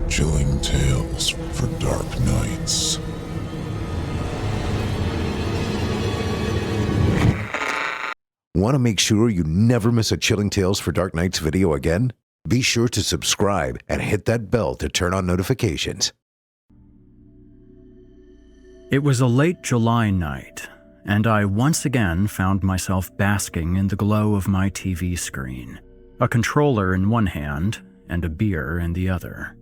Chilling tales for dark nights. Want to make sure you never miss a Chilling Tales for Dark Nights video again? Be sure to subscribe and hit that bell to turn on notifications. It was a late July night, and I once again found myself basking in the glow of my TV screen, a controller in one hand and a beer in the other.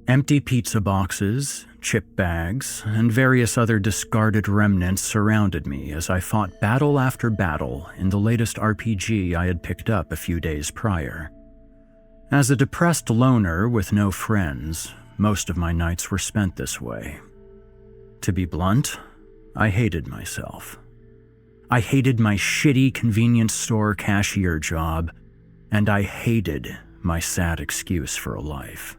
Empty pizza boxes, chip bags, and various other discarded remnants surrounded me as I fought battle after battle in the latest RPG I had picked up a few days prior. As a depressed loner with no friends, most of my nights were spent this way. To be blunt, I hated myself. I hated my shitty convenience store cashier job, and I hated my sad excuse for a life.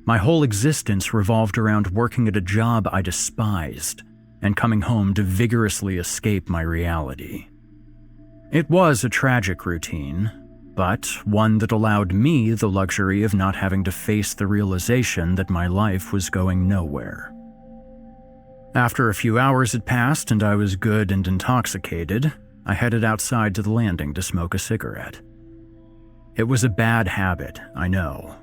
My whole existence revolved around working at a job I despised and coming home to vigorously escape my reality. It was a tragic routine, but one that allowed me the luxury of not having to face the realization that my life was going nowhere. After a few hours had passed and I was good and intoxicated, I headed outside to the landing to smoke a cigarette. It was a bad habit, I know,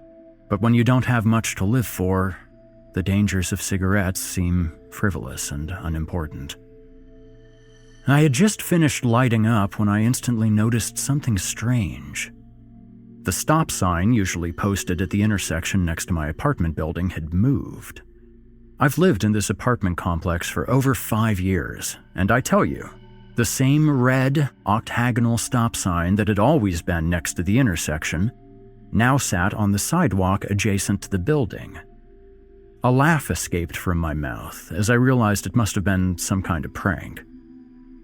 but when you don't have much to live for, the dangers of cigarettes seem frivolous and unimportant. I had just finished lighting up when I instantly noticed something strange. The stop sign usually posted at the intersection next to my apartment building had moved. I've lived in this apartment complex for over 5 years, and I tell you, the same red, octagonal stop sign that had always been next to the intersection now sat on the sidewalk adjacent to the building. A laugh escaped from my mouth as I realized it must have been some kind of prank.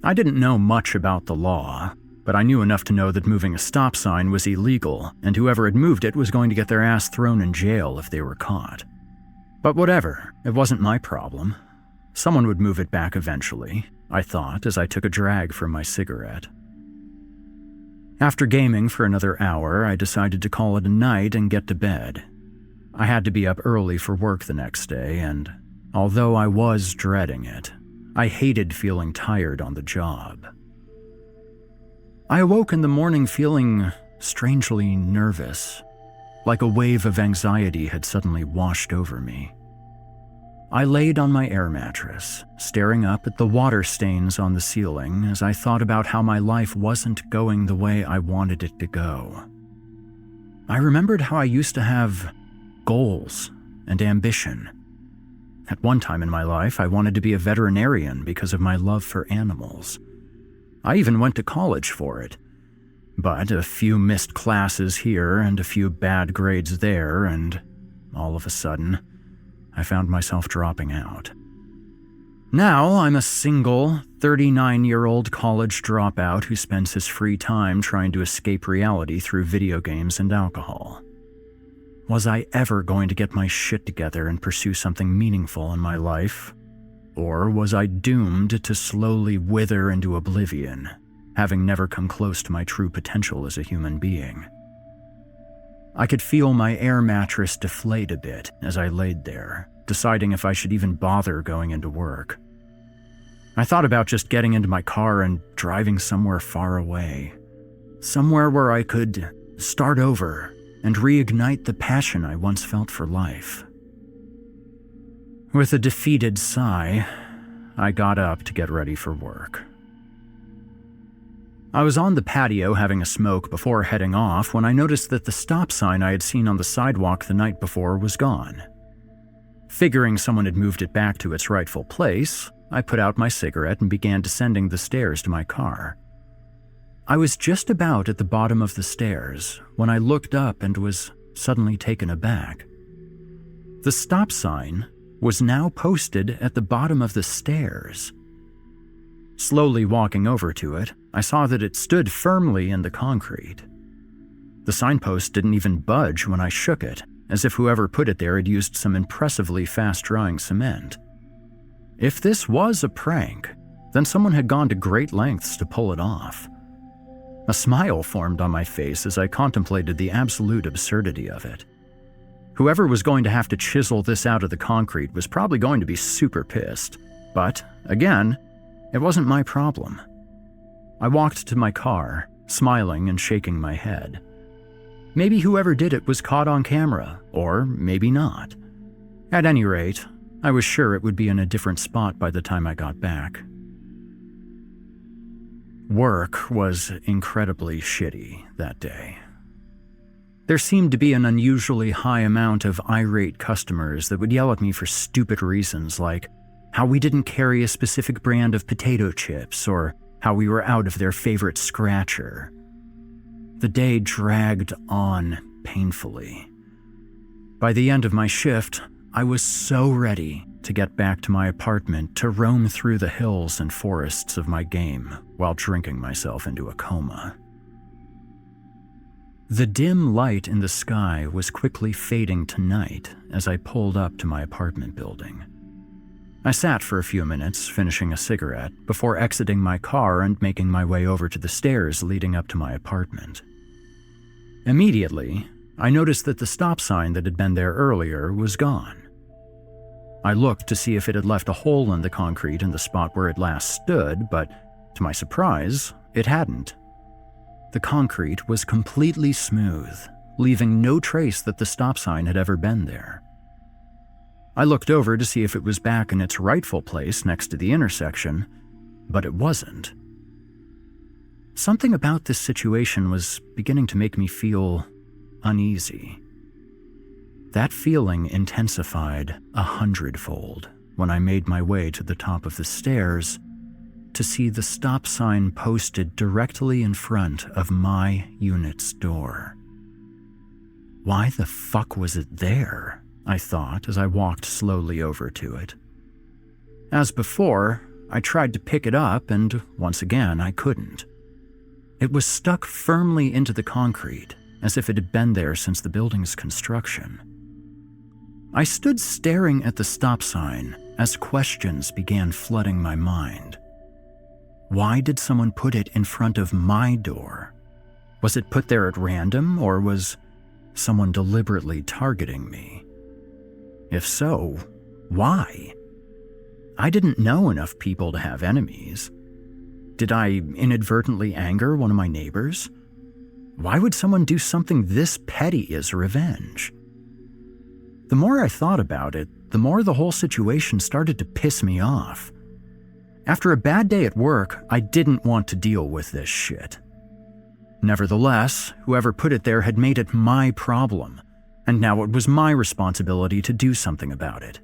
I didn't know much about the law, but I knew enough to know that moving a stop sign was illegal, and whoever had moved it was going to get their ass thrown in jail if they were caught. But whatever, it wasn't my problem. Someone would move it back eventually, I thought as I took a drag from my cigarette. After gaming for another hour, I decided to call it a night and get to bed. I had to be up early for work the next day, and although I was dreading it, I hated feeling tired on the job. I awoke in the morning feeling strangely nervous, like a wave of anxiety had suddenly washed over me. I laid on my air mattress, staring up at the water stains on the ceiling as I thought about how my life wasn't going the way I wanted it to go. I remembered how I used to have goals and ambition. At one time in my life, I wanted to be a veterinarian because of my love for animals. I even went to college for it. But a few missed classes here and a few bad grades there, and all of a sudden, I found myself dropping out. Now I'm a single, 39-year-old college dropout who spends his free time trying to escape reality through video games and alcohol. Was I ever going to get my shit together and pursue something meaningful in my life? Or was I doomed to slowly wither into oblivion, having never come close to my true potential as a human being? I could feel my air mattress deflate a bit as I laid there, deciding if I should even bother going into work. I thought about just getting into my car and driving somewhere far away, somewhere where I could start over and reignite the passion I once felt for life. With a defeated sigh, I got up to get ready for work. I was on the patio having a smoke before heading off when I noticed that the stop sign I had seen on the sidewalk the night before was gone. Figuring someone had moved it back to its rightful place, I put out my cigarette and began descending the stairs to my car. I was just about at the bottom of the stairs when I looked up and was suddenly taken aback. The stop sign was now posted at the bottom of the stairs. Slowly walking over to it, I saw that it stood firmly in the concrete. The signpost didn't even budge when I shook it, as if whoever put it there had used some impressively fast-drying cement. If this was a prank, then someone had gone to great lengths to pull it off. A smile formed on my face as I contemplated the absolute absurdity of it. Whoever was going to have to chisel this out of the concrete was probably going to be super pissed. But, again, it wasn't my problem. I walked to my car, smiling and shaking my head. Maybe whoever did it was caught on camera, or maybe not. At any rate, I was sure it would be in a different spot by the time I got back. Work was incredibly shitty that day. There seemed to be an unusually high amount of irate customers that would yell at me for stupid reasons like how we didn't carry a specific brand of potato chips or how we were out of their favorite scratcher. The day dragged on painfully. By the end of my shift, I was so ready to get back to my apartment to roam through the hills and forests of my game while drinking myself into a coma. The dim light in the sky was quickly fading to night as I pulled up to my apartment building. I sat for a few minutes, finishing a cigarette, before exiting my car and making my way over to the stairs leading up to my apartment. Immediately, I noticed that the stop sign that had been there earlier was gone. I looked to see if it had left a hole in the concrete in the spot where it last stood, but to my surprise, it hadn't. The concrete was completely smooth, leaving no trace that the stop sign had ever been there. I looked over to see if it was back in its rightful place next to the intersection, but it wasn't. Something about this situation was beginning to make me feel uneasy. That feeling intensified 100-fold when I made my way to the top of the stairs to see the stop sign posted directly in front of my unit's door. Why the fuck was it there? I thought as I walked slowly over to it. As before, I tried to pick it up and once again I couldn't. It was stuck firmly into the concrete, as if it had been there since the building's construction. I stood staring at the stop sign as questions began flooding my mind. Why did someone put it in front of my door? Was it put there at random, or was someone deliberately targeting me? If so, why? I didn't know enough people to have enemies. Did I inadvertently anger one of my neighbors? Why would someone do something this petty as revenge? The more I thought about it, the more the whole situation started to piss me off. After a bad day at work, I didn't want to deal with this shit. Nevertheless, whoever put it there had made it my problem, and now it was my responsibility to do something about it.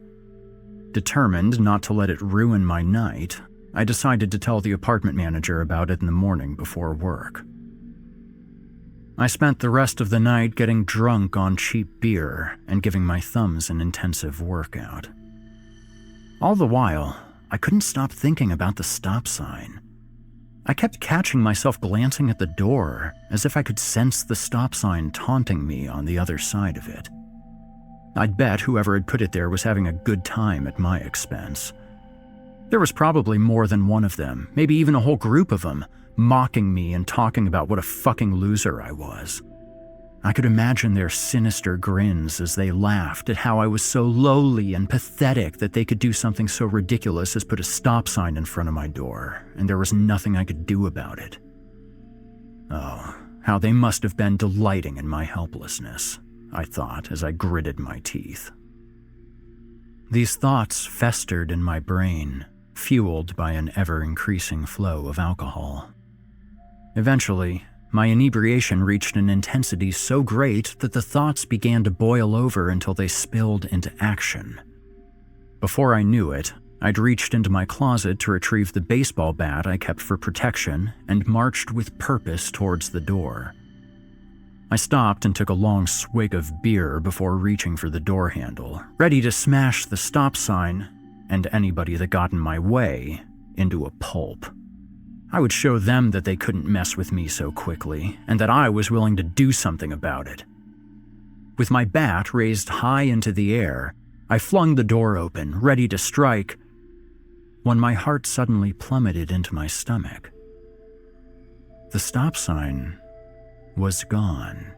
Determined not to let it ruin my night, I decided to tell the apartment manager about it in the morning before work. I spent the rest of the night getting drunk on cheap beer and giving my thumbs an intensive workout. All the while, I couldn't stop thinking about the stop sign. I kept catching myself glancing at the door as if I could sense the stop sign taunting me on the other side of it. I'd bet whoever had put it there was having a good time at my expense. There was probably more than one of them, maybe even a whole group of them, mocking me and talking about what a fucking loser I was. I could imagine their sinister grins as they laughed at how I was so lowly and pathetic that they could do something so ridiculous as put a stop sign in front of my door, and there was nothing I could do about it. Oh, how they must have been delighting in my helplessness, I thought as I gritted my teeth. These thoughts festered in my brain, fueled by an ever-increasing flow of alcohol. Eventually, my inebriation reached an intensity so great that the thoughts began to boil over until they spilled into action. Before I knew it, I'd reached into my closet to retrieve the baseball bat I kept for protection and marched with purpose towards the door. I stopped and took a long swig of beer before reaching for the door handle, ready to smash the stop sign and anybody that got in my way into a pulp. I would show them that they couldn't mess with me so quickly, and that I was willing to do something about it. With my bat raised high into the air, I flung the door open, ready to strike, when my heart suddenly plummeted into my stomach. The stop sign was gone.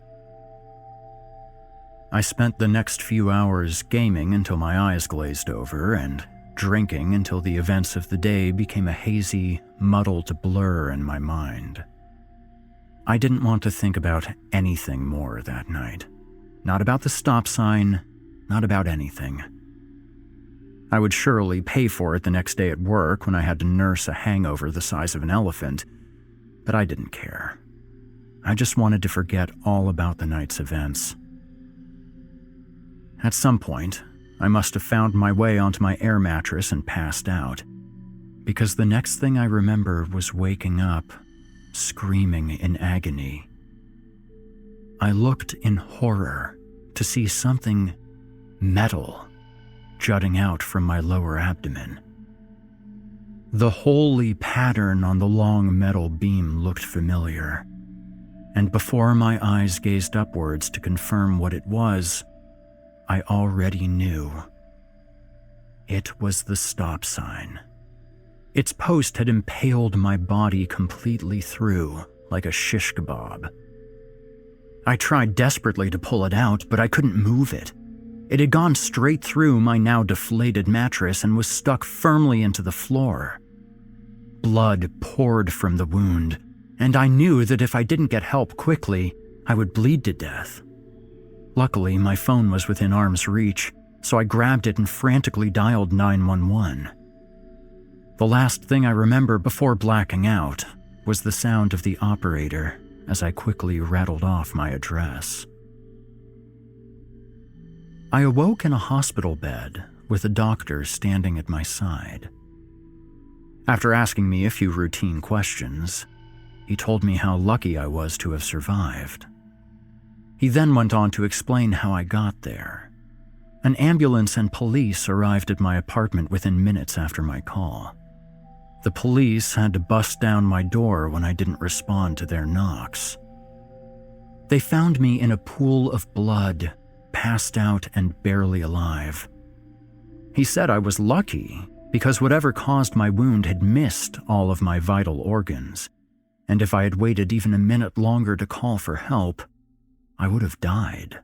I spent the next few hours gaming until my eyes glazed over and drinking until the events of the day became a hazy, muddled blur in my mind. I didn't want to think about anything more that night. Not about the stop sign, not about anything. I would surely pay for it the next day at work when I had to nurse a hangover the size of an elephant, but I didn't care. I just wanted to forget all about the night's events. At some point, I must have found my way onto my air mattress and passed out, because the next thing I remember was waking up, screaming in agony. I looked in horror to see something metal jutting out from my lower abdomen. The holy pattern on the long metal beam looked familiar, and before my eyes gazed upwards to confirm what it was, I already knew. It was the stop sign. Its post had impaled my body completely through, like a shish kebab. I tried desperately to pull it out, but I couldn't move it. It had gone straight through my now deflated mattress and was stuck firmly into the floor. Blood poured from the wound, and I knew that if I didn't get help quickly, I would bleed to death. Luckily, my phone was within arm's reach, so I grabbed it and frantically dialed 911. The last thing I remember before blacking out was the sound of the operator as I quickly rattled off my address. I awoke in a hospital bed with a doctor standing at my side. After asking me a few routine questions, he told me how lucky I was to have survived. He then went on to explain how I got there. An ambulance and police arrived at my apartment within minutes after my call. The police had to bust down my door when I didn't respond to their knocks. They found me in a pool of blood, passed out and barely alive. He said I was lucky because whatever caused my wound had missed all of my vital organs, and if I had waited even a minute longer to call for help, I would have died.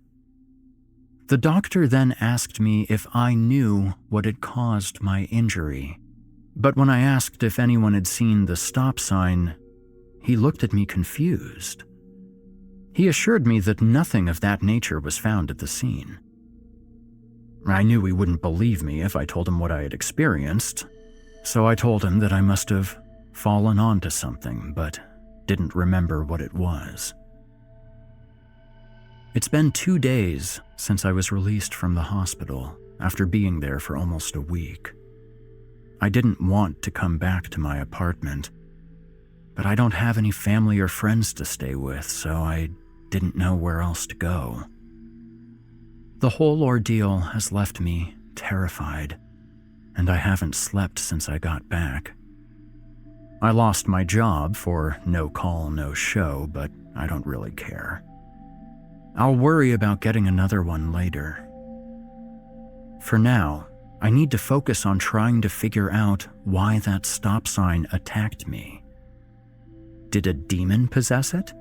The doctor then asked me if I knew what had caused my injury, but when I asked if anyone had seen the stop sign, he looked at me confused. He assured me that nothing of that nature was found at the scene. I knew he wouldn't believe me if I told him what I had experienced, so I told him that I must have fallen onto something, but didn't remember what it was. It's been 2 days since I was released from the hospital after being there for almost a week. I didn't want to come back to my apartment, but I don't have any family or friends to stay with, so I didn't know where else to go. The whole ordeal has left me terrified, and I haven't slept since I got back. I lost my job for no call, no show, but I don't really care. I'll worry about getting another one later. For now, I need to focus on trying to figure out why that stop sign attacked me. Did a demon possess it?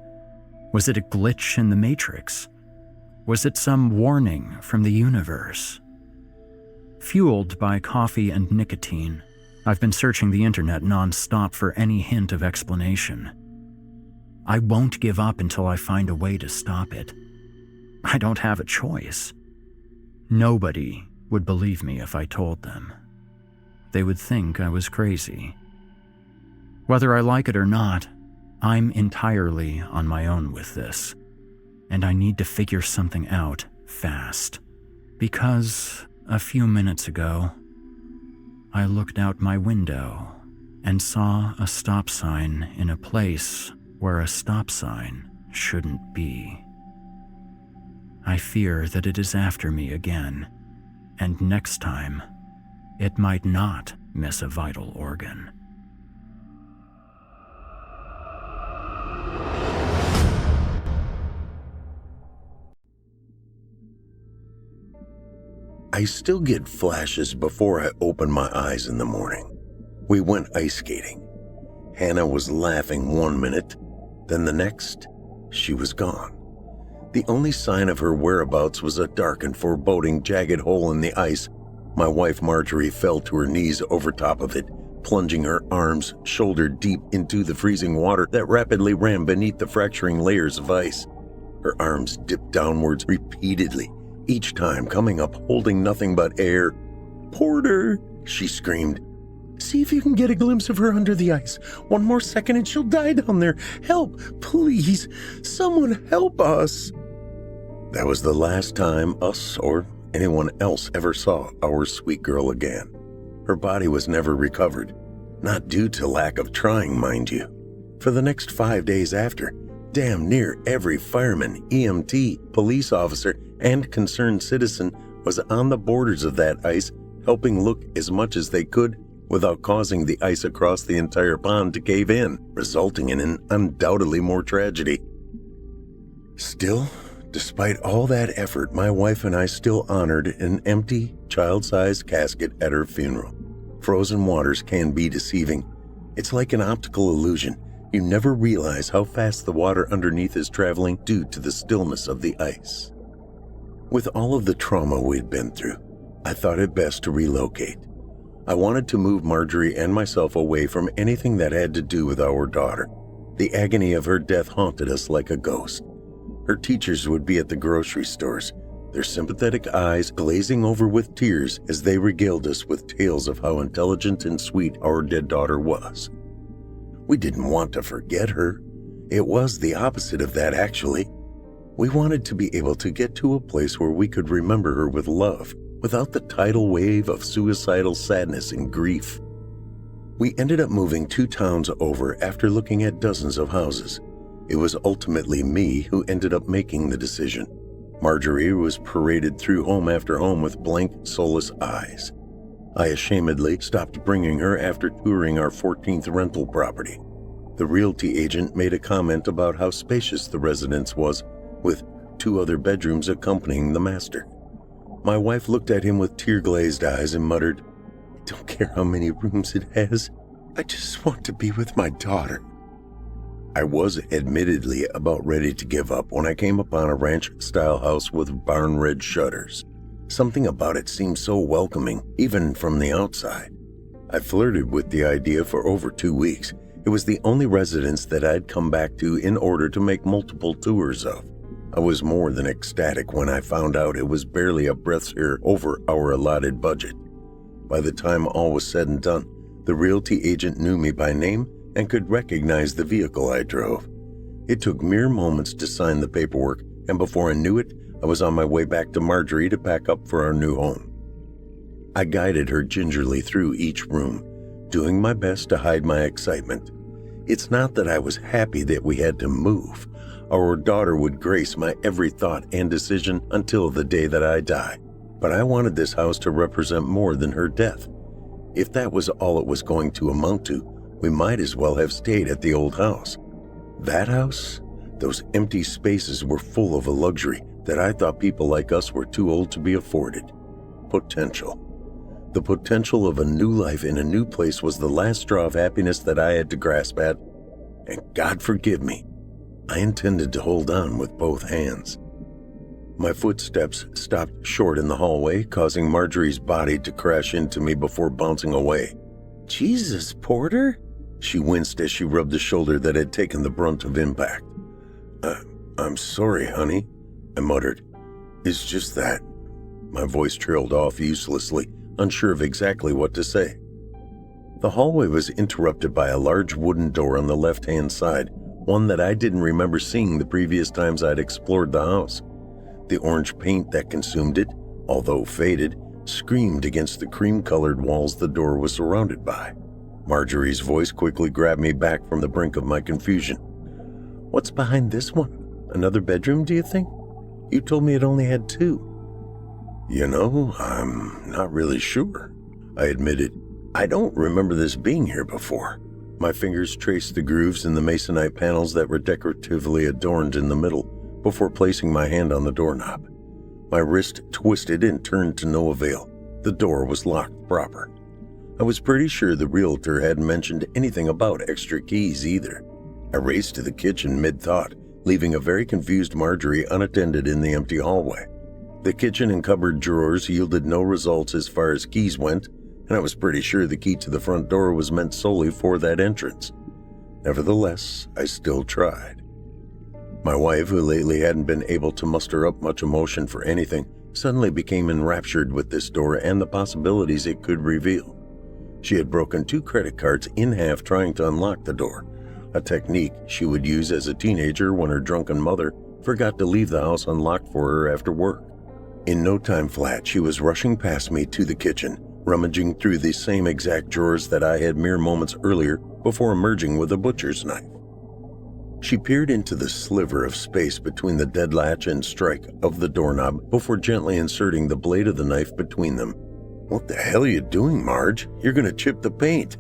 Was it a glitch in the Matrix? Was it some warning from the universe? Fueled by coffee and nicotine, I've been searching the internet non-stop for any hint of explanation. I won't give up until I find a way to stop it. I don't have a choice. Nobody would believe me if I told them. They would think I was crazy. Whether I like it or not, I'm entirely on my own with this, and I need to figure something out fast, because a few minutes ago, I looked out my window and saw a stop sign in a place where a stop sign shouldn't be. I fear that it is after me again, and next time, it might not miss a vital organ. I still get flashes before I open my eyes in the morning. We went ice skating. Hannah was laughing 1 minute, then the next, she was gone. The only sign of her whereabouts was a dark and foreboding jagged hole in the ice. My wife Marjorie fell to her knees over top of it, plunging her arms shoulder deep into the freezing water that rapidly ran beneath the fracturing layers of ice. Her arms dipped downwards repeatedly, each time coming up holding nothing but air. "Porter," she screamed. "See if you can get a glimpse of her under the ice. One more second and she'll die down there. Help, please. Someone help us." That was the last time us or anyone else ever saw our sweet girl again. Her body was never recovered, not due to lack of trying, mind you. For the next 5 days after, damn near every fireman, EMT, police officer, and concerned citizen was on the borders of that ice, helping look as much as they could without causing the ice across the entire pond to cave in, resulting in an undoubtedly more tragedy. Still, despite all that effort, my wife and I still honored an empty, child-sized casket at her funeral. Frozen waters can be deceiving. It's like an optical illusion. You never realize how fast the water underneath is traveling due to the stillness of the ice. With all of the trauma we'd been through, I thought it best to relocate. I wanted to move Marjorie and myself away from anything that had to do with our daughter. The agony of her death haunted us like a ghost. Her teachers would be at the grocery stores, their sympathetic eyes glazing over with tears as they regaled us with tales of how intelligent and sweet our dead daughter was. We didn't want to forget her. It was the opposite of that, actually. We wanted to be able to get to a place where we could remember her with love, without the tidal wave of suicidal sadness and grief. We ended up moving 2 towns over after looking at dozens of houses. It was ultimately me who ended up making the decision. Marjorie was paraded through home after home with blank, soulless eyes. I ashamedly stopped bringing her after touring our 14th rental property. The realty agent made a comment about how spacious the residence was, with 2 other bedrooms accompanying the master. My wife looked at him with tear-glazed eyes and muttered, "I don't care how many rooms it has. I just want to be with my daughter." I was admittedly about ready to give up when I came upon a ranch-style house with barn-red shutters. Something about it seemed so welcoming, even from the outside. I flirted with the idea for over 2 weeks. It was the only residence that I'd come back to in order to make multiple tours of. I was more than ecstatic when I found out it was barely a breath's hair over our allotted budget. By the time all was said and done, the realty agent knew me by name and could recognize the vehicle I drove. It took mere moments to sign the paperwork, and before I knew it, I was on my way back to Marjorie to pack up for our new home. I guided her gingerly through each room, doing my best to hide my excitement. It's not that I was happy that we had to move. Our daughter would grace my every thought and decision until the day that I die. But I wanted this house to represent more than her death. If that was all it was going to amount to, we might as well have stayed at the old house. That house? Those empty spaces were full of a luxury that I thought people like us were too old to be afforded. Potential. The potential of a new life in a new place was the last straw of happiness that I had to grasp at. And God forgive me, I intended to hold on with both hands. My footsteps stopped short in the hallway, causing Marjorie's body to crash into me before bouncing away. "Jesus, Porter?" She winced as she rubbed the shoulder that had taken the brunt of impact. I'm sorry, honey," I muttered. "It's just that." My voice trailed off uselessly, unsure of exactly what to say. The hallway was interrupted by a large wooden door on the left-hand side, one that I didn't remember seeing the previous times I'd explored the house. The orange paint that consumed it, although faded, screamed against the cream-colored walls the door was surrounded by. Marjorie's voice quickly grabbed me back from the brink of my confusion. "What's behind this one? Another bedroom, do you think? You told me it only had 2. "You know, I'm not really sure," I admitted. "I don't remember this being here before." My fingers traced the grooves in the masonite panels that were decoratively adorned in the middle before placing my hand on the doorknob. My wrist twisted and turned to no avail. The door was locked proper. I was pretty sure the realtor hadn't mentioned anything about extra keys either. I raced to the kitchen mid-thought, leaving a very confused Marjorie unattended in the empty hallway. The kitchen and cupboard drawers yielded no results as far as keys went, and I was pretty sure the key to the front door was meant solely for that entrance. Nevertheless, I still tried. My wife, who lately hadn't been able to muster up much emotion for anything, suddenly became enraptured with this door and the possibilities it could reveal. She had broken 2 credit cards in half trying to unlock the door, a technique she would use as a teenager when her drunken mother forgot to leave the house unlocked for her after work. In no time flat, she was rushing past me to the kitchen, rummaging through the same exact drawers that I had mere moments earlier before emerging with a butcher's knife. She peered into the sliver of space between the dead latch and strike of the doorknob before gently inserting the blade of the knife between them. "What the hell are you doing, Marge? You're gonna chip the paint,"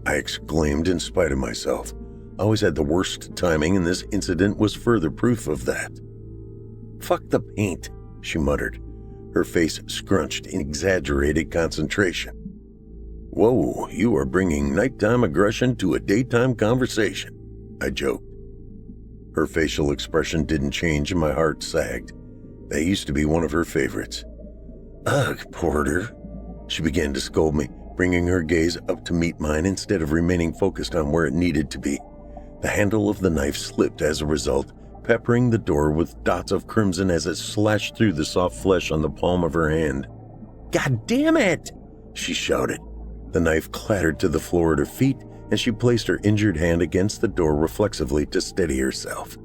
I exclaimed in spite of myself. I always had the worst timing, and this incident was further proof of that. "Fuck the paint," she muttered, her face scrunched in exaggerated concentration. "Whoa, you are bringing nighttime aggression to a daytime conversation," I joked. Her facial expression didn't change and my heart sagged. That used to be one of her favorites. "Ugh, Porter," she began to scold me, bringing her gaze up to meet mine instead of remaining focused on where it needed to be. The handle of the knife slipped as a result, peppering the door with dots of crimson as it slashed through the soft flesh on the palm of her hand. "God damn it!" she shouted. The knife clattered to the floor at her feet, and she placed her injured hand against the door reflexively to steady herself.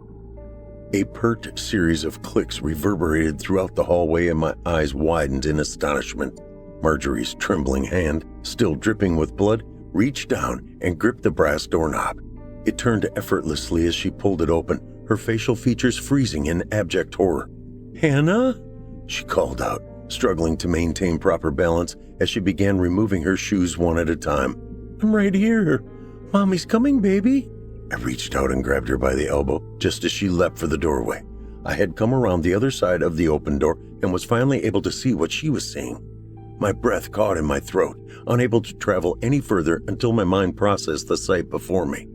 A pert series of clicks reverberated throughout the hallway, and my eyes widened in astonishment. Marjorie's trembling hand, still dripping with blood, reached down and gripped the brass doorknob. It turned effortlessly as she pulled it open, her facial features freezing in abject horror. "Hannah?" she called out, struggling to maintain proper balance as she began removing her shoes one at a time. "I'm right here. Mommy's coming, baby." I reached out and grabbed her by the elbow just as she leapt for the doorway. I had come around the other side of the open door and was finally able to see what she was seeing. My breath caught in my throat, unable to travel any further until my mind processed the sight before me.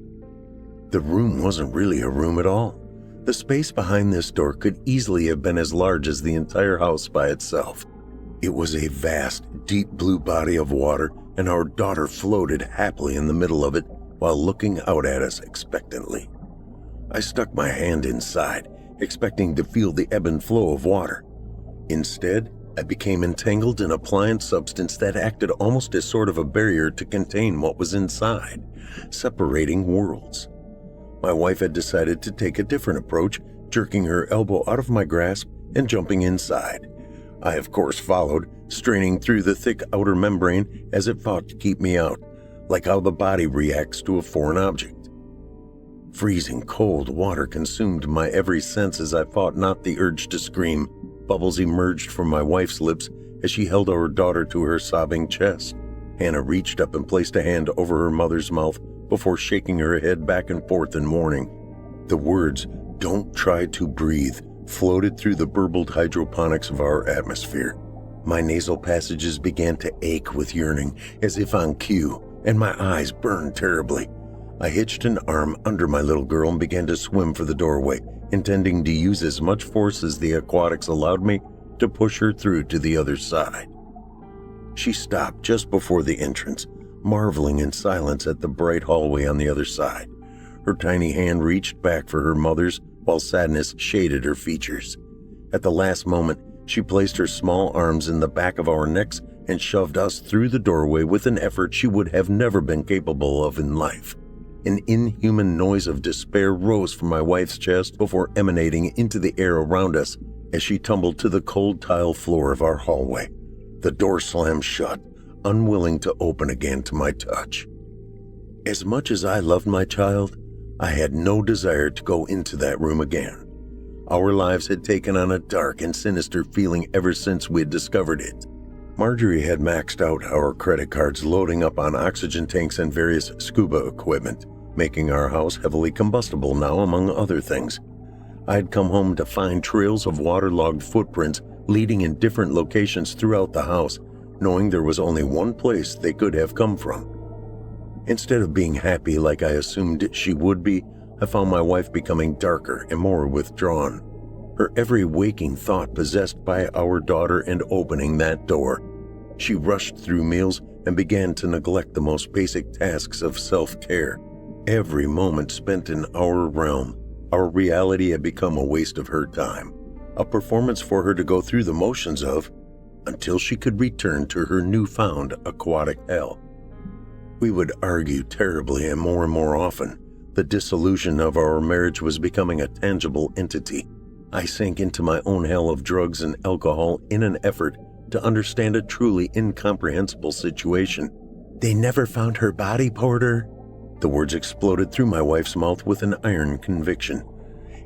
The room wasn't really a room at all. The space behind this door could easily have been as large as the entire house by itself. It was a vast, deep blue body of water, and our daughter floated happily in the middle of it while looking out at us expectantly. I stuck my hand inside, expecting to feel the ebb and flow of water. Instead, I became entangled in a pliant substance that acted almost as sort of a barrier to contain what was inside, separating worlds. My wife had decided to take a different approach, jerking her elbow out of my grasp and jumping inside. I, of course, followed, straining through the thick outer membrane as it fought to keep me out, like how the body reacts to a foreign object. Freezing cold water consumed my every sense as I fought not the urge to scream. Bubbles emerged from my wife's lips as she held our daughter to her sobbing chest. Hannah reached up and placed a hand over her mother's mouth before shaking her head back and forth in warning. The words, "Don't try to breathe," floated through the burbled hydroponics of our atmosphere. My nasal passages began to ache with yearning, as if on cue, and my eyes burned terribly. I hitched an arm under my little girl and began to swim for the doorway, intending to use as much force as the aquatics allowed me to push her through to the other side. She stopped just before the entrance, marveling in silence at the bright hallway on the other side. Her tiny hand reached back for her mother's while sadness shaded her features. At the last moment, she placed her small arms in the back of our necks and shoved us through the doorway with an effort she would have never been capable of in life. An inhuman noise of despair rose from my wife's chest before emanating into the air around us as she tumbled to the cold tile floor of our hallway. The door slammed shut, unwilling to open again to my touch. As much as I loved my child, I had no desire to go into that room again. Our lives had taken on a dark and sinister feeling ever since we had discovered it. Marjorie had maxed out our credit cards, loading up on oxygen tanks and various scuba equipment, making our house heavily combustible now, among other things. I had come home to find trails of waterlogged footprints leading in different locations throughout the house, knowing there was only one place they could have come from. Instead of being happy like I assumed she would be, I found my wife becoming darker and more withdrawn. Her every waking thought possessed by our daughter and opening that door. She rushed through meals and began to neglect the most basic tasks of self-care. Every moment spent in our realm, our reality had become a waste of her time, a performance for her to go through the motions of, until she could return to her newfound aquatic hell. We would argue terribly and more often. The dissolution of our marriage was becoming a tangible entity. I sank into my own hell of drugs and alcohol in an effort to understand a truly incomprehensible situation. "They never found her body, Porter." The words exploded through my wife's mouth with an iron conviction.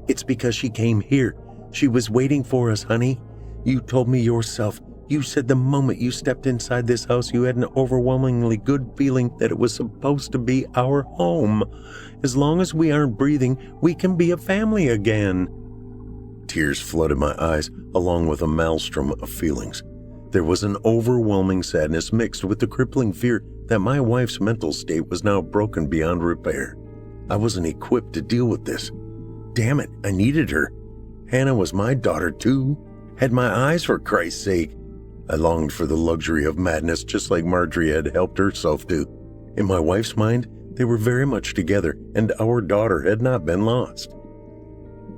"It's because she came here. She was waiting for us, honey. You told me yourself. You said the moment you stepped inside this house you had an overwhelmingly good feeling that it was supposed to be our home. As long as we aren't breathing, we can be a family again." Tears flooded my eyes, along with a maelstrom of feelings. There was an overwhelming sadness mixed with the crippling fear that my wife's mental state was now broken beyond repair. I wasn't equipped to deal with this. Damn it, I needed her. Hannah was my daughter too. Had my eyes, for Christ's sake. I longed for the luxury of madness just like Marjorie had helped herself do. In my wife's mind, they were very much together and our daughter had not been lost.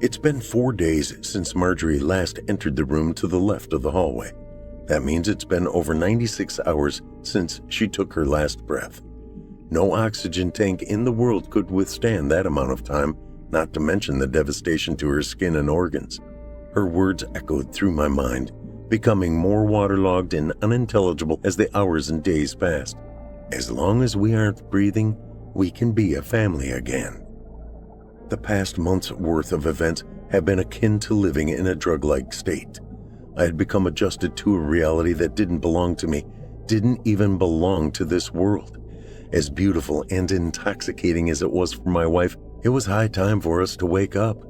It's been 4 days since Marjorie last entered the room to the left of the hallway. That means it's been over 96 hours since she took her last breath. No oxygen tank in the world could withstand that amount of time, not to mention the devastation to her skin and organs. Her words echoed through my mind, becoming more waterlogged and unintelligible as the hours and days passed. As long as we aren't breathing, we can be a family again. The past month's worth of events have been akin to living in a drug-like state. I had become adjusted to a reality that didn't belong to me, didn't even belong to this world. As beautiful and intoxicating as it was for my wife, it was high time for us to wake up.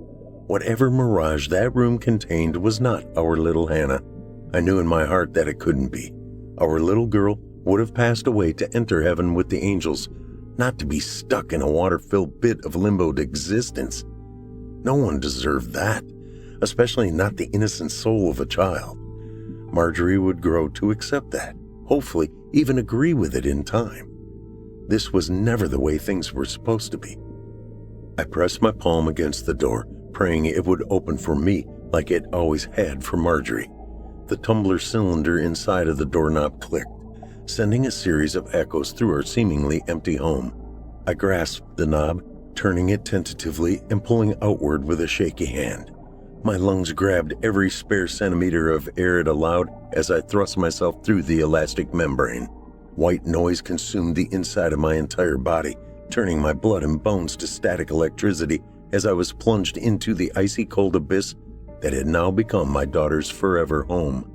Whatever mirage that room contained was not our little Hannah. I knew in my heart that it couldn't be. Our little girl would have passed away to enter heaven with the angels, not to be stuck in a water-filled bit of limboed existence. No one deserved that, especially not the innocent soul of a child. Marjorie would grow to accept that, hopefully even agree with it in time. This was never the way things were supposed to be. I pressed my palm against the door, praying it would open for me like it always had for Marjorie. The tumbler cylinder inside of the doorknob clicked, sending a series of echoes through our seemingly empty home. I grasped the knob, turning it tentatively and pulling outward with a shaky hand. My lungs grabbed every spare centimeter of air it allowed as I thrust myself through the elastic membrane. White noise consumed the inside of my entire body, turning my blood and bones to static electricity as I was plunged into the icy cold abyss that had now become my daughter's forever home.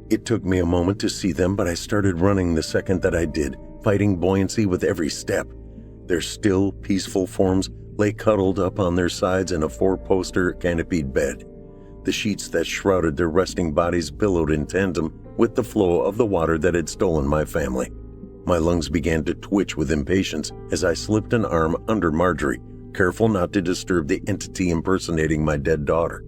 It took me a moment to see them, but I started running the second that I did, fighting buoyancy with every step. Their still, peaceful forms lay cuddled up on their sides in a four-poster canopied bed. The sheets that shrouded their resting bodies billowed in tandem with the flow of the water that had stolen my family. My lungs began to twitch with impatience as I slipped an arm under Marjorie, careful not to disturb the entity impersonating my dead daughter.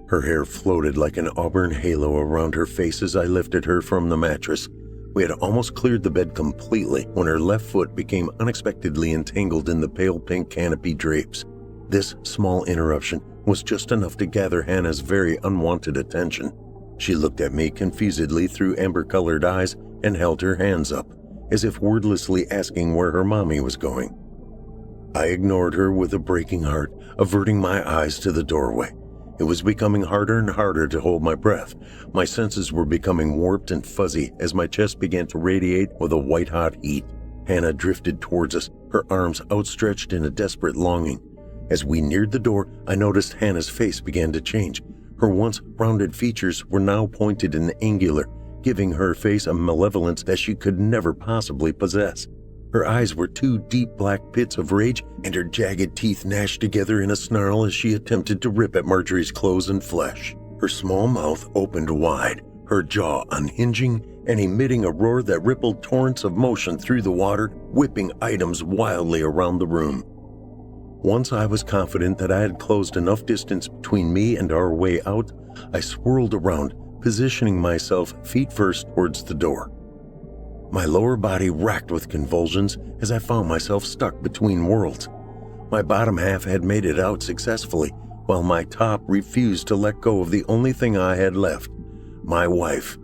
Her hair floated like an auburn halo around her face as I lifted her from the mattress. We had almost cleared the bed completely when her left foot became unexpectedly entangled in the pale pink canopy drapes. This small interruption was just enough to gather Hannah's very unwanted attention. She looked at me confusedly through amber-colored eyes and held her hands up, as if wordlessly asking where her mommy was going. I ignored her with a breaking heart, averting my eyes to the doorway. It was becoming harder and harder to hold my breath. My senses were becoming warped and fuzzy as my chest began to radiate with a white-hot heat. Hannah drifted towards us, her arms outstretched in a desperate longing. As we neared the door, I noticed Hannah's face began to change. Her once rounded features were now pointed and angular, giving her face a malevolence that she could never possibly possess. Her eyes were two deep black pits of rage, and her jagged teeth gnashed together in a snarl as she attempted to rip at Marjorie's clothes and flesh. Her small mouth opened wide, her jaw unhinging and emitting a roar that rippled torrents of motion through the water, whipping items wildly around the room. Once I was confident that I had closed enough distance between me and our way out, I swirled around, positioning myself feet first towards the door. My lower body racked with convulsions as I found myself stuck between worlds. My bottom half had made it out successfully, while my top refused to let go of the only thing I had left, my wife.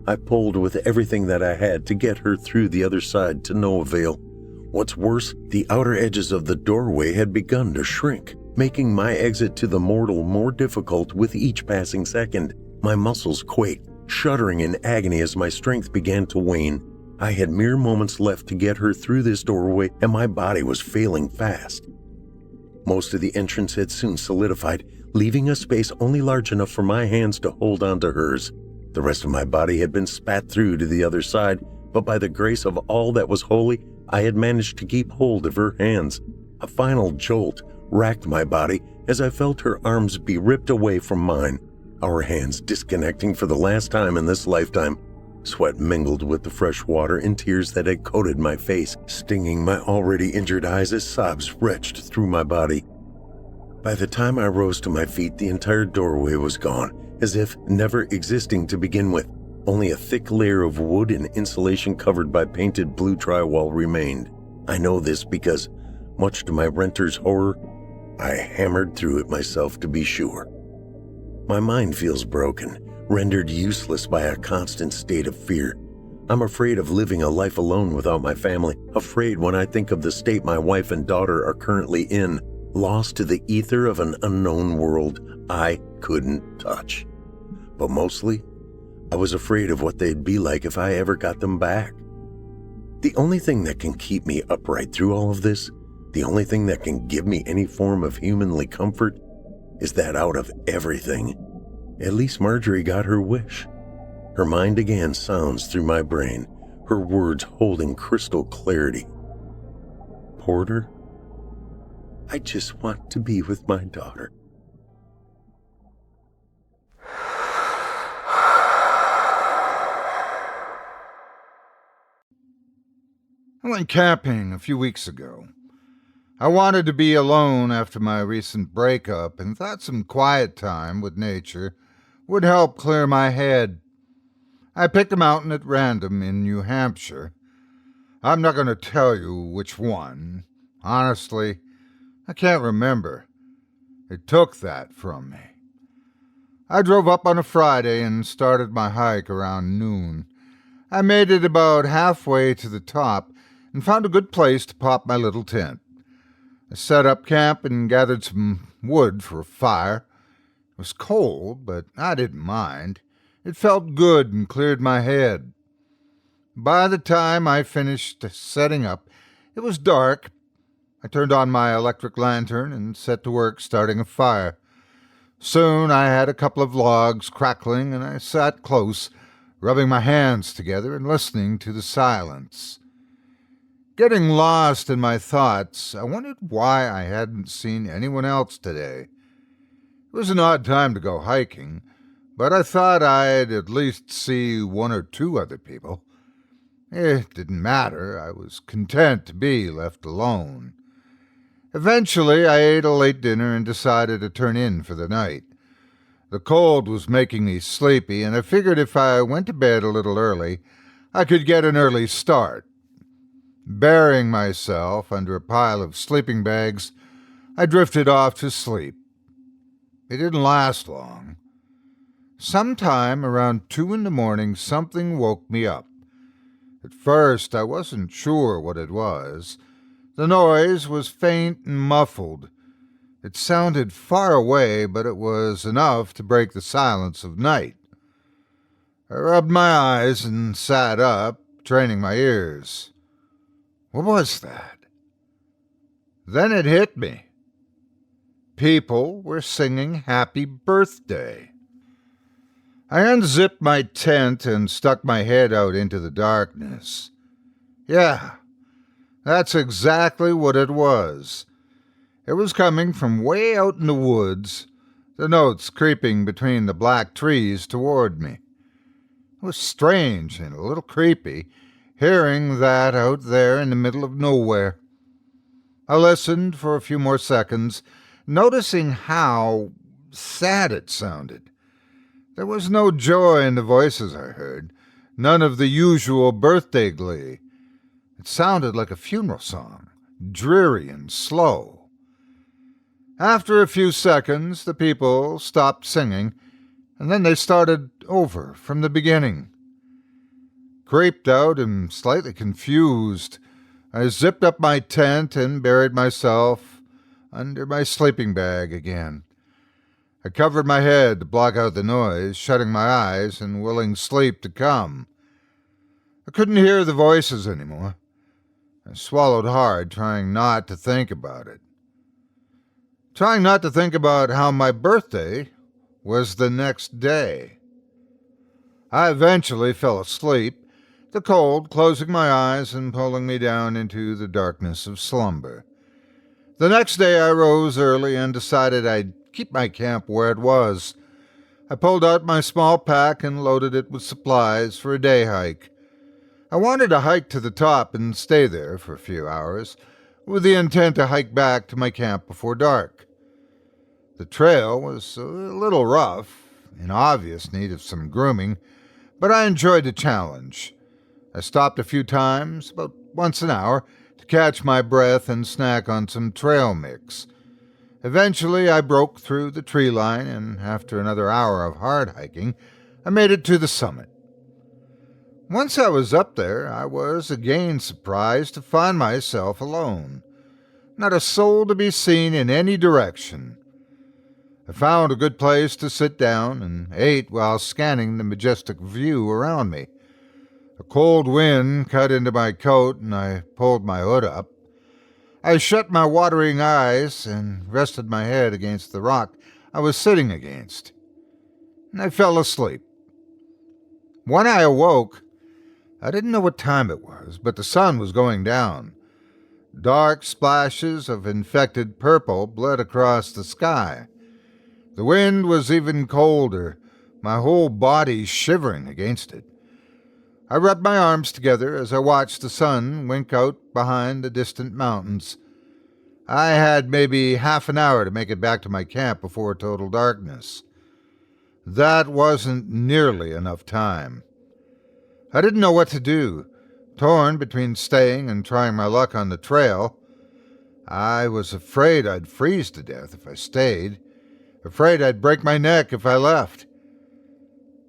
I pulled with everything that I had to get her through the other side to no avail. What's worse, the outer edges of the doorway had begun to shrink, making my exit to the mortal more difficult with each passing second. My muscles quaked, shuddering in agony as my strength began to wane. I had mere moments left to get her through this doorway, and my body was failing fast. Most of the entrance had soon solidified, leaving a space only large enough for my hands to hold onto hers. The rest of my body had been spat through to the other side, but by the grace of all that was holy, I had managed to keep hold of her hands. A final jolt racked my body as I felt her arms be ripped away from mine, our hands disconnecting for the last time in this lifetime. Sweat mingled with the fresh water and tears that had coated my face, stinging my already injured eyes as sobs retched through my body. By the time I rose to my feet, the entire doorway was gone, as if never existing to begin with. Only a thick layer of wood and insulation covered by painted blue drywall remained. I know this because, much to my renter's horror, I hammered through it myself to be sure. My mind feels broken, rendered useless by a constant state of fear. I'm afraid of living a life alone without my family, afraid when I think of the state my wife and daughter are currently in, lost to the ether of an unknown world I couldn't touch. But mostly, I was afraid of what they'd be like if I ever got them back. The only thing that can keep me upright through all of this, the only thing that can give me any form of humanly comfort, is that out of everything, at least Marjorie got her wish. Her mind again sounds through my brain, her words holding crystal clarity. Porter, I just want to be with my daughter. I went camping a few weeks ago. I wanted to be alone after my recent breakup and thought some quiet time with nature would help clear my head. I picked a mountain at random in New Hampshire. I'm not going to tell you which one. Honestly, I can't remember. It took that from me. I drove up on a Friday and started my hike around noon. I made it about halfway to the top and found a good place to pop my little tent. I set up camp and gathered some wood for a fire. It was cold, but I didn't mind. It felt good and cleared my head. By the time I finished setting up, it was dark. I turned on my electric lantern and set to work starting a fire. Soon I had a couple of logs crackling, and I sat close, rubbing my hands together and listening to the silence. Getting lost in my thoughts, I wondered why I hadn't seen anyone else today. It was an odd time to go hiking, but I thought I'd at least see one or two other people. It didn't matter. I was content to be left alone. Eventually, I ate a late dinner and decided to turn in for the night. The cold was making me sleepy, and I figured if I went to bed a little early, I could get an early start. Burying myself under a pile of sleeping bags, I drifted off to sleep. It didn't last long. Sometime around 2 a.m, something woke me up. At first, I wasn't sure what it was. The noise was faint and muffled. It sounded far away, but it was enough to break the silence of night. I rubbed my eyes and sat up, training my ears. What was that? Then it hit me. People were singing Happy Birthday. I unzipped my tent and stuck my head out into the darkness. Yeah, that's exactly what it was. It was coming from way out in the woods, the notes creeping between the black trees toward me. It was strange and a little creepy, hearing that out there in the middle of nowhere. I listened for a few more seconds, noticing how sad it sounded. There was no joy in the voices I heard, none of the usual birthday glee. It sounded like a funeral song, dreary and slow. After a few seconds, the people stopped singing, and then they started over from the beginning. Creeped out and slightly confused, I zipped up my tent and buried myself under my sleeping bag again. I covered my head to block out the noise, shutting my eyes and willing sleep to come. I couldn't hear the voices anymore. I swallowed hard, trying not to think about it. Trying not to think about how my birthday was the next day. I eventually fell asleep, the cold closing my eyes and pulling me down into the darkness of slumber. The next day I rose early and decided I'd keep my camp where it was. I pulled out my small pack and loaded it with supplies for a day hike. I wanted to hike to the top and stay there for a few hours, with the intent to hike back to my camp before dark. The trail was a little rough, in obvious need of some grooming, but I enjoyed the challenge. I stopped a few times, about once an hour, to catch my breath and snack on some trail mix. Eventually, I broke through the tree line, and after another hour of hard hiking, I made it to the summit. Once I was up there, I was again surprised to find myself alone. Not a soul to be seen in any direction. I found a good place to sit down and ate while scanning the majestic view around me. A cold wind cut into my coat, and I pulled my hood up. I shut my watering eyes and rested my head against the rock I was sitting against. And I fell asleep. When I awoke, I didn't know what time it was, but the sun was going down. Dark splashes of infected purple bled across the sky. The wind was even colder, my whole body shivering against it. I rubbed my arms together as I watched the sun wink out behind the distant mountains. I had maybe half an hour to make it back to my camp before total darkness. That wasn't nearly enough time. I didn't know what to do, torn between staying and trying my luck on the trail. I was afraid I'd freeze to death if I stayed, afraid I'd break my neck if I left.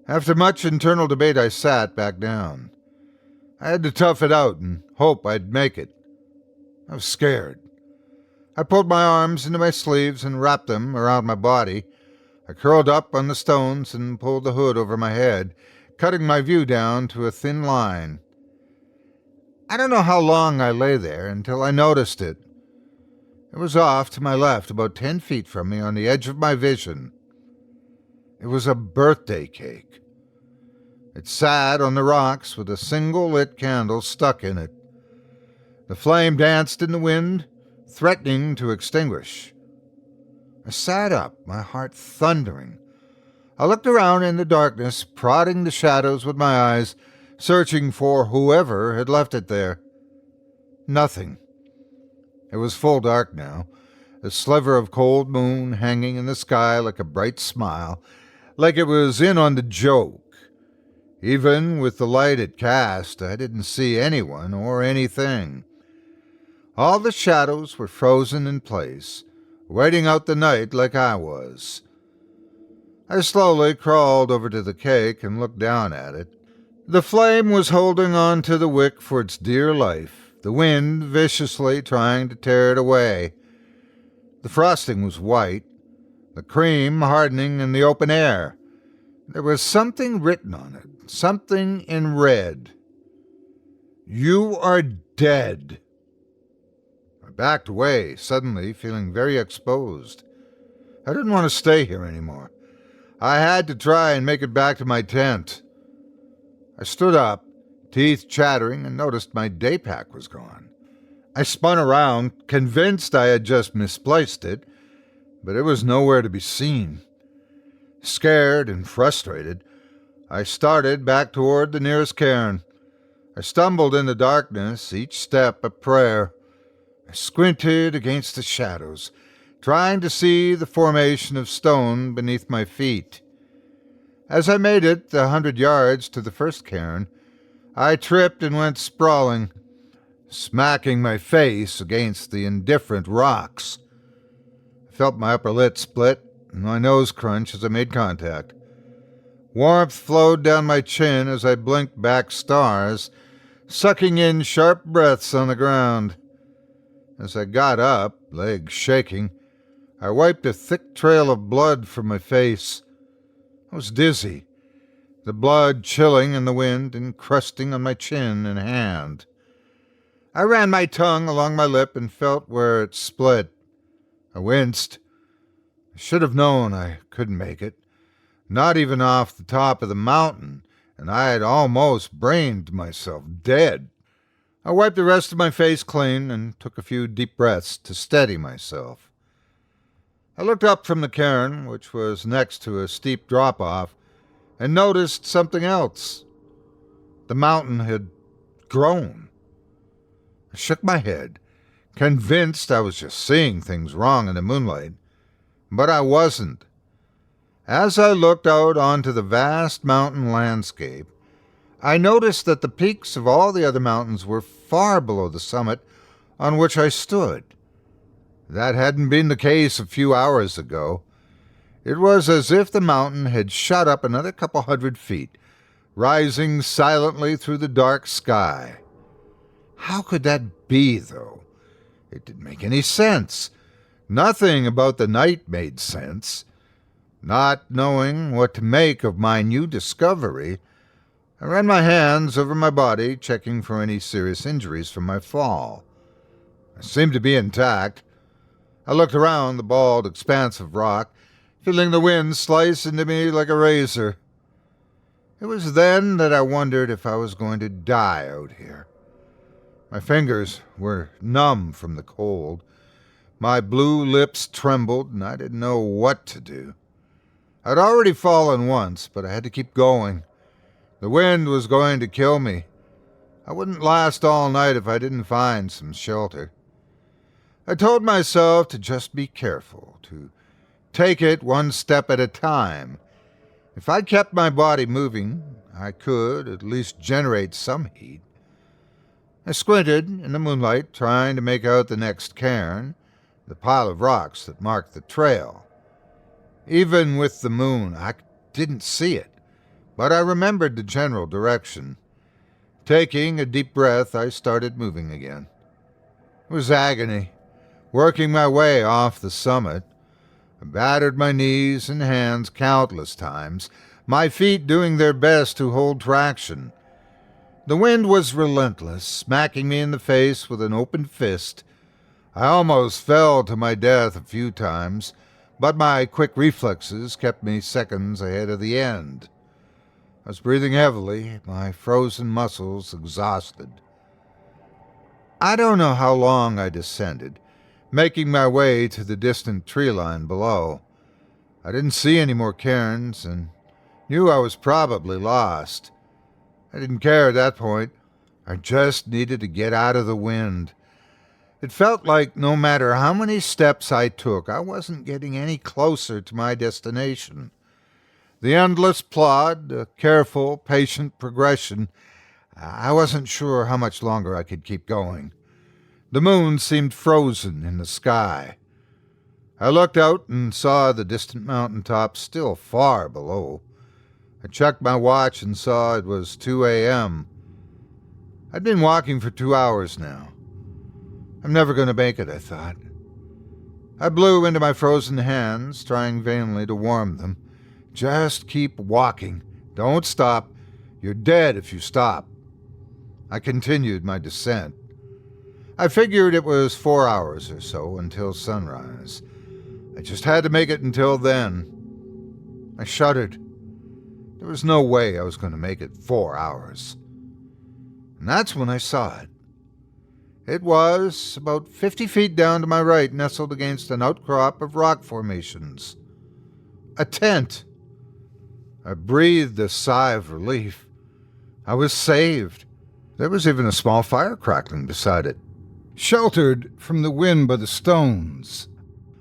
After much internal debate, I sat back down. I had to tough it out and hope I'd make it. I was scared. I pulled my arms into my sleeves and wrapped them around my body. I curled up on the stones and pulled the hood over my head, cutting my view down to a thin line. I don't know how long I lay there until I noticed it. It was off to my left, about 10 feet from me on the edge of my vision. It was a birthday cake. It sat on the rocks with a single lit candle stuck in it. The flame danced in the wind, threatening to extinguish. I sat up, my heart thundering. I looked around in the darkness, prodding the shadows with my eyes, searching for whoever had left it there. Nothing. It was full dark now, a sliver of cold moon hanging in the sky like a bright smile, like it was in on the joke. Even with the light it cast, I didn't see anyone or anything. All the shadows were frozen in place, waiting out the night like I was. I slowly crawled over to the cake and looked down at it. The flame was holding on to the wick for its dear life, the wind viciously trying to tear it away. The frosting was white, the cream hardening in the open air. There was something written on it, something in red. "You are dead." I backed away, suddenly feeling very exposed. I didn't want to stay here anymore. I had to try and make it back to my tent. I stood up, teeth chattering, and noticed my day pack was gone. I spun around, convinced I had just misplaced it, but it was nowhere to be seen. Scared and frustrated, I started back toward the nearest cairn. I stumbled in the darkness, each step a prayer. I squinted against the shadows, trying to see the formation of stone beneath my feet. As I made it the 100 yards to the first cairn, I tripped and went sprawling, smacking my face against the indifferent rocks. I felt my upper lip split and my nose crunch as I made contact. Warmth flowed down my chin as I blinked back stars, sucking in sharp breaths on the ground. As I got up, legs shaking, I wiped a thick trail of blood from my face. I was dizzy, the blood chilling in the wind and crusting on my chin and hand. I ran my tongue along my lip and felt where it split. I winced. I should have known I couldn't make it, not even off the top of the mountain, and I had almost brained myself dead. I wiped the rest of my face clean and took a few deep breaths to steady myself. I looked up from the cairn, which was next to a steep drop-off, and noticed something else. The mountain had grown. I shook my head, convinced I was just seeing things wrong in the moonlight, but I wasn't. As I looked out onto the vast mountain landscape, I noticed that the peaks of all the other mountains were far below the summit on which I stood. That hadn't been the case a few hours ago. It was as if the mountain had shot up another couple 100 feet, rising silently through the dark sky. How could that be, though? It didn't make any sense. Nothing about the night made sense. Not knowing what to make of my new discovery, I ran my hands over my body, checking for any serious injuries from my fall. I seemed to be intact. I looked around the bald expanse of rock, feeling the wind slice into me like a razor. It was then that I wondered if I was going to die out here. My fingers were numb from the cold. My blue lips trembled, and I didn't know what to do. I'd already fallen once, but I had to keep going. The wind was going to kill me. I wouldn't last all night if I didn't find some shelter. I told myself to just be careful, to take it one step at a time. If I kept my body moving, I could at least generate some heat. I squinted in the moonlight, trying to make out the next cairn, the pile of rocks that marked the trail. Even with the moon, I didn't see it, but I remembered the general direction. Taking a deep breath, I started moving again. It was agony, working my way off the summit. I battered my knees and hands countless times, my feet doing their best to hold traction. The wind was relentless, smacking me in the face with an open fist. I almost fell to my death a few times, but my quick reflexes kept me seconds ahead of the end. I was breathing heavily, my frozen muscles exhausted. I don't know how long I descended, making my way to the distant tree line below. I didn't see any more cairns and knew I was probably lost. I didn't care at that point. I just needed to get out of the wind. It felt like no matter how many steps I took, I wasn't getting any closer to my destination. The endless plod, the careful, patient progression, I wasn't sure how much longer I could keep going. The moon seemed frozen in the sky. I looked out and saw the distant mountain top still far below. I checked my watch and saw it was 2 a.m. I'd been walking for 2 hours now. I'm never going to make it, I thought. I blew into my frozen hands, trying vainly to warm them. Just keep walking. Don't stop. You're dead if you stop. I continued my descent. I figured it was 4 hours or so until sunrise. I just had to make it until then. I shuddered. There was no way I was going to make it 4 hours. And that's when I saw it. It was about 50 feet down to my right, nestled against an outcrop of rock formations. A tent. I breathed a sigh of relief. I was saved. There was even a small fire crackling beside it. sheltered from the wind by the stones.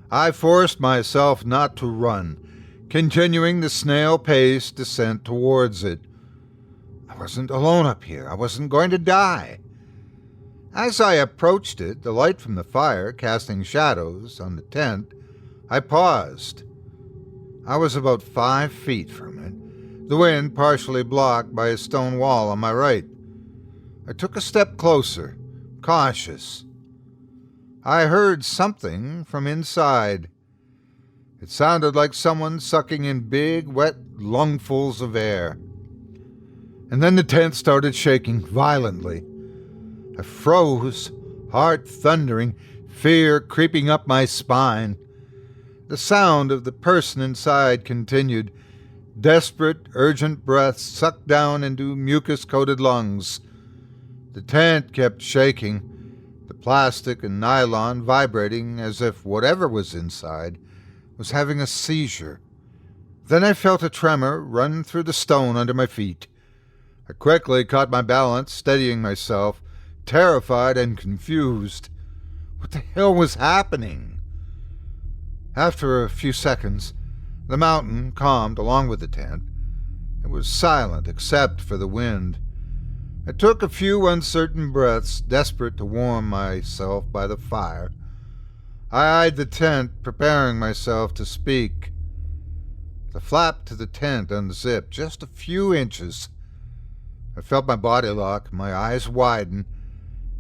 I forced myself not to run, continuing the snail-paced descent towards it. I wasn't alone up here. I wasn't going to die. As I approached it, the light from the fire casting shadows on the tent, I paused. I was about 5 feet from it, the wind partially blocked by a stone wall on my right. I took a step closer, cautious. I heard something from inside. It sounded like someone sucking in big, wet lungfuls of air. And then the tent started shaking violently. I froze, heart thundering, fear creeping up my spine. The sound of the person inside continued, desperate, urgent breaths sucked down into mucus-coated lungs. The tent kept shaking, the plastic and nylon vibrating as if whatever was inside was having a seizure. Then I felt a tremor run through the stone under my feet. I quickly caught my balance, steadying myself, terrified and confused. What the hell was happening? After a few seconds, the mountain calmed along with the tent. It was silent except for the wind. I took a few uncertain breaths, desperate to warm myself by the fire. I eyed the tent, preparing myself to speak. The flap to the tent unzipped just a few inches. I felt my body lock, my eyes widen,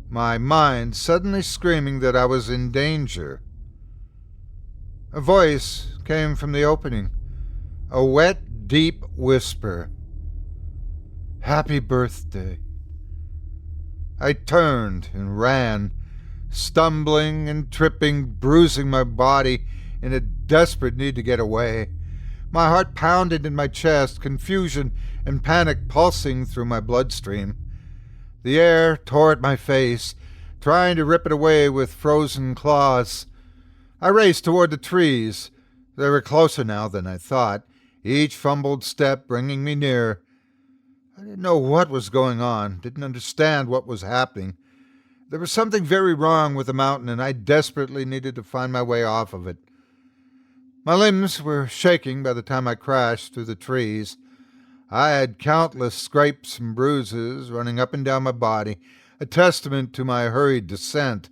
my mind suddenly screaming that I was in danger. A voice came from the opening, a wet, deep whisper. "Happy birthday." I turned and ran, stumbling and tripping, bruising my body in a desperate need to get away. My heart pounded in my chest, confusion and panic pulsing through my bloodstream. The air tore at my face, trying to rip it away with frozen claws. I raced toward the trees. They were closer now than I thought, each fumbled step bringing me nearer. I didn't know what was going on, didn't understand what was happening. There was something very wrong with the mountain, and I desperately needed to find my way off of it. My limbs were shaking by the time I crashed through the trees. I had countless scrapes and bruises running up and down my body, a testament to my hurried descent.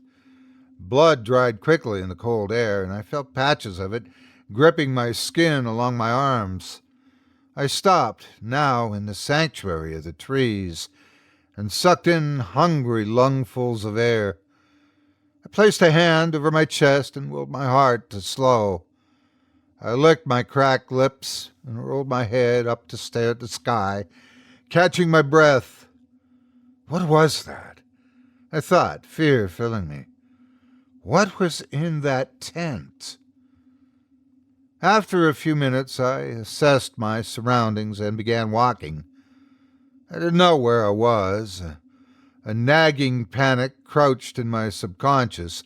Blood dried quickly in the cold air, and I felt patches of it gripping my skin along my arms. I stopped, now in the sanctuary of the trees, and sucked in hungry lungfuls of air. I placed a hand over my chest and willed my heart to slow. I licked my cracked lips and rolled my head up to stare at the sky, catching my breath. What was that? I thought, fear filling me. What was in that tent? After a few minutes, I assessed my surroundings and began walking. I didn't know where I was. A nagging panic crouched in my subconscious,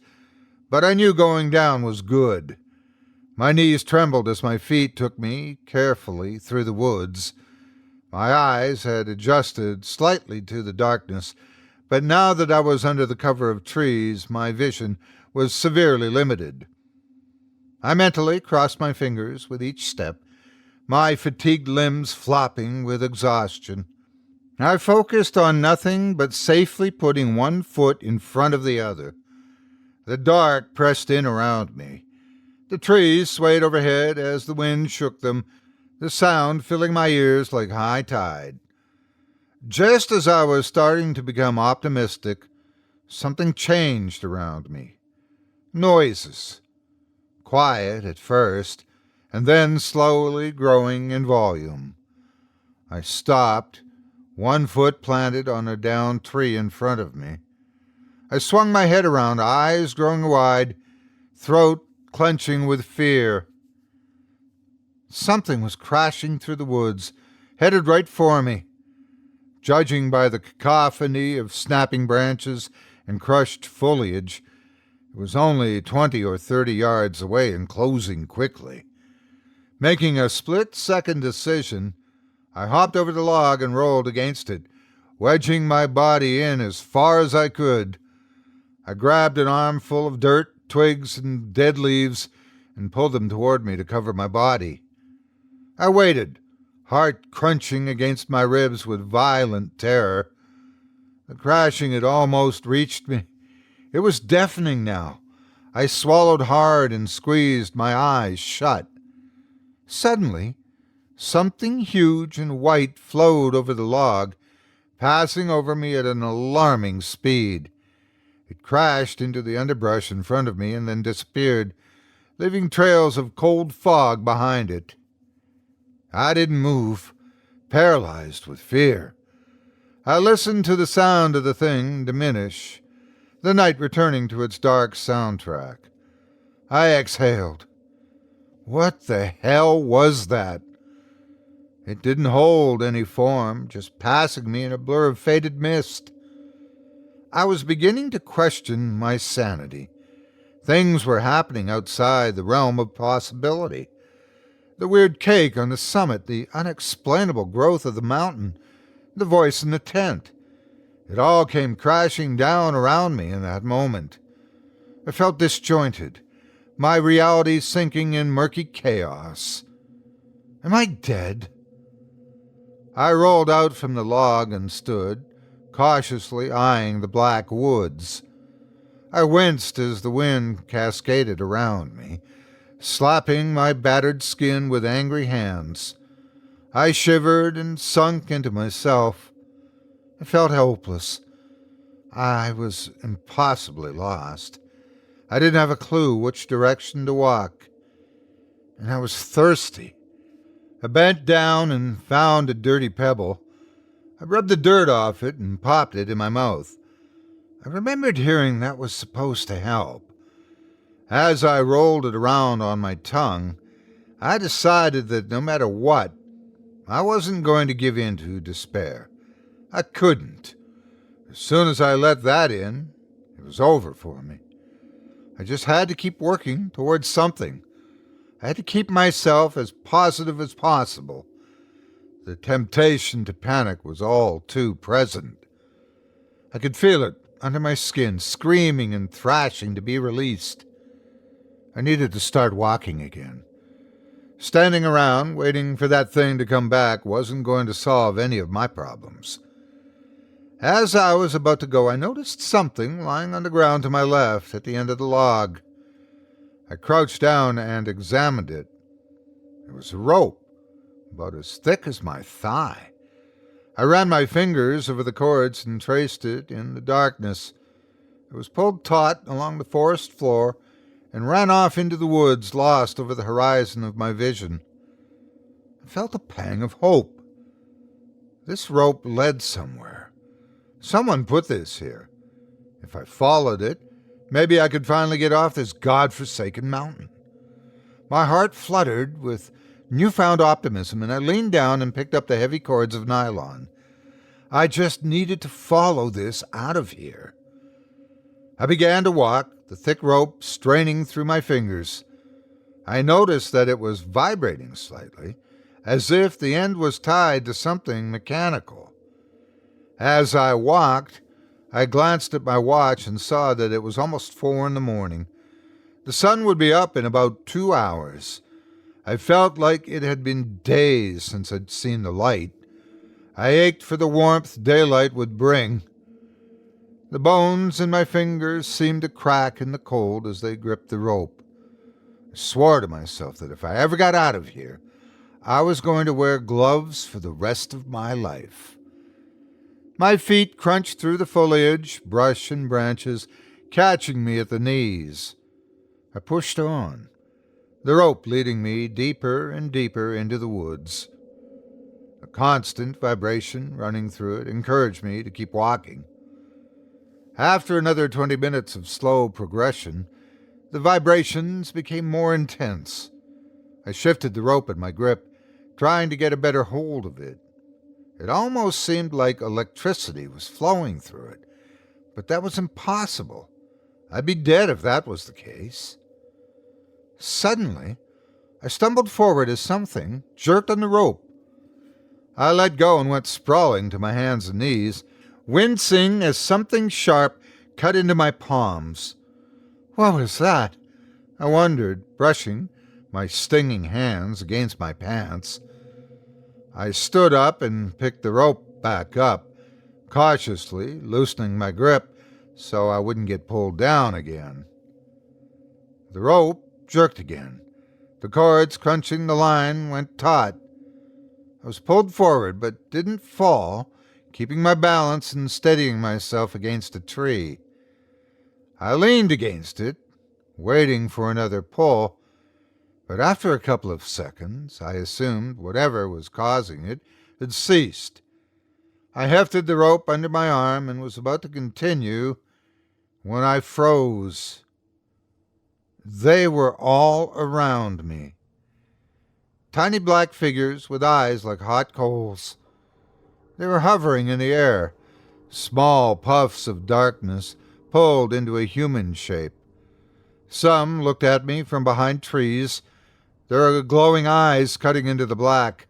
but I knew going down was good. My knees trembled as my feet took me carefully through the woods. My eyes had adjusted slightly to the darkness, but now that I was under the cover of trees, my vision was severely limited. I mentally crossed my fingers with each step, my fatigued limbs flopping with exhaustion. I focused on nothing but safely putting one foot in front of the other. The dark pressed in around me. The trees swayed overhead as the wind shook them, the sound filling my ears like high tide. Just as I was starting to become optimistic, something changed around me. Noises. Quiet at first, and then slowly growing in volume. I stopped, one foot planted on a downed tree in front of me. I swung my head around, eyes growing wide, throat clenching with fear. Something was crashing through the woods, headed right for me. Judging by the cacophony of snapping branches and crushed foliage, it was only 20 or 30 yards away and closing quickly. Making a split-second decision, I hopped over the log and rolled against it, wedging my body in as far as I could. I grabbed an armful of dirt, twigs, and dead leaves and pulled them toward me to cover my body. I waited, heart crunching against my ribs with violent terror. The crashing had almost reached me. It was deafening now. I swallowed hard and squeezed my eyes shut. Suddenly, something huge and white flowed over the log, passing over me at an alarming speed. It crashed into the underbrush in front of me and then disappeared, leaving trails of cold fog behind it. I didn't move, paralyzed with fear. I listened to the sound of the thing diminish, the night returning to its dark soundtrack. I exhaled. What the hell was that? It didn't hold any form, just passing me in a blur of faded mist. I was beginning to question my sanity. Things were happening outside the realm of possibility. The weird cake on the summit, the unexplainable growth of the mountain, the voice in the tent. It all came crashing down around me in that moment. I felt disjointed, my reality sinking in murky chaos. Am I dead? I rolled out from the log and stood, cautiously eyeing the black woods. I winced as the wind cascaded around me, slapping my battered skin with angry hands. I shivered and sunk into myself. I felt hopeless. I was impossibly lost. I didn't have a clue which direction to walk. And I was thirsty. I bent down and found a dirty pebble. I rubbed the dirt off it and popped it in my mouth. I remembered hearing that was supposed to help. As I rolled it around on my tongue, I decided that no matter what, I wasn't going to give in to despair. I couldn't. As soon as I let that in, it was over for me. I just had to keep working towards something. I had to keep myself as positive as possible. The temptation to panic was all too present. I could feel it under my skin, screaming and thrashing to be released. I needed to start walking again. Standing around, waiting for that thing to come back, wasn't going to solve any of my problems. As I was about to go, I noticed something lying on the ground to my left at the end of the log. I crouched down and examined it. It was a rope, about as thick as my thigh. I ran my fingers over the cords and traced it in the darkness. It was pulled taut along the forest floor and ran off into the woods, lost over the horizon of my vision. I felt a pang of hope. This rope led somewhere. Someone put this here. If I followed it, maybe I could finally get off this God-forsaken mountain. My heart fluttered with newfound optimism, and I leaned down and picked up the heavy cords of nylon. I just needed to follow this out of here. I began to walk, the thick rope straining through my fingers. I noticed that it was vibrating slightly, as if the end was tied to something mechanical. As I walked, I glanced at my watch and saw that it was almost 4 a.m. The sun would be up in about 2 hours. I felt like it had been days since I'd seen the light. I ached for the warmth daylight would bring. The bones in my fingers seemed to crack in the cold as they gripped the rope. I swore to myself that if I ever got out of here, I was going to wear gloves for the rest of my life. My feet crunched through the foliage, brush and branches, catching me at the knees. I pushed on, the rope leading me deeper and deeper into the woods. A constant vibration running through it encouraged me to keep walking. After another 20 minutes of slow progression, the vibrations became more intense. I shifted the rope in my grip, trying to get a better hold of it. It almost seemed like electricity was flowing through it, but that was impossible. I'd be dead if that was the case. Suddenly, I stumbled forward as something jerked on the rope. I let go and went sprawling to my hands and knees, wincing as something sharp cut into my palms. What was that? I wondered, brushing my stinging hands against my pants. I stood up and picked the rope back up, cautiously loosening my grip so I wouldn't get pulled down again. The rope jerked again. The cords crunching the line went taut. I was pulled forward but didn't fall, keeping my balance and steadying myself against a tree. I leaned against it, waiting for another pull, but after a couple of seconds, I assumed whatever was causing it had ceased. I hefted the rope under my arm and was about to continue when I froze. They were all around me. Tiny black figures with eyes like hot coals. They were hovering in the air, small puffs of darkness pulled into a human shape. Some looked at me from behind trees, their glowing eyes cutting into the black.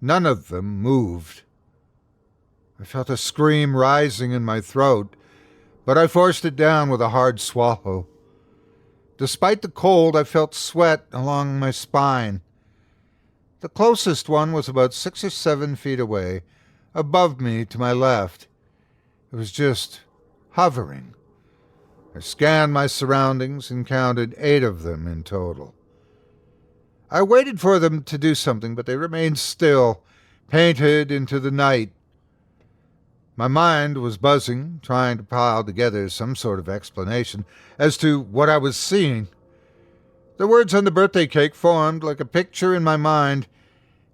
None of them moved. I felt a scream rising in my throat, but I forced it down with a hard swallow. Despite the cold, I felt sweat along my spine. The closest one was about 6 or 7 feet away, above me to my left. It was just hovering. I scanned my surroundings and counted 8 of them in total. I waited for them to do something, but they remained still, painted into the night. My mind was buzzing, trying to pile together some sort of explanation as to what I was seeing. The words on the birthday cake formed like a picture in my mind,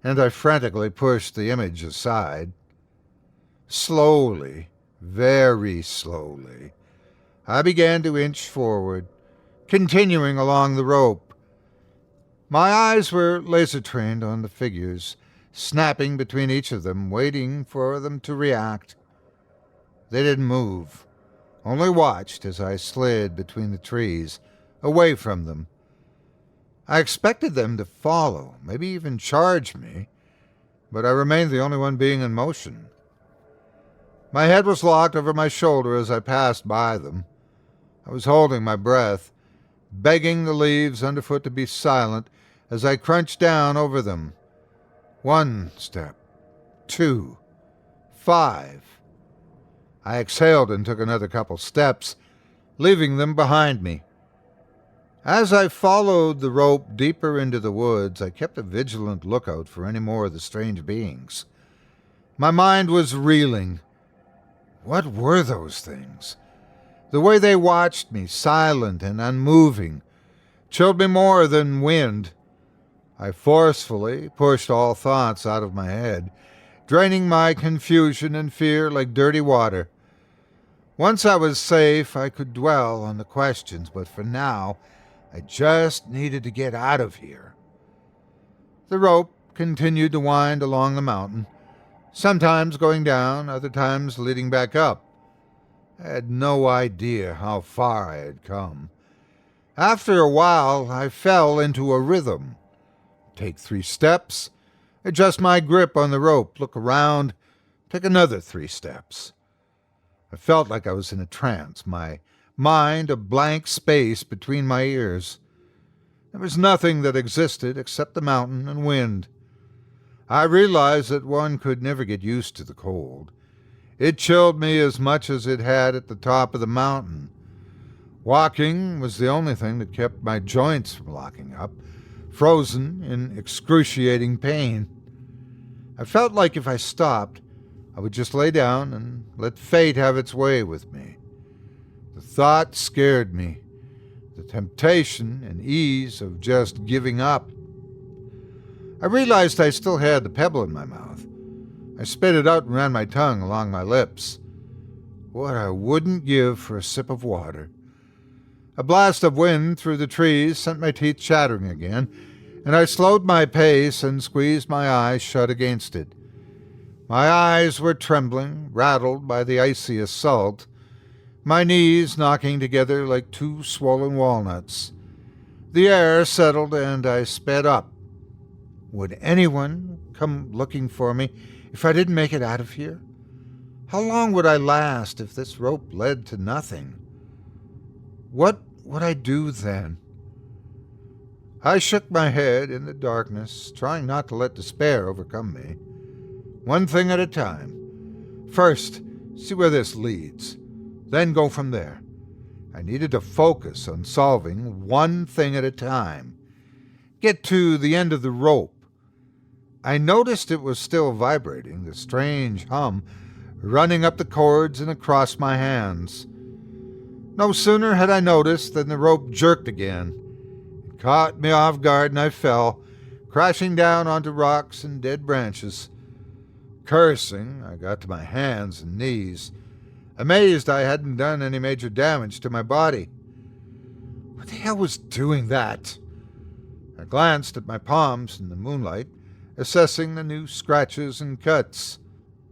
and I frantically pushed the image aside. Slowly, very slowly, I began to inch forward, continuing along the rope. My eyes were laser-trained on the figures, snapping between each of them, waiting for them to react. They didn't move, only watched as I slid between the trees, away from them. I expected them to follow, maybe even charge me, but I remained the only one being in motion. My head was locked over my shoulder as I passed by them. I was holding my breath, begging the leaves underfoot to be silent as I crunched down over them. 1 step, 2, 5. I exhaled and took another couple steps, leaving them behind me. As I followed the rope deeper into the woods, I kept a vigilant lookout for any more of the strange beings. My mind was reeling. What were those things? The way they watched me, silent and unmoving, chilled me more than wind. I forcefully pushed all thoughts out of my head, draining my confusion and fear like dirty water. Once I was safe, I could dwell on the questions, but for now, I just needed to get out of here. The rope continued to wind along the mountain, sometimes going down, other times leading back up. I had no idea how far I had come. After a while, I fell into a rhythm. Take 3 steps, adjust my grip on the rope, look around, take another 3 steps. I felt like I was in a trance, my mind a blank space between my ears. There was nothing that existed except the mountain and wind. I realized that one could never get used to the cold. It chilled me as much as it had at the top of the mountain. Walking was the only thing that kept my joints from locking up, frozen in excruciating pain. I felt like if I stopped, I would just lay down and let fate have its way with me. The thought scared me, the temptation and ease of just giving up. I realized I still had the pebble in my mouth. I spit it out and ran my tongue along my lips. What I wouldn't give for a sip of water. A blast of wind through the trees sent my teeth chattering again, and I slowed my pace and squeezed my eyes shut against it. My eyes were trembling, rattled by the icy assault, my knees knocking together like 2 swollen walnuts. The air settled and I sped up. Would anyone come looking for me if I didn't make it out of here? How long would I last if this rope led to nothing? What would I do then? I shook my head in the darkness, trying not to let despair overcome me. One thing at a time. First, see where this leads. Then go from there. I needed to focus on solving one thing at a time. Get to the end of the rope. I noticed it was still vibrating, the strange hum running up the cords and across my hands. No sooner had I noticed than the rope jerked again. It caught me off guard and I fell, crashing down onto rocks and dead branches. Cursing, I got to my hands and knees, amazed I hadn't done any major damage to my body. What the hell was doing that? I glanced at my palms in the moonlight, assessing the new scratches and cuts.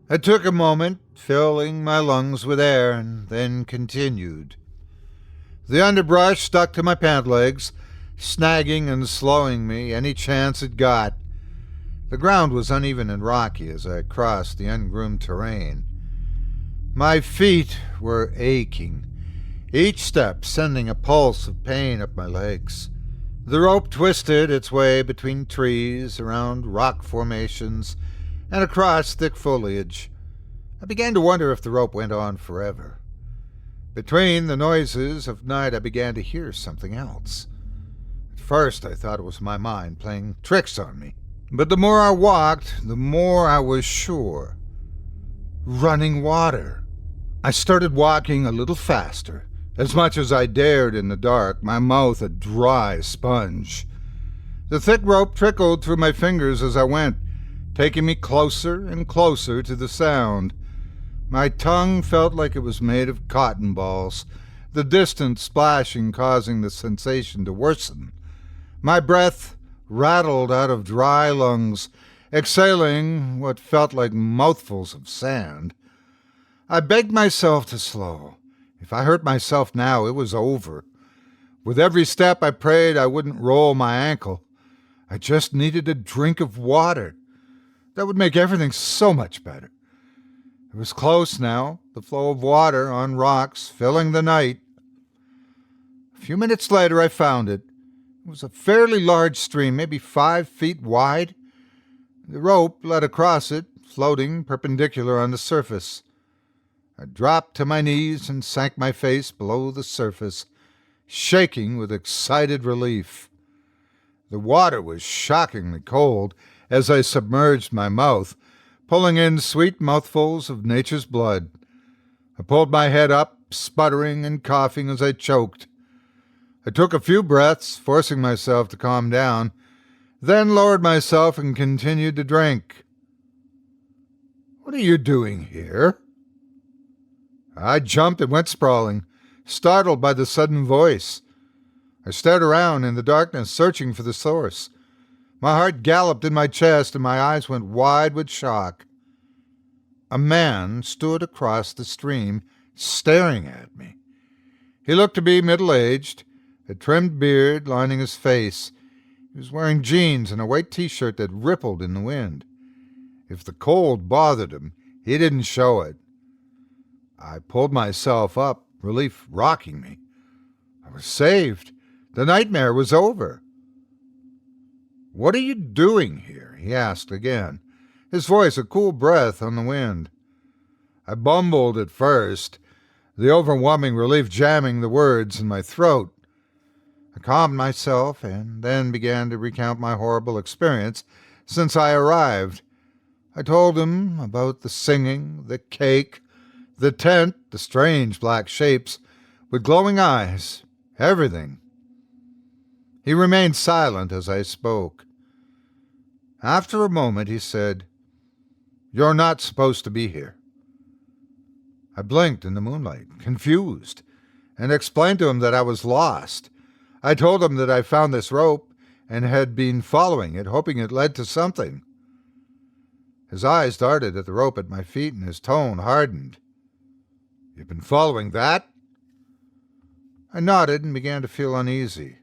I took a moment, filling my lungs with air, and then continued. The underbrush stuck to my pant legs, snagging and slowing me any chance it got. The ground was uneven and rocky as I crossed the ungroomed terrain. My feet were aching, each step sending a pulse of pain up my legs. The rope twisted its way between trees, around rock formations, and across thick foliage. I began to wonder if the rope went on forever. Between the noises of night, I began to hear something else. At first, I thought it was my mind playing tricks on me. But the more I walked, the more I was sure. Running water. I started walking a little faster, as much as I dared in the dark, my mouth a dry sponge. The thick rope trickled through my fingers as I went, taking me closer and closer to the sound. My tongue felt like it was made of cotton balls, the distant splashing causing the sensation to worsen. My breath rattled out of dry lungs, exhaling what felt like mouthfuls of sand. I begged myself to slow. If I hurt myself now, it was over. With every step, I prayed I wouldn't roll my ankle. I just needed a drink of water. That would make everything so much better. It was close now, the flow of water on rocks filling the night. A few minutes later, I found it. It was a fairly large stream, maybe 5 feet wide. The rope led across it, floating perpendicular on the surface. I dropped to my knees and sank my face below the surface, shaking with excited relief. The water was shockingly cold as I submerged my mouth, pulling in sweet mouthfuls of nature's blood. I pulled my head up, sputtering and coughing as I choked. I took a few breaths, forcing myself to calm down, then lowered myself and continued to drink. "What are you doing here?" I jumped and went sprawling, startled by the sudden voice. I stared around in the darkness, searching for the source. My heart galloped in my chest and my eyes went wide with shock. A man stood across the stream, staring at me. He looked to be middle-aged, a trimmed beard lining his face. He was wearing jeans and a white t-shirt that rippled in the wind. If the cold bothered him, he didn't show it. I pulled myself up, relief rocking me. I was saved. The nightmare was over. "What are you doing here?" he asked again, his voice a cool breath on the wind. I bumbled at first, the overwhelming relief jamming the words in my throat. I calmed myself and then began to recount my horrible experience since I arrived. I told him about the singing, the cake, the tent, the strange black shapes with glowing eyes, everything. He remained silent as I spoke. After a moment, he said, "You're not supposed to be here." I blinked in the moonlight, confused, and explained to him that I was lost. I told him that I found this rope and had been following it, hoping it led to something. His eyes darted at the rope at my feet, and his tone hardened. "You've been following that?" I nodded and began to feel uneasy.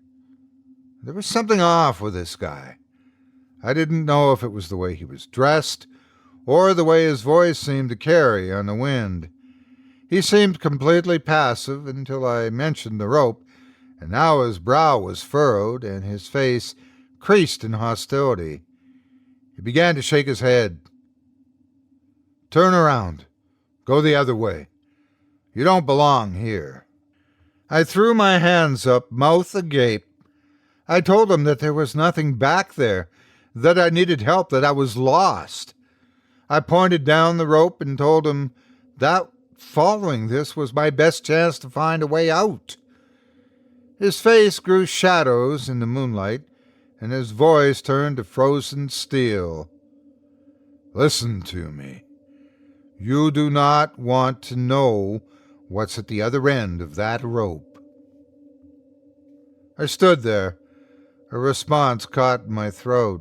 There was something off with this guy. I didn't know if it was the way he was dressed, or the way his voice seemed to carry on the wind. He seemed completely passive until I mentioned the rope, and now his brow was furrowed and his face creased in hostility. He began to shake his head. "Turn around. Go the other way. You don't belong here." I threw my hands up, mouth agape. I told him that there was nothing back there, that I needed help, that I was lost. I pointed down the rope and told him that following this was my best chance to find a way out. His face grew shadows in the moonlight, and his voice turned to frozen steel. "Listen to me. You do not want to know what's at the other end of that rope." I stood there, a response caught in my throat.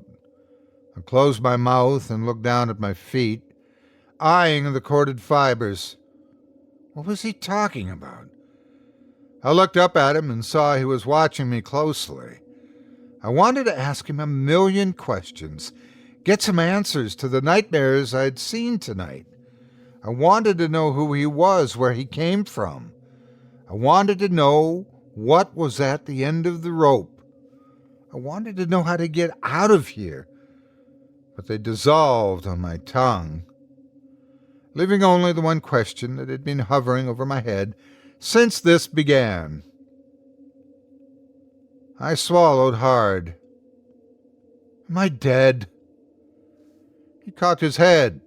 I closed my mouth and looked down at my feet, eyeing the corded fibers. What was he talking about? I looked up at him and saw he was watching me closely. I wanted to ask him a million questions, get some answers to the nightmares I'd seen tonight. I wanted to know who he was, where he came from. I wanted to know what was at the end of the rope. I wanted to know how to get out of here, but they dissolved on my tongue, leaving only the one question that had been hovering over my head since this began. I swallowed hard. Am I dead? He cocked his head,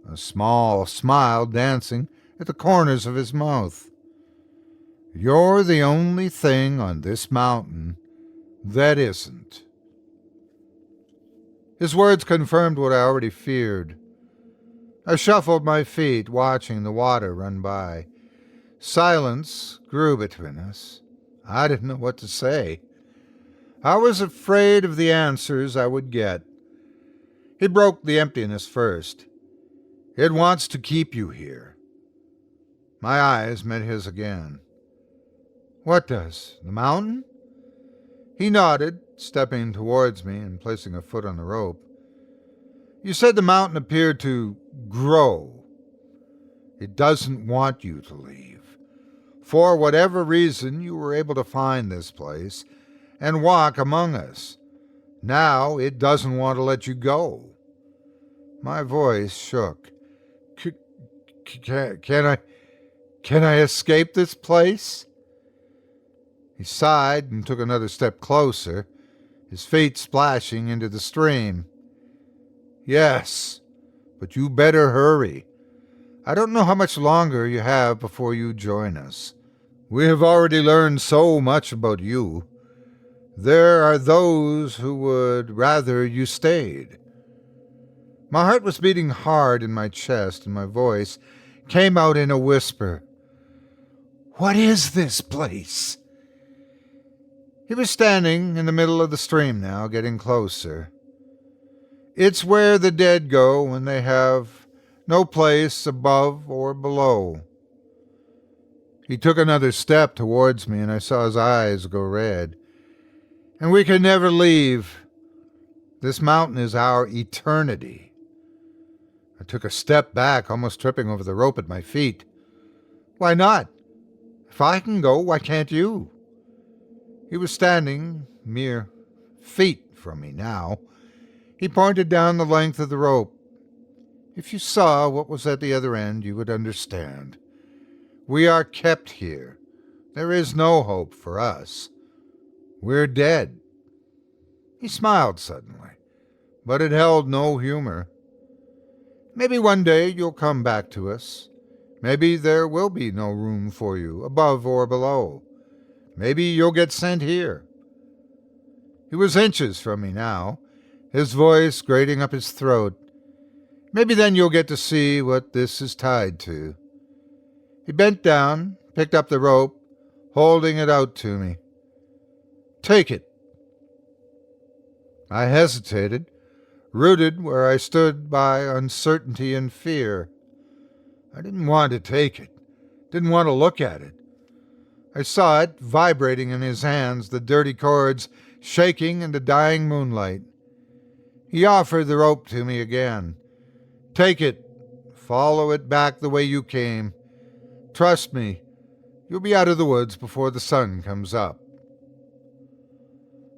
a small smile dancing at the corners of his mouth. You're the only thing on this mountain that isn't. His words confirmed what I already feared. I shuffled my feet, watching the water run by. Silence grew between us. I didn't know what to say. I was afraid of the answers I would get. He broke the emptiness first. It wants to keep you here. My eyes met his again. What does? The mountain? He nodded, stepping towards me and placing a foot on the rope. You said the mountain appeared to grow. It doesn't want you to leave. For whatever reason, you were able to find this place and walk among us. Now it doesn't want to let you go. My voice shook. Can I escape this place? He sighed and took another step closer, his feet splashing into the stream. Yes, but you better hurry. I don't know how much longer you have before you join us. We have already learned so much about you. There are those who would rather you stayed. My heart was beating hard in my chest, and my voice came out in a whisper. What is this place? He was standing in the middle of the stream now, getting closer. It's where the dead go when they have no place above or below. He took another step towards me, and I saw his eyes go red. And we can never leave. This mountain is our eternity. I took a step back, almost tripping over the rope at my feet. Why not? If I can go, why can't you? He was standing mere feet from me now. He pointed down the length of the rope. If you saw what was at the other end, you would understand. We are kept here. There is no hope for us. We're dead. He smiled suddenly, but it held no humor. Maybe one day you'll come back to us. Maybe there will be no room for you, above or below. Maybe you'll get sent here. He was inches from me now, his voice grating up his throat. Maybe then you'll get to see what this is tied to. He bent down, picked up the rope, holding it out to me. Take it. I hesitated, rooted where I stood by uncertainty and fear. I didn't want to take it, didn't want to look at it. I saw it vibrating in his hands, the dirty cords shaking in the dying moonlight. He offered the rope to me again. Take it. follow it back the way you came. Trust me, you'll be out of the woods before the sun comes up."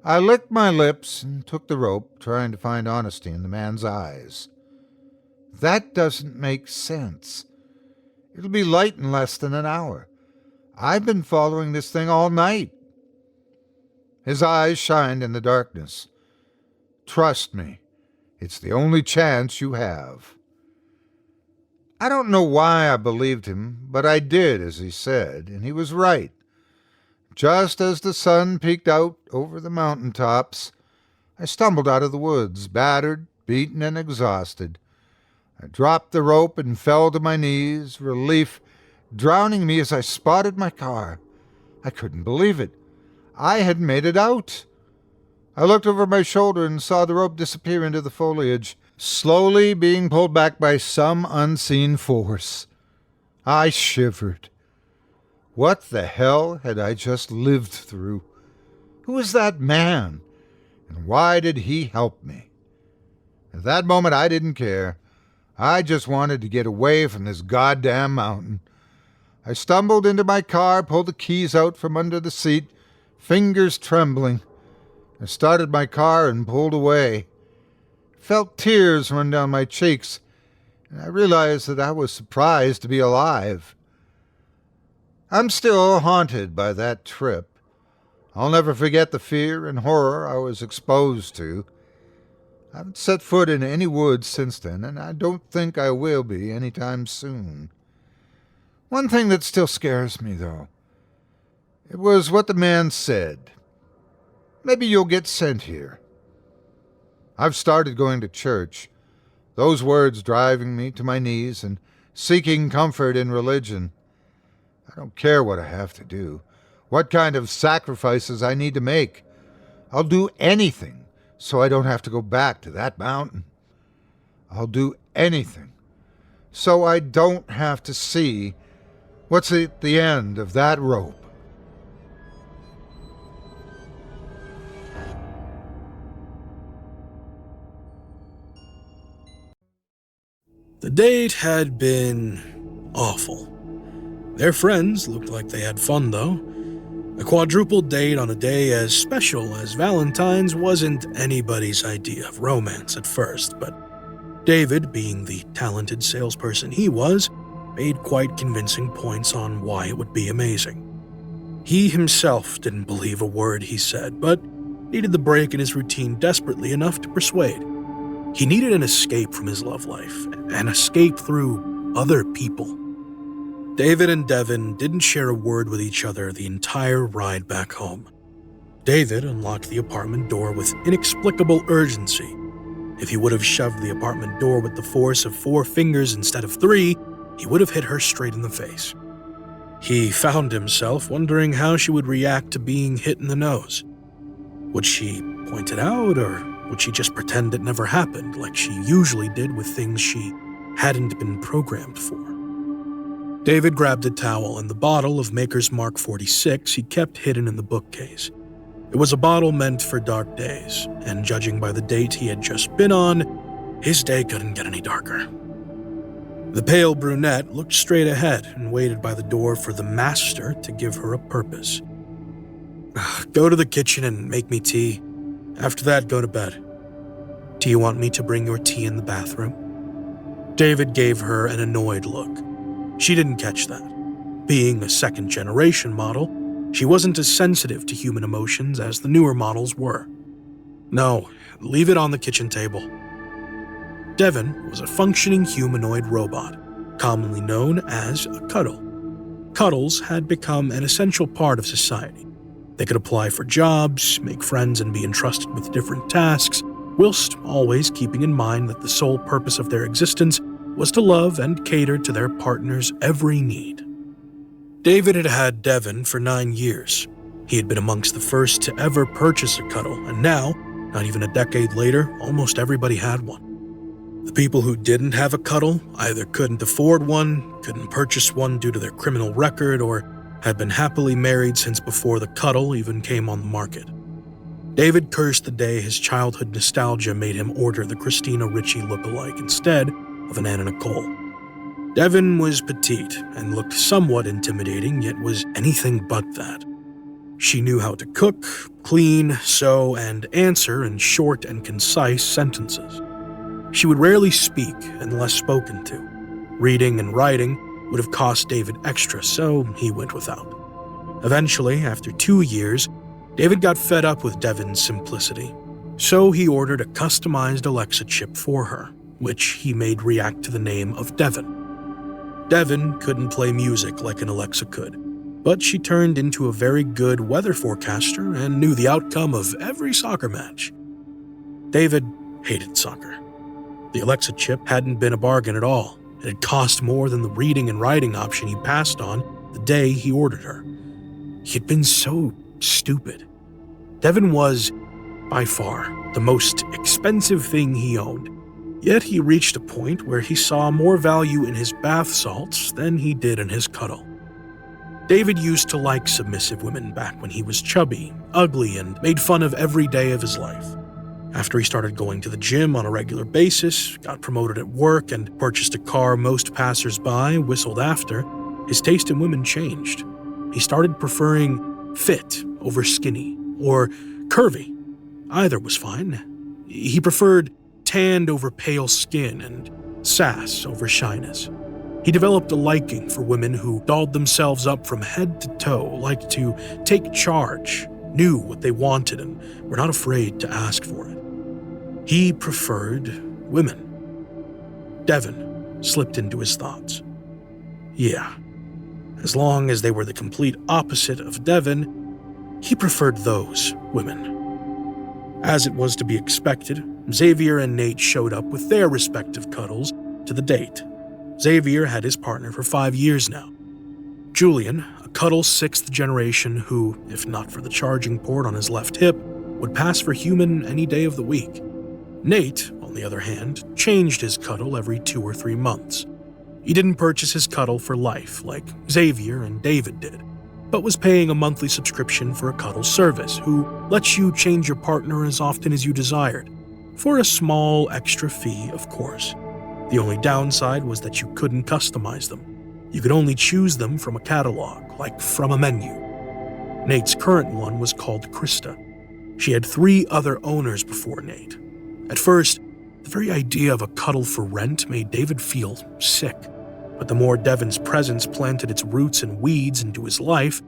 I licked my lips and took the rope, trying to find honesty in the man's eyes. "That doesn't make sense. It'll be light in less than an hour. I've been following this thing all night." His eyes shined in the darkness. "Trust me, it's the only chance you have." I don't know why I believed him, but I did as he said, and he was right. Just as the sun peeked out over the mountain tops, I stumbled out of the woods, battered, beaten, and exhausted. I dropped the rope and fell to my knees, relief drowning me as I spotted my car. I couldn't believe it. I had made it out. I looked over my shoulder and saw the rope disappear into the foliage, slowly being pulled back by some unseen force. I shivered. What the hell had I just lived through? Who was that man? And why did he help me? At that moment, I didn't care. I just wanted to get away from this goddamn mountain. I stumbled into my car, pulled the keys out from under the seat, fingers trembling. I started my car and pulled away. I felt tears run down my cheeks, and I realized that I was surprised to be alive. I'm still haunted by that trip. I'll never forget the fear and horror I was exposed to. I haven't set foot in any woods since then, and I don't think I will be anytime soon. One thing that still scares me, though, it was what the man said. Maybe you'll get sent here. I've started going to church, those words driving me to my knees and seeking comfort in religion. I don't care what I have to do, what kind of sacrifices I need to make. I'll do anything so I don't have to go back to that mountain. I'll do anything so I don't have to see what's at the end of that rope. The date had been awful. Their friends looked like they had fun, though. A quadruple date on a day as special as Valentine's wasn't anybody's idea of romance at first, but David, being the talented salesperson he was, made quite convincing points on why it would be amazing. He himself didn't believe a word he said, but needed the break in his routine desperately enough to persuade. He needed an escape from his love life, an escape through other people. David and Devin didn't share a word with each other the entire ride back home. David unlocked the apartment door with inexplicable urgency. If he would have shoved the apartment door with the force of 4 fingers instead of 3, he would have hit her straight in the face. He found himself wondering how she would react to being hit in the nose. Would she point it out, or would she just pretend it never happened, like she usually did with things she hadn't been programmed for? David grabbed a towel and the bottle of Maker's Mark 46 he kept hidden in the bookcase. It was a bottle meant for dark days, and judging by the date he had just been on, his day couldn't get any darker. The pale brunette looked straight ahead and waited by the door for the master to give her a purpose. "Go to the kitchen and make me tea. After that, go to bed. Do you want me to bring your tea in the bathroom?" David gave her an annoyed look. She didn't catch that. Being a second-generation model, she wasn't as sensitive to human emotions as the newer models were. "No, leave it on the kitchen table." Devin was a functioning humanoid robot, commonly known as a CuddL. CuddLs had become an essential part of society. They could apply for jobs, make friends, and be entrusted with different tasks, whilst always keeping in mind that the sole purpose of their existence was to love and cater to their partner's every need. David had had Devin for 9 years. He had been amongst the first to ever purchase a CuddL, and now, not even a decade later, almost everybody had one. The people who didn't have a CuddL either couldn't afford one, couldn't purchase one due to their criminal record, or had been happily married since before the CuddL even came on the market. David cursed the day his childhood nostalgia made him order the Christina Ricci look-alike instead of an Anna Nicole. Devin was petite and looked somewhat intimidating, yet was anything but that. She knew how to cook, clean, sew, and answer in short and concise sentences. She would rarely speak unless spoken to. Reading and writing would have cost David extra, so he went without. Eventually, after 2 years, David got fed up with Devin's simplicity. So he ordered a customized Alexa chip for her, which he made react to the name of Devin. Devin couldn't play music like an Alexa could, but she turned into a very good weather forecaster and knew the outcome of every soccer match. David hated soccer. The Alexa chip hadn't been a bargain at all. It had cost more than the reading and writing option he passed on the day he ordered her. He had been so stupid. Devin was, by far, the most expensive thing he owned. Yet he reached a point where he saw more value in his bath salts than he did in his CuddL. David used to like submissive women back when he was chubby, ugly, and made fun of every day of his life. After he started going to the gym on a regular basis, got promoted at work, and purchased a car most passers-by whistled after, his taste in women changed. He started preferring fit over skinny, or curvy. Either was fine. He preferred tanned over pale skin and sass over shyness. He developed a liking for women who dolled themselves up from head to toe, liked to take charge, knew what they wanted, and were not afraid to ask for it. He preferred women. Devin slipped into his thoughts. Yeah, as long as they were the complete opposite of Devin, he preferred those women. As it was to be expected, Xavier and Nate showed up with their respective CuddLs to the date. Xavier had his partner for 5 years now. Julian, a CuddL 6th generation who, if not for the charging port on his left hip, would pass for human any day of the week. Nate, on the other hand, changed his CuddL every 2 or 3 months. He didn't purchase his CuddL for life like Xavier and David did, but was paying a monthly subscription for a CuddL service who lets you change your partner as often as you desired, for a small extra fee, of course. The only downside was that you couldn't customize them. You could only choose them from a catalog, like from a menu. Nate's current one was called Krista. She had 3 other owners before Nate. At first, the very idea of a CuddL for rent made David feel sick. But the more Devin's presence planted its roots and weeds into his life,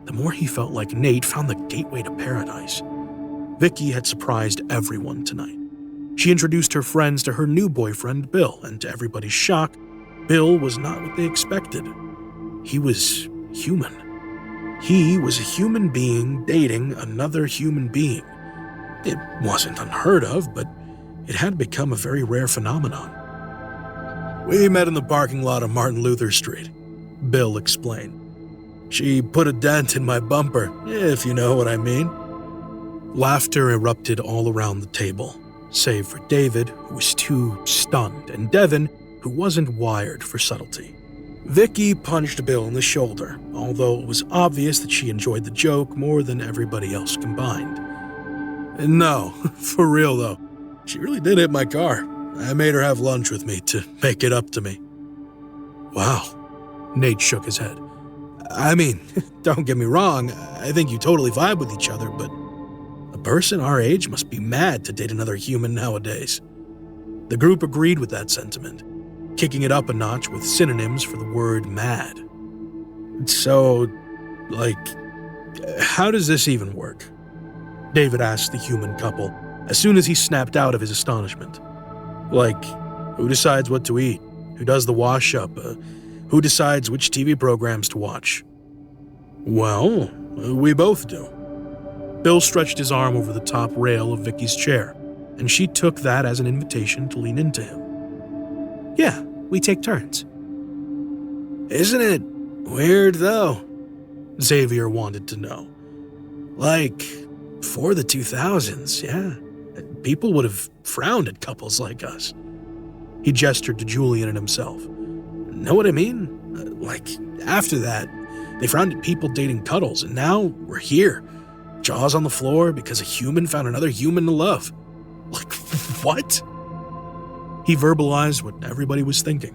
the more he felt like Nate found the gateway to paradise. Vicky had surprised everyone tonight. She introduced her friends to her new boyfriend, Bill, and to everybody's shock, Bill was not what they expected. He was human. He was a human being dating another human being. It wasn't unheard of, but it had become a very rare phenomenon. "We met in the parking lot of Martin Luther Street," Bill explained. "She put a dent in my bumper, if you know what I mean." Laughter erupted all around the table, save for David, who was too stunned, and Devin, who wasn't wired for subtlety. Vicky punched Bill in the shoulder, although it was obvious that she enjoyed the joke more than everybody else combined. "No, for real though, she really did hit my car. I made her have lunch with me to make it up to me." "Wow," Nate shook his head. "I mean, don't get me wrong, I think you totally vibe with each other, but a person our age must be mad to date another human nowadays." The group agreed with that sentiment, kicking it up a notch with synonyms for the word mad. "So, how does this even work?" David asked the human couple as soon as he snapped out of his astonishment. Who decides what to eat? Who does the wash-up? Who decides which TV programs to watch?" "Well, we both do." Bill stretched his arm over the top rail of Vicky's chair, and she took that as an invitation to lean into him. "Yeah, we take turns." "Isn't it weird, though?" Xavier wanted to know. Before the 2000s, yeah, people would have frowned at couples like us. He gestured to Julian and himself. "Know what I mean? After that, they frowned at people dating CuddLs, and now we're here. Jaws on the floor because a human found another human to love. What?" He verbalized what everybody was thinking.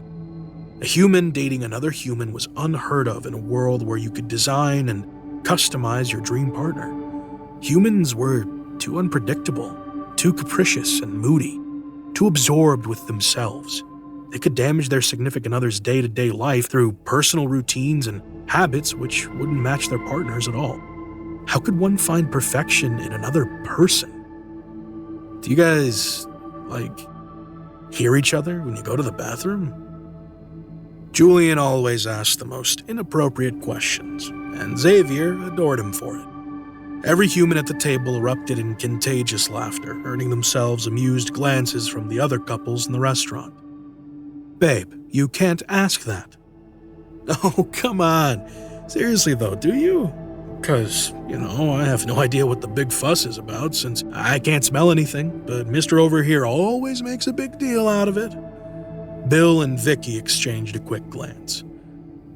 A human dating another human was unheard of in a world where you could design and customize your dream partner. Humans were too unpredictable, too capricious and moody, too absorbed with themselves. They could damage their significant other's day-to-day life through personal routines and habits which wouldn't match their partners at all. How could one find perfection in another person? Do you guys, hear each other when you go to the bathroom? Julian always asked the most inappropriate questions, and Xavier adored him for it. Every human at the table erupted in contagious laughter, earning themselves amused glances from the other couples in the restaurant. Babe, you can't ask that. Oh, come on. Seriously though, do you? 'Cause, I have no idea what the big fuss is about since I can't smell anything, but Mr. Over here always makes a big deal out of it. Bill and Vicky exchanged a quick glance.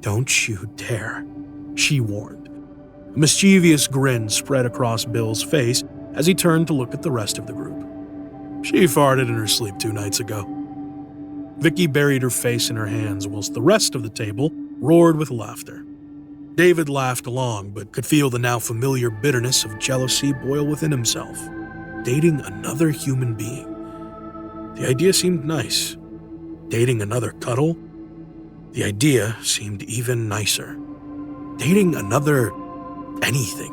Don't you dare, she warned. A mischievous grin spread across Bill's face as he turned to look at the rest of the group. She farted in her sleep 2 nights ago. Vicky buried her face in her hands whilst the rest of the table roared with laughter. David laughed along, but could feel the now familiar bitterness of jealousy boil within himself. Dating another human being. The idea seemed nice. Dating another CuddL? The idea seemed even nicer. Dating another anything.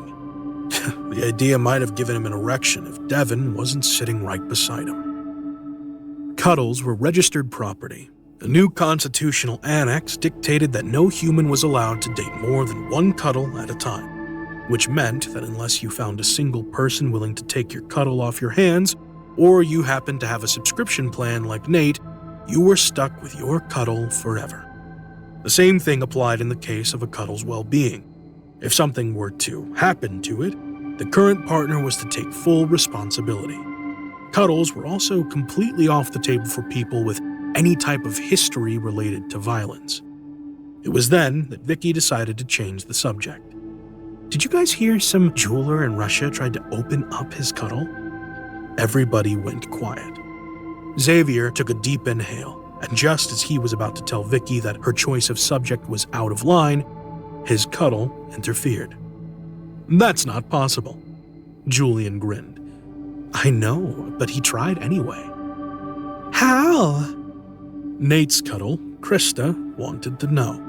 The idea might have given him an erection if Devon wasn't sitting right beside him. CuddLs were registered property. A new constitutional annex dictated that no human was allowed to date more than 1 CuddL at a time, which meant that unless you found a single person willing to take your CuddL off your hands, or you happened to have a subscription plan like Nate, you were stuck with your CuddL forever. The same thing applied in the case of a CuddL's well-being. If something were to happen to it, the current partner was to take full responsibility. CuddLs were also completely off the table for people with any type of history related to violence. It was then that Vicky decided to change the subject. Did you guys hear some jeweler in Russia tried to open up his CuddL? Everybody went quiet. Xavier took a deep inhale, and just as he was about to tell Vicky that her choice of subject was out of line, his CuddL interfered. That's not possible. Julian grinned. I know, but he tried anyway. How? Nate's CuddL, Krista, wanted to know.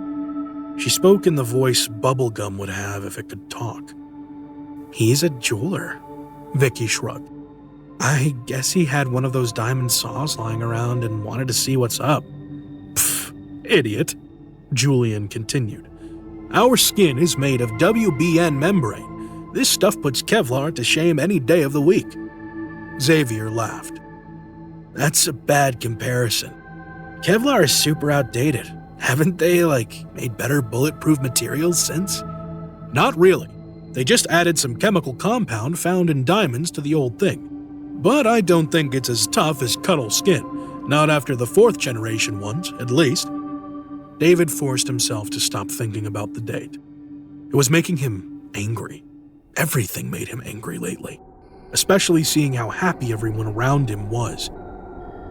She spoke in the voice bubblegum would have if it could talk. He's a jeweler, Vicky shrugged. I guess he had one of those diamond saws lying around and wanted to see what's up. Pfft, idiot, Julian continued. Our skin is made of WBN membrane. This stuff puts Kevlar to shame any day of the week. Xavier laughed. That's a bad comparison. Kevlar is super outdated. Haven't they, made better bulletproof materials since? Not really. They just added some chemical compound found in diamonds to the old thing. But I don't think it's as tough as CuddL skin. Not after the 4th generation ones, at least. David forced himself to stop thinking about the date. It was making him angry. Everything made him angry lately, especially seeing how happy everyone around him was.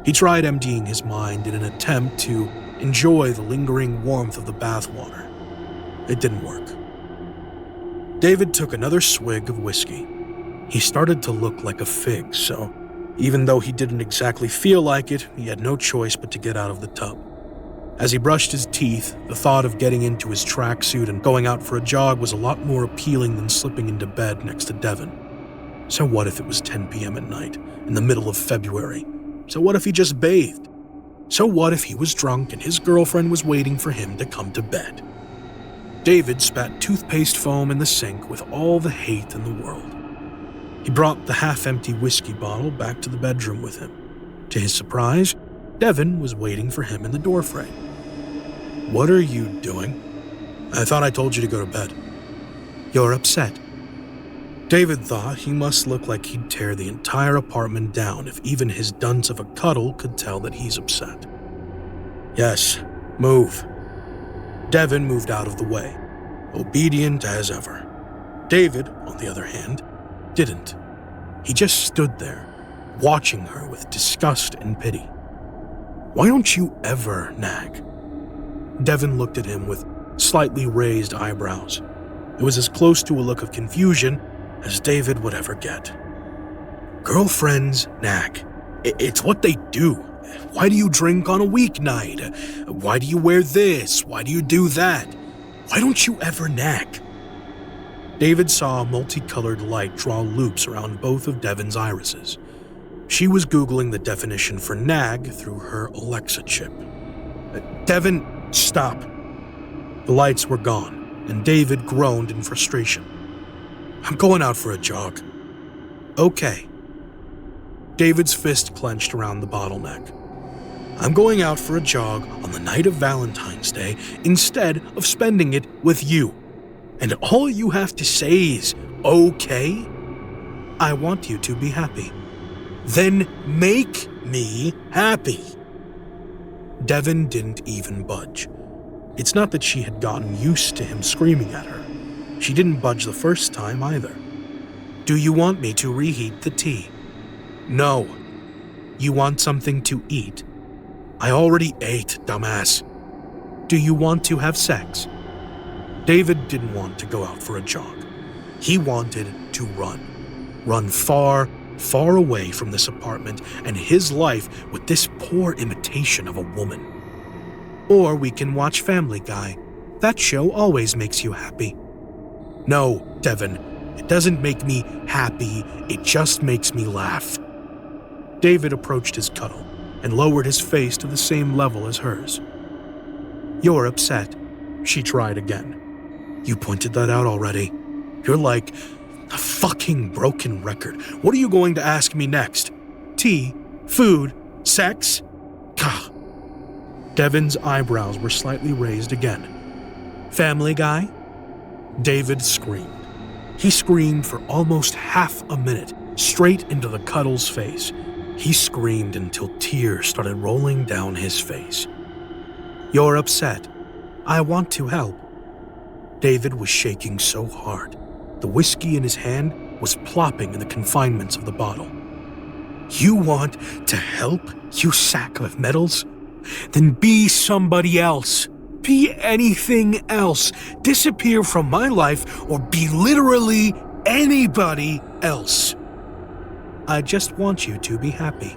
He tried emptying his mind in an attempt to enjoy the lingering warmth of the bathwater. It didn't work. David took another swig of whiskey. He started to look like a fig, so even though he didn't exactly feel like it, he had no choice but to get out of the tub. As he brushed his teeth, the thought of getting into his tracksuit and going out for a jog was a lot more appealing than slipping into bed next to Devon. So what if it was 10 p.m. at night, in the middle of February? So what if he just bathed? So what if he was drunk and his girlfriend was waiting for him to come to bed? David spat toothpaste foam in the sink with all the hate in the world. He brought the half-empty whiskey bottle back to the bedroom with him. To his surprise, Devon was waiting for him in the doorframe. What are you doing? I thought I told you to go to bed. You're upset. David thought he must look like he'd tear the entire apartment down if even his dunce of a CuddL could tell that he's upset. Yes, move. Devon moved out of the way, obedient as ever. David, on the other hand, didn't. He just stood there, watching her with disgust and pity. Why don't you ever nag? Devin looked at him with slightly raised eyebrows. It was as close to a look of confusion as David would ever get. Girlfriends nag. It's what they do. Why do you drink on a weeknight? Why do you wear this? Why do you do that? Why don't you ever nag? David saw a multicolored light draw loops around both of Devin's irises. She was Googling the definition for nag through her Alexa chip. Devin, stop. The lights were gone, and David groaned in frustration. I'm going out for a jog. Okay. David's fist clenched around the bottleneck. I'm going out for a jog on the night of Valentine's Day instead of spending it with you. And all you have to say is, okay? I want you to be happy. Then make me happy. Devin didn't even budge. It's not that she had gotten used to him screaming at her. She didn't budge the first time either. Do you want me to reheat the tea? No. You want something to eat? I already ate, dumbass. Do you want to have sex? David didn't want to go out for a jog. He wanted to run. Run far, far away from this apartment and his life with this poor imitation of a woman. Or we can watch Family Guy. That show always makes you happy. No, Devin, it doesn't make me happy, it just makes me laugh. David approached his CuddL and lowered his face to the same level as hers. You're upset. She tried again. You pointed that out already. You're like a fucking broken record. What are you going to ask me next? Tea? Food? Sex? Gah. Devin's eyebrows were slightly raised again. Family Guy? David screamed. He screamed for almost half a minute, straight into the CuddL's face. He screamed until tears started rolling down his face. You're upset. I want to help. David was shaking so hard. The whiskey in his hand was plopping in the confinements of the bottle. You want to help, you sack of metals? Then be somebody else. Be anything else. Disappear from my life or be literally anybody else. I just want you to be happy.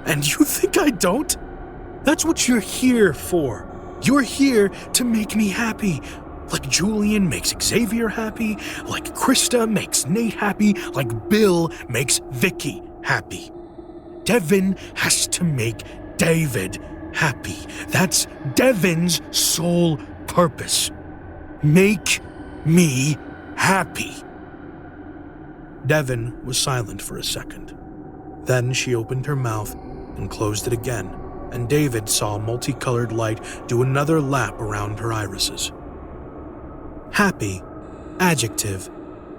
And you think I don't? That's what you're here for. You're here to make me happy. Like Julian makes Xavier happy, like Krista makes Nate happy, like Bill makes Vicky happy. Devin has to make David happy. That's Devin's sole purpose. Make me happy. Devin was silent for a second. Then she opened her mouth and closed it again, and David saw a multicolored light do another lap around her irises. Happy, adjective,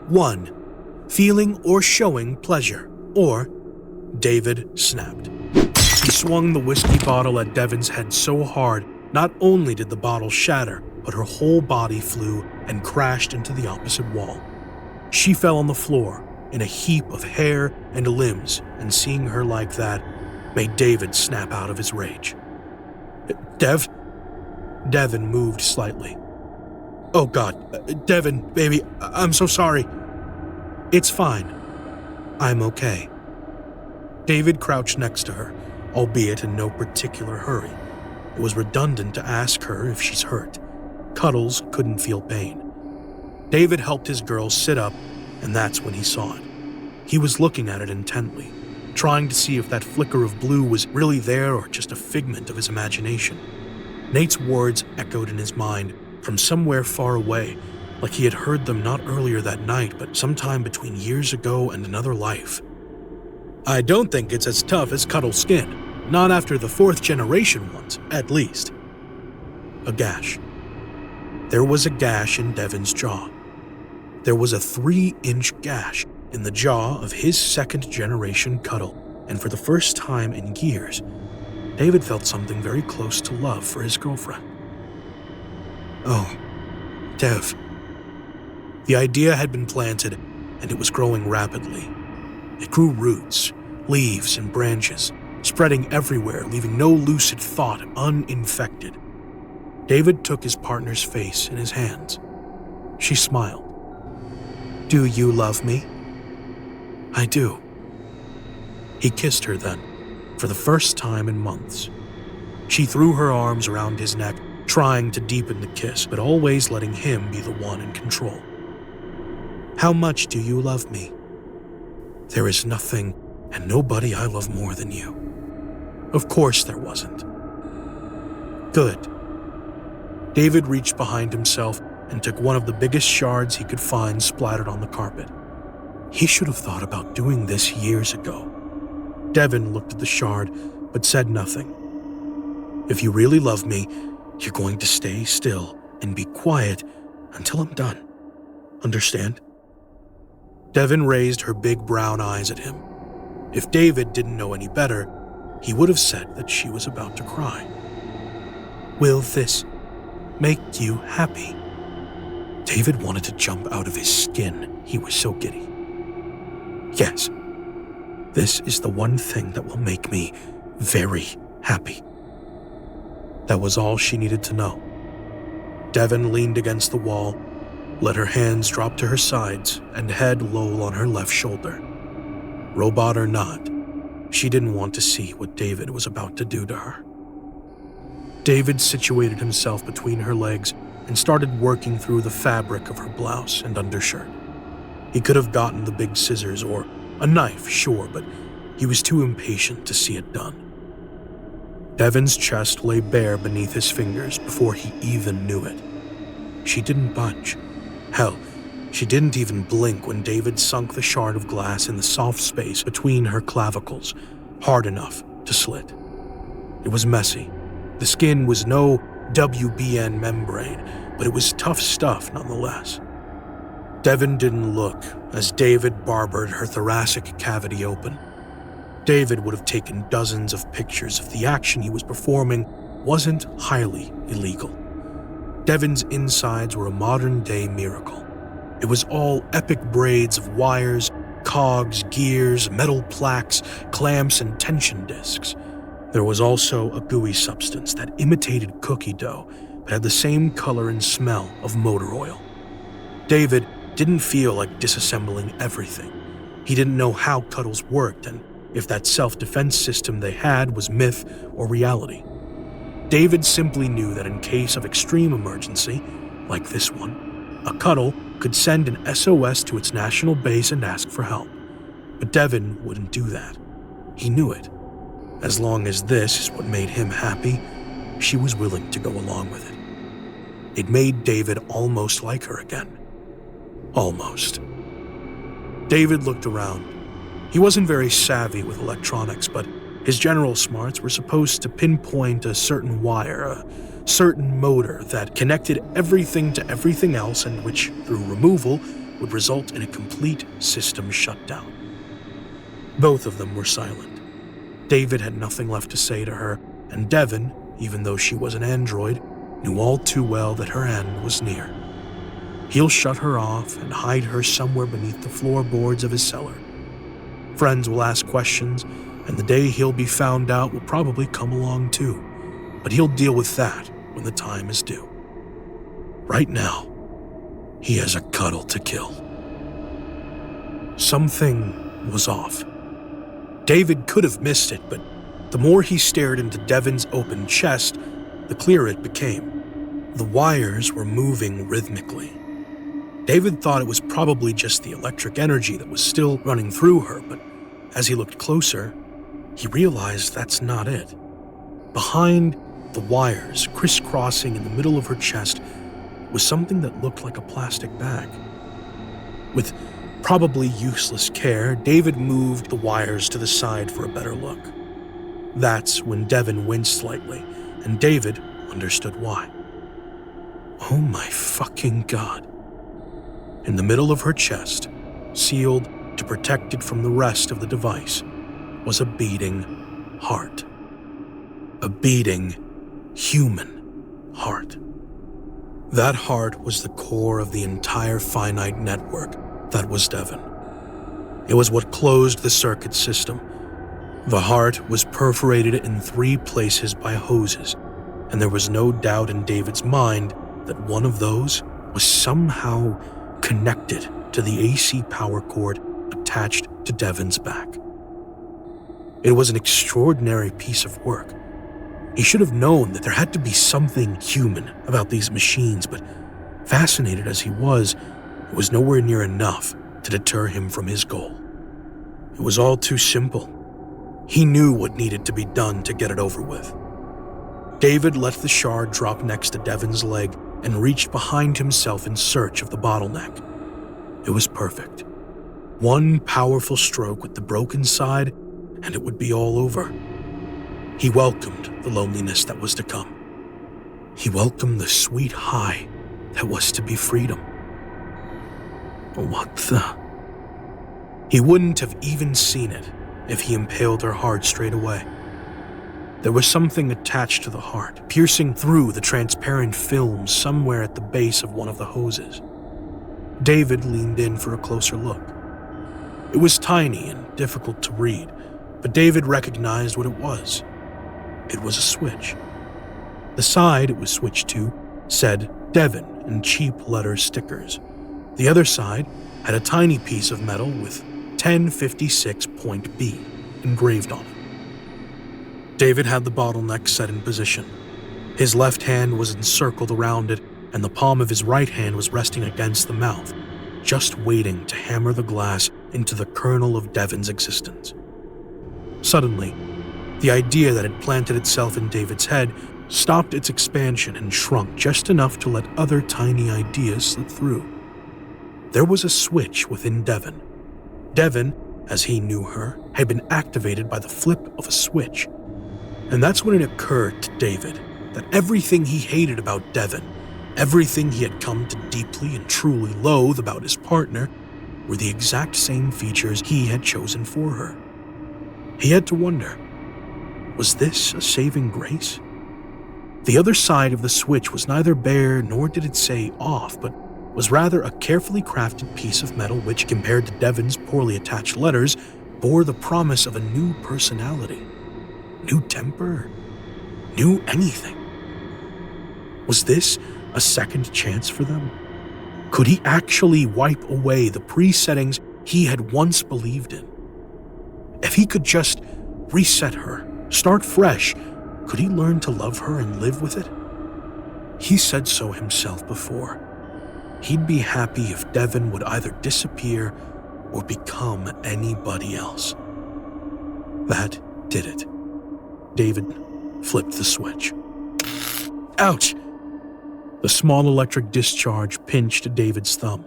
1, feeling or showing pleasure, or David snapped. He swung the whiskey bottle at Devin's head so hard, not only did the bottle shatter, but her whole body flew and crashed into the opposite wall. She fell on the floor in a heap of hair and limbs, and seeing her like that made David snap out of his rage. Devin moved slightly. Oh God, Devin, baby, I'm so sorry. It's fine. I'm okay. David crouched next to her, albeit in no particular hurry. It was redundant to ask her if she's hurt. CuddLs couldn't feel pain. David helped his girl sit up, and that's when he saw it. He was looking at it intently, trying to see if that flicker of blue was really there or just a figment of his imagination. Nate's words echoed in his mind from somewhere far away, like he had heard them not earlier that night, but sometime between years ago and another life. I don't think it's as tough as CuddL skin, not after the 4th generation ones, at least. A gash. There was a gash in Devin's jaw. There was a 3-inch gash in the jaw of his 2nd generation CuddL, and for the first time in years, David felt something very close to love for his girlfriend. Oh, Dev. The idea had been planted, and it was growing rapidly. It grew roots, leaves, and branches, spreading everywhere, leaving no lucid thought uninfected. David took his partner's face in his hands. She smiled. "Do you love me?" "I do." He kissed her then, for the first time in months. She threw her arms around his neck, trying to deepen the kiss, but always letting him be the one in control. "How much do you love me?" "There is nothing and nobody I love more than you." Of course there wasn't. Good. David reached behind himself and took one of the biggest shards he could find splattered on the carpet. He should have thought about doing this years ago. Devin looked at the shard, but said nothing. "If you really love me, you're going to stay still and be quiet until I'm done. Understand?" Devin raised her big brown eyes at him. If David didn't know any better, he would have said that she was about to cry. "Will this make you happy?" David wanted to jump out of his skin. He was so giddy. "Yes. This is the one thing that will make me very happy." That was all she needed to know. Devin leaned against the wall, let her hands drop to her sides, and head low on her left shoulder. Robot or not, she didn't want to see what David was about to do to her. David situated himself between her legs and started working through the fabric of her blouse and undershirt. He could have gotten the big scissors or a knife, sure, but he was too impatient to see it done. Devin's chest lay bare beneath his fingers before he even knew it. She didn't budge. Hell, she didn't even blink when David sunk the shard of glass in the soft space between her clavicles, hard enough to slit. It was messy. The skin was no WBN membrane, but it was tough stuff nonetheless. Devin didn't look as David barbered her thoracic cavity open. David would have taken dozens of pictures if the action he was performing wasn't highly illegal. Devin's insides were a modern-day miracle. It was all epic braids of wires, cogs, gears, metal plaques, clamps, and tension discs. There was also a gooey substance that imitated cookie dough, but had the same color and smell of motor oil. David didn't feel like disassembling everything. He didn't know how CuddLs worked and if that self-defense system they had was myth or reality. David simply knew that in case of extreme emergency, like this one, a CuddL could send an SOS to its national base and ask for help. But Devin wouldn't do that. He knew it. As long as this is what made him happy, she was willing to go along with it. It made David almost like her again. Almost. David looked around. He wasn't very savvy with electronics, but his general smarts were supposed to pinpoint a certain wire, a certain motor that connected everything to everything else and which, through removal, would result in a complete system shutdown. Both of them were silent. David had nothing left to say to her, and Devin, even though she was an android, knew all too well that her end was near. He'll shut her off and hide her somewhere beneath the floorboards of his cellar. Friends will ask questions, and the day he'll be found out will probably come along too, but he'll deal with that when the time is due. Right now, he has a CuddL to kill. Something was off. David could have missed it, but the more he stared into Devin's open chest, the clearer it became. The wires were moving rhythmically. David thought it was probably just the electric energy that was still running through her, but as he looked closer, he realized that's not it. Behind the wires, crisscrossing in the middle of her chest, was something that looked like a plastic bag. With probably useless care, David moved the wires to the side for a better look. That's when Devin winced slightly, and David understood why. Oh my fucking God. In the middle of her chest, sealed to protect it from the rest of the device, was a beating heart. A beating human heart. That heart was the core of the entire finite network that was Devin. It was what closed the circuit system. The heart was perforated in 3 places by hoses, and there was no doubt in David's mind that one of those was somehow connected to the AC power cord attached to Devon's back. It was an extraordinary piece of work. He should have known that there had to be something human about these machines, but fascinated as he was, it was nowhere near enough to deter him from his goal. It was all too simple. He knew what needed to be done to get it over with. David let the shard drop next to Devon's leg and reached behind himself in search of the bottleneck. It was perfect. One powerful stroke with the broken side, and it would be all over. He welcomed the loneliness that was to come. He welcomed the sweet high that was to be freedom. What the? He wouldn't have even seen it if he impaled her heart straight away. There was something attached to the heart, piercing through the transparent film somewhere at the base of one of the hoses. David leaned in for a closer look. It was tiny and difficult to read, but David recognized what it was. It was a switch. The side it was switched to said Devon in cheap letter stickers. The other side had a tiny piece of metal with 1056.B engraved on it. David had the bottleneck set in position. His left hand was encircled around it, and the palm of his right hand was resting against the mouth, just waiting to hammer the glass into the kernel of Devon's existence. Suddenly, the idea that had planted itself in David's head stopped its expansion and shrunk just enough to let other tiny ideas slip through. There was a switch within Devon. Devon, as he knew her, had been activated by the flip of a switch. And that's when it occurred to David that everything he hated about Devon, everything he had come to deeply and truly loathe about his partner, were the exact same features he had chosen for her. He had to wonder, was this a saving grace? The other side of the switch was neither bare nor did it say off, but was rather a carefully crafted piece of metal which, compared to Devon's poorly attached letters, bore the promise of a new personality, new temper, new anything. Was this a second chance for them? Could he actually wipe away the pre-settings he had once believed in? If he could just reset her, start fresh, could he learn to love her and live with it? He said so himself before. He'd be happy if Devon would either disappear or become anybody else. That did it. David flipped the switch. Ouch! The small electric discharge pinched David's thumb.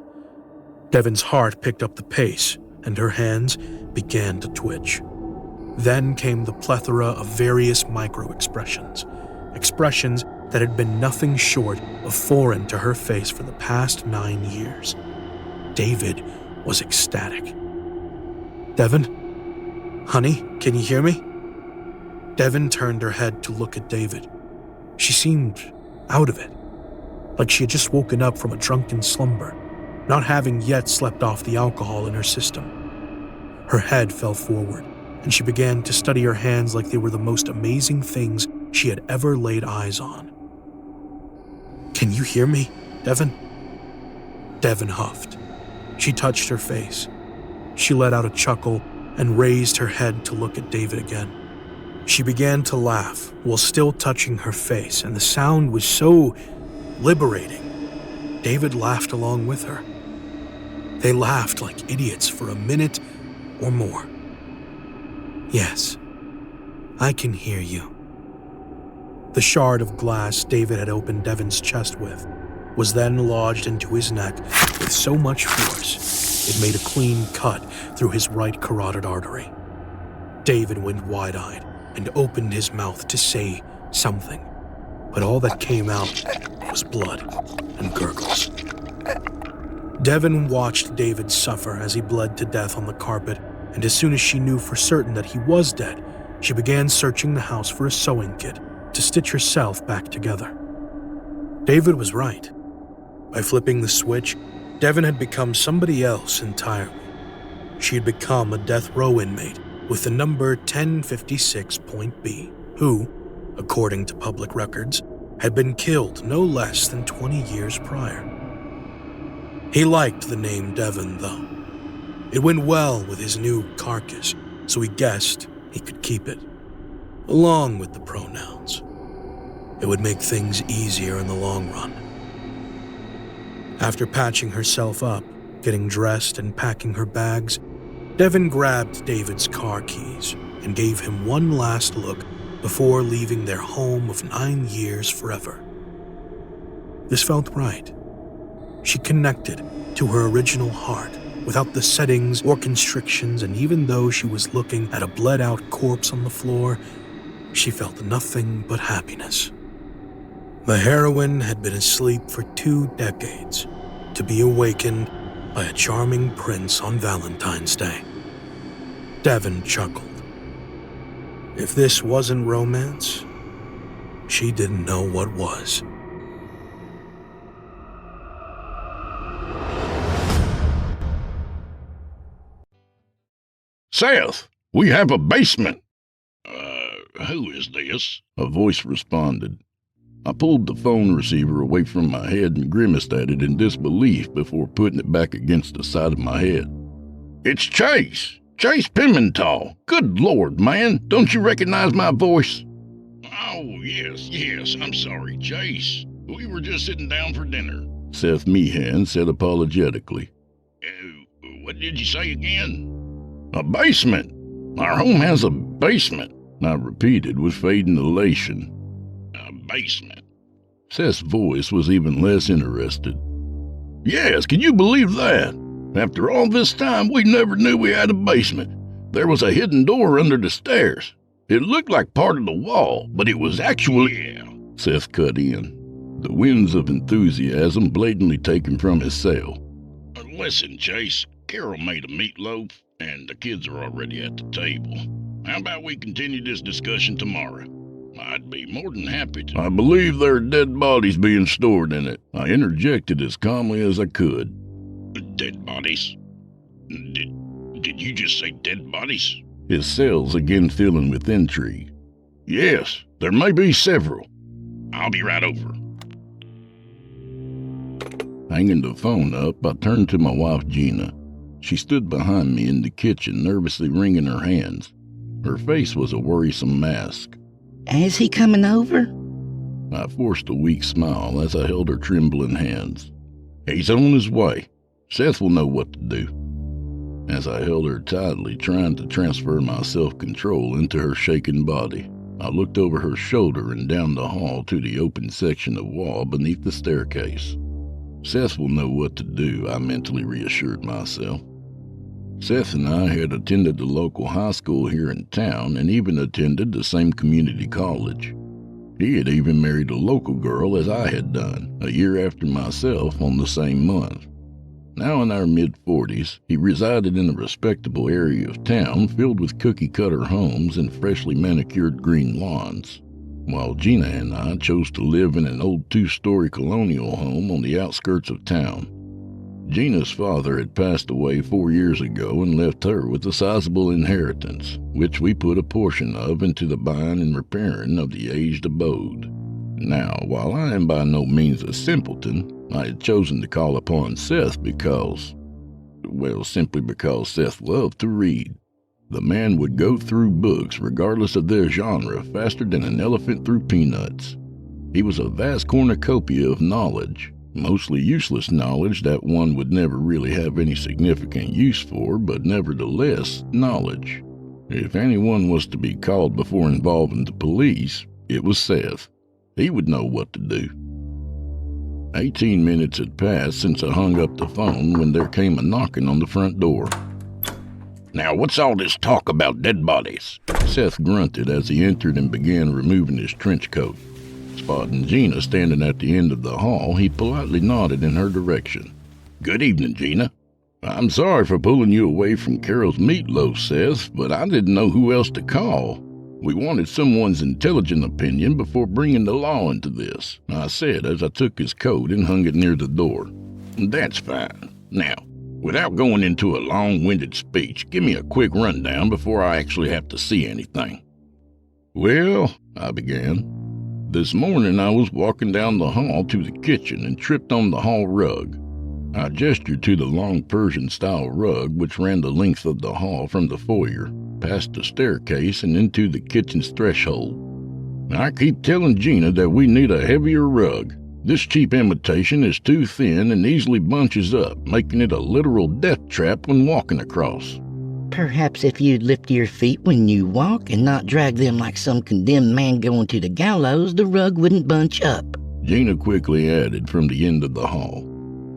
Devon's heart picked up the pace, and her hands began to twitch. Then came the plethora of various micro-expressions, expressions that had been nothing short of foreign to her face for the past 9 years. David was ecstatic. Devon? Honey, can you hear me? Devon turned her head to look at David. She seemed out of it, like she had just woken up from a drunken slumber, not having yet slept off the alcohol in her system. Her head fell forward, and she began to study her hands like they were the most amazing things she had ever laid eyes on. Can you hear me, Devon? Devon huffed. She touched her face. She let out a chuckle and raised her head to look at David again. She began to laugh while still touching her face, and the sound was so liberating. David laughed along with her. They laughed like idiots for a minute or more. Yes, I can hear you. The shard of glass David had opened Devon's chest with was then lodged into his neck with so much force it made a clean cut through his right carotid artery. David went wide-eyed and opened his mouth to say something, but all that came out was blood and gurgles. Devon watched David suffer as he bled to death on the carpet, and as soon as she knew for certain that he was dead, she began searching the house for a sewing kit to stitch herself back together. David was right. By flipping the switch, Devon had become somebody else entirely. She had become a death row inmate with the number 1056.B, who, according to public records, had been killed no less than 20 years prior. He liked the name Devon, though. It went well with his new carcass, so he guessed he could keep it, along with the pronouns. It would make things easier in the long run. After patching herself up, getting dressed and packing her bags, Devon grabbed David's car keys and gave him one last look before leaving their home of 9 years forever. This felt right. She connected to her original heart without the settings or constrictions, and even though she was looking at a bled-out corpse on the floor, she felt nothing but happiness. The heroine had been asleep for 2 decades, to be awakened by a charming prince on Valentine's Day. Devon chuckled. If this wasn't romance, she didn't know what was. Seth, we have a basement. Who is this? A voice responded. I pulled the phone receiver away from my head and grimaced at it in disbelief before putting it back against the side of my head. It's Chase. Chase Pimental. Good Lord, man, don't you recognize my voice? Oh, yes, I'm sorry, Chase. We were just sitting down for dinner, Seth Meehan said apologetically. What did you say again? A basement. Our home has a basement, I repeated with fading elation. A basement? Seth's voice was even less interested. Yes, can you believe that? After all this time, we never knew we had a basement. There was a hidden door under the stairs. It looked like part of the wall, but it was actually... Yeah, Seth cut in, the winds of enthusiasm blatantly taken from his cell. Listen, Chase, Carol made a meatloaf, and the kids are already at the table. How about we continue this discussion tomorrow? I'd be more than happy to. I believe there are dead bodies being stored in it, I interjected as calmly as I could. Dead bodies? Did you just say dead bodies? His cells again filling with intrigue. Yes, there may be several. I'll be right over. Hanging the phone up, I turned to my wife, Gina. She stood behind me in the kitchen, nervously wringing her hands. Her face was a worrisome mask. Is he coming over? I forced a weak smile as I held her trembling hands. He's on his way. Seth will know what to do. As I held her tightly, trying to transfer my self-control into her shaking body, I looked over her shoulder and down the hall to the open section of wall beneath the staircase. Seth will know what to do, I mentally reassured myself. Seth and I had attended the local high school here in town and even attended the same community college. He had even married a local girl as I had done, a year after myself on the same month. Now in our mid-40s, he resided in a respectable area of town filled with cookie-cutter homes and freshly manicured green lawns, while Gina and I chose to live in an old 2-story colonial home on the outskirts of town. Gina's father had passed away 4 years ago and left her with a sizable inheritance, which we put a portion of into the buying and repairing of the aged abode. Now, while I am by no means a simpleton, I had chosen to call upon Seth simply because Seth loved to read. The man would go through books, regardless of their genre, faster than an elephant through peanuts. He was a vast cornucopia of knowledge, mostly useless knowledge that one would never really have any significant use for, but nevertheless, knowledge. If anyone was to be called before involving the police, it was Seth. He would know what to do. 18 minutes had passed since I hung up the phone when there came a knocking on the front door. Now, what's all this talk about dead bodies? Seth grunted as he entered and began removing his trench coat. Spotting Gina standing at the end of the hall, he politely nodded in her direction. Good evening, Gina. I'm sorry for pulling you away from Carol's meatloaf, Seth, but I didn't know who else to call. We wanted someone's intelligent opinion before bringing the law into this, I said as I took his coat and hung it near the door. That's fine. Now, without going into a long-winded speech, give me a quick rundown before I actually have to see anything. Well, I began. This morning I was walking down the hall to the kitchen and tripped on the hall rug. I gestured to the long Persian-style rug which ran the length of the hall from the foyer, past the staircase and into the kitchen's threshold. I keep telling Gina that we need a heavier rug. This cheap imitation is too thin and easily bunches up, making it a literal death trap when walking across. Perhaps if you'd lift your feet when you walk and not drag them like some condemned man going to the gallows, the rug wouldn't bunch up. Gina quickly added from the end of the hall.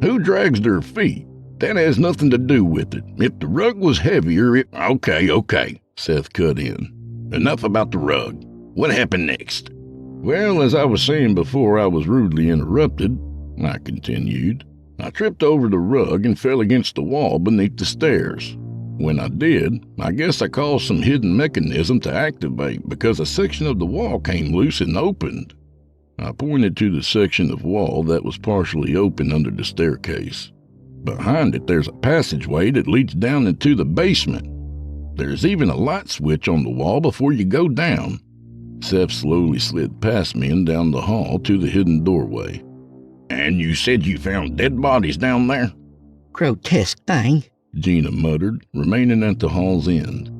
Who drags their feet? That has nothing to do with it. If the rug was heavier, it... Okay, Seth cut in. Enough about the rug. What happened next? Well, as I was saying before I was rudely interrupted, I continued, I tripped over the rug and fell against the wall beneath the stairs. When I did, I guess I caused some hidden mechanism to activate because a section of the wall came loose and opened. I pointed to the section of wall that was partially open under the staircase. Behind it, there's a passageway that leads down into the basement. There's even a light switch on the wall before you go down. Seth slowly slid past me and down the hall to the hidden doorway. And you said you found dead bodies down there? Grotesque thing, Gina muttered, remaining at the hall's end.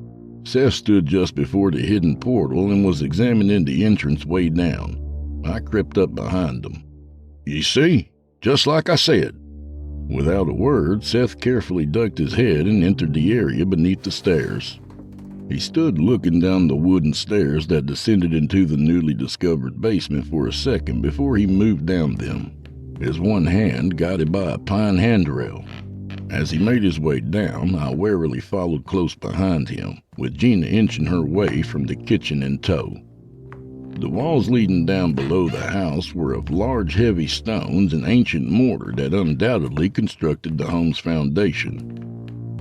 Seth stood just before the hidden portal and was examining the entrance way down. I crept up behind him. You see? Just like I said. Without a word, Seth carefully ducked his head and entered the area beneath the stairs. He stood looking down the wooden stairs that descended into the newly discovered basement for a second before he moved down them, his one hand guided by a pine handrail. As he made his way down, I warily followed close behind him, with Gina inching her way from the kitchen in tow. The walls leading down below the house were of large heavy stones and ancient mortar that undoubtedly constructed the home's foundation.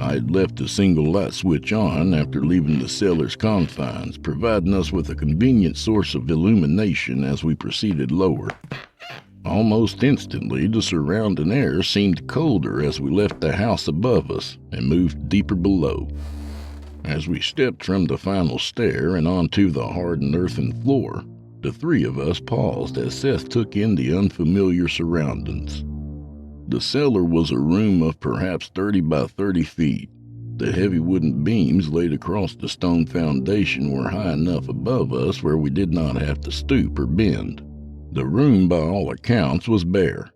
I had left a single light switch on after leaving the cellar's confines, providing us with a convenient source of illumination as we proceeded lower. Almost instantly, the surrounding air seemed colder as we left the house above us and moved deeper below. As we stepped from the final stair and onto the hardened earthen floor, the three of us paused as Seth took in the unfamiliar surroundings. The cellar was a room of perhaps 30 by 30 feet. The heavy wooden beams laid across the stone foundation were high enough above us where we did not have to stoop or bend. The room, by all accounts, was bare.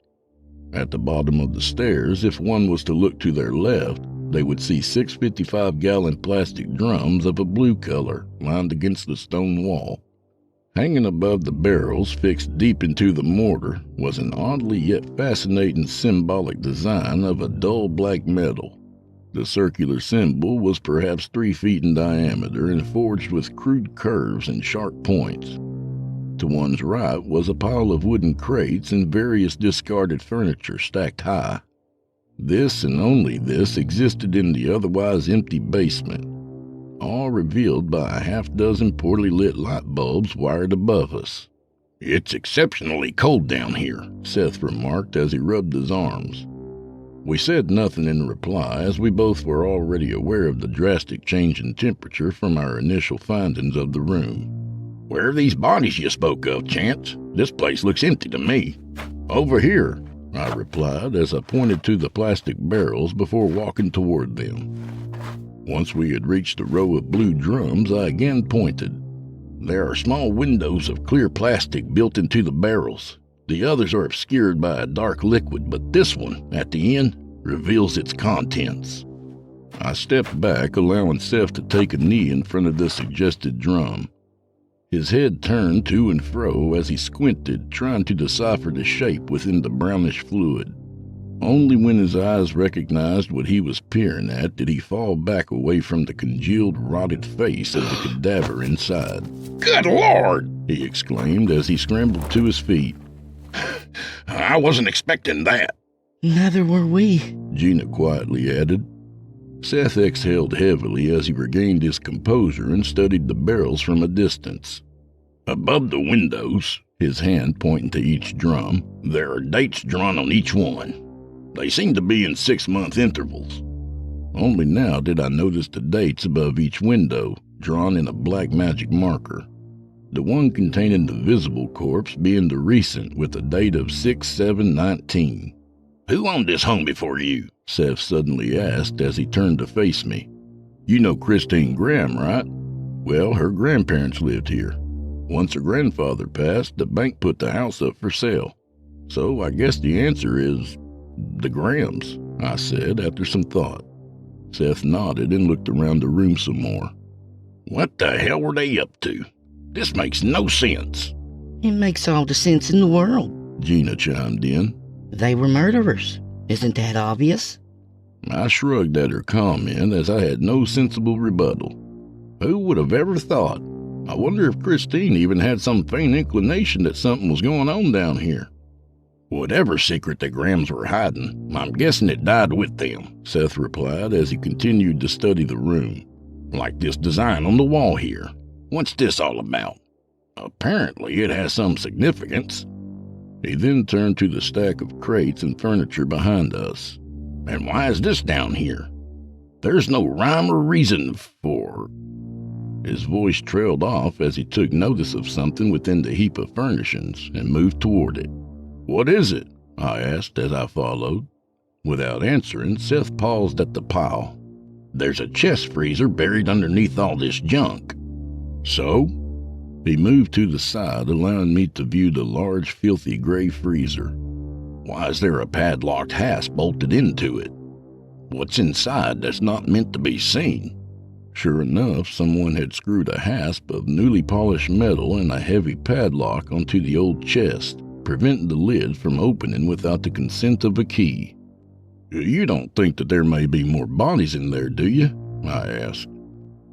At the bottom of the stairs, if one was to look to their left, they would see 6 55-gallon plastic drums of a blue color lined against the stone wall. Hanging above the barrels, fixed deep into the mortar, was an oddly yet fascinating symbolic design of a dull black metal. The circular symbol was perhaps 3 feet in diameter and forged with crude curves and sharp points. To one's right was a pile of wooden crates and various discarded furniture stacked high. This and only this existed in the otherwise empty basement, all revealed by a half-dozen poorly lit light bulbs wired above us. It's exceptionally cold down here, Seth remarked as he rubbed his arms. We said nothing in reply as we both were already aware of the drastic change in temperature from our initial findings of the room. Where are these bodies you spoke of, Chance? This place looks empty to me. Over here, I replied as I pointed to the plastic barrels before walking toward them. Once we had reached the row of blue drums, I again pointed. There are small windows of clear plastic built into the barrels. The others are obscured by a dark liquid, but this one, at the end, reveals its contents. I stepped back, allowing Seth to take a knee in front of the suggested drum. His head turned to and fro as he squinted, trying to decipher the shape within the brownish fluid. Only when his eyes recognized what he was peering at did he fall back away from the congealed, rotted face of the cadaver inside. "Good Lord!" he exclaimed as he scrambled to his feet. "I wasn't expecting that." Neither were we, Gina quietly added. Seth exhaled heavily as he regained his composure and studied the barrels from a distance. Above the windows, his hand pointing to each drum, there are dates drawn on each one. They seem to be in 6-month intervals. Only now did I notice the dates above each window, drawn in a black magic marker. The one containing the visible corpse being the recent with a date of 6/7/19. "Who owned this home before you?" Seth suddenly asked as he turned to face me. "You know Christine Graham, right? Well, her grandparents lived here. Once her grandfather passed, the bank put the house up for sale. So I guess the answer is the Grahams," I said after some thought. Seth nodded and looked around the room some more. "What the hell were they up to? This makes no sense." It makes all the sense in the world. Gina chimed in. They were murderers. Isn't that obvious? I shrugged at her comment as I had no sensible rebuttal. Who would have ever thought? I wonder if Christine even had some faint inclination that something was going on down here. "Whatever secret the Grahams were hiding, I'm guessing it died with them," Seth replied as he continued to study the room. "Like this design on the wall here. What's this all about? Apparently it has some significance." He then turned to the stack of crates and furniture behind us. "And why is this down here? There's no rhyme or reason for..." His voice trailed off as he took notice of something within the heap of furnishings and moved toward it. "What is it?" I asked as I followed. Without answering, Seth paused at the pile. "There's a chest freezer buried underneath all this junk." "So?" He moved to the side, allowing me to view the large, filthy gray freezer. "Why is there a padlocked hasp bolted into it? What's inside that's not meant to be seen?" Sure enough, someone had screwed a hasp of newly polished metal and a heavy padlock onto the old chest, preventing the lid from opening without the consent of a key. "You don't think that there may be more bodies in there, do you?" I asked.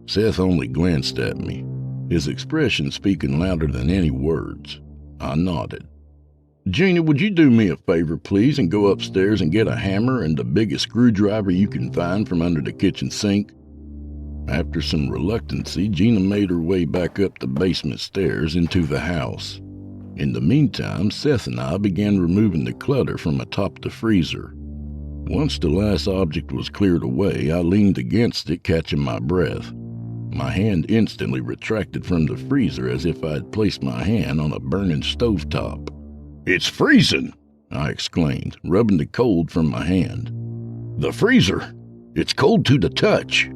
Seth only glanced at me, his expression speaking louder than any words. I nodded. "Gina, would you do me a favor, please, and go upstairs and get a hammer and the biggest screwdriver you can find from under the kitchen sink?" After some reluctancy, Gina made her way back up the basement stairs into the house. In the meantime, Seth and I began removing the clutter from atop the freezer. Once the last object was cleared away, I leaned against it, catching my breath. My hand instantly retracted from the freezer as if I had placed my hand on a burning stovetop. "It's freezing!" I exclaimed, rubbing the cold from my hand. "The freezer! It's cold to the touch!"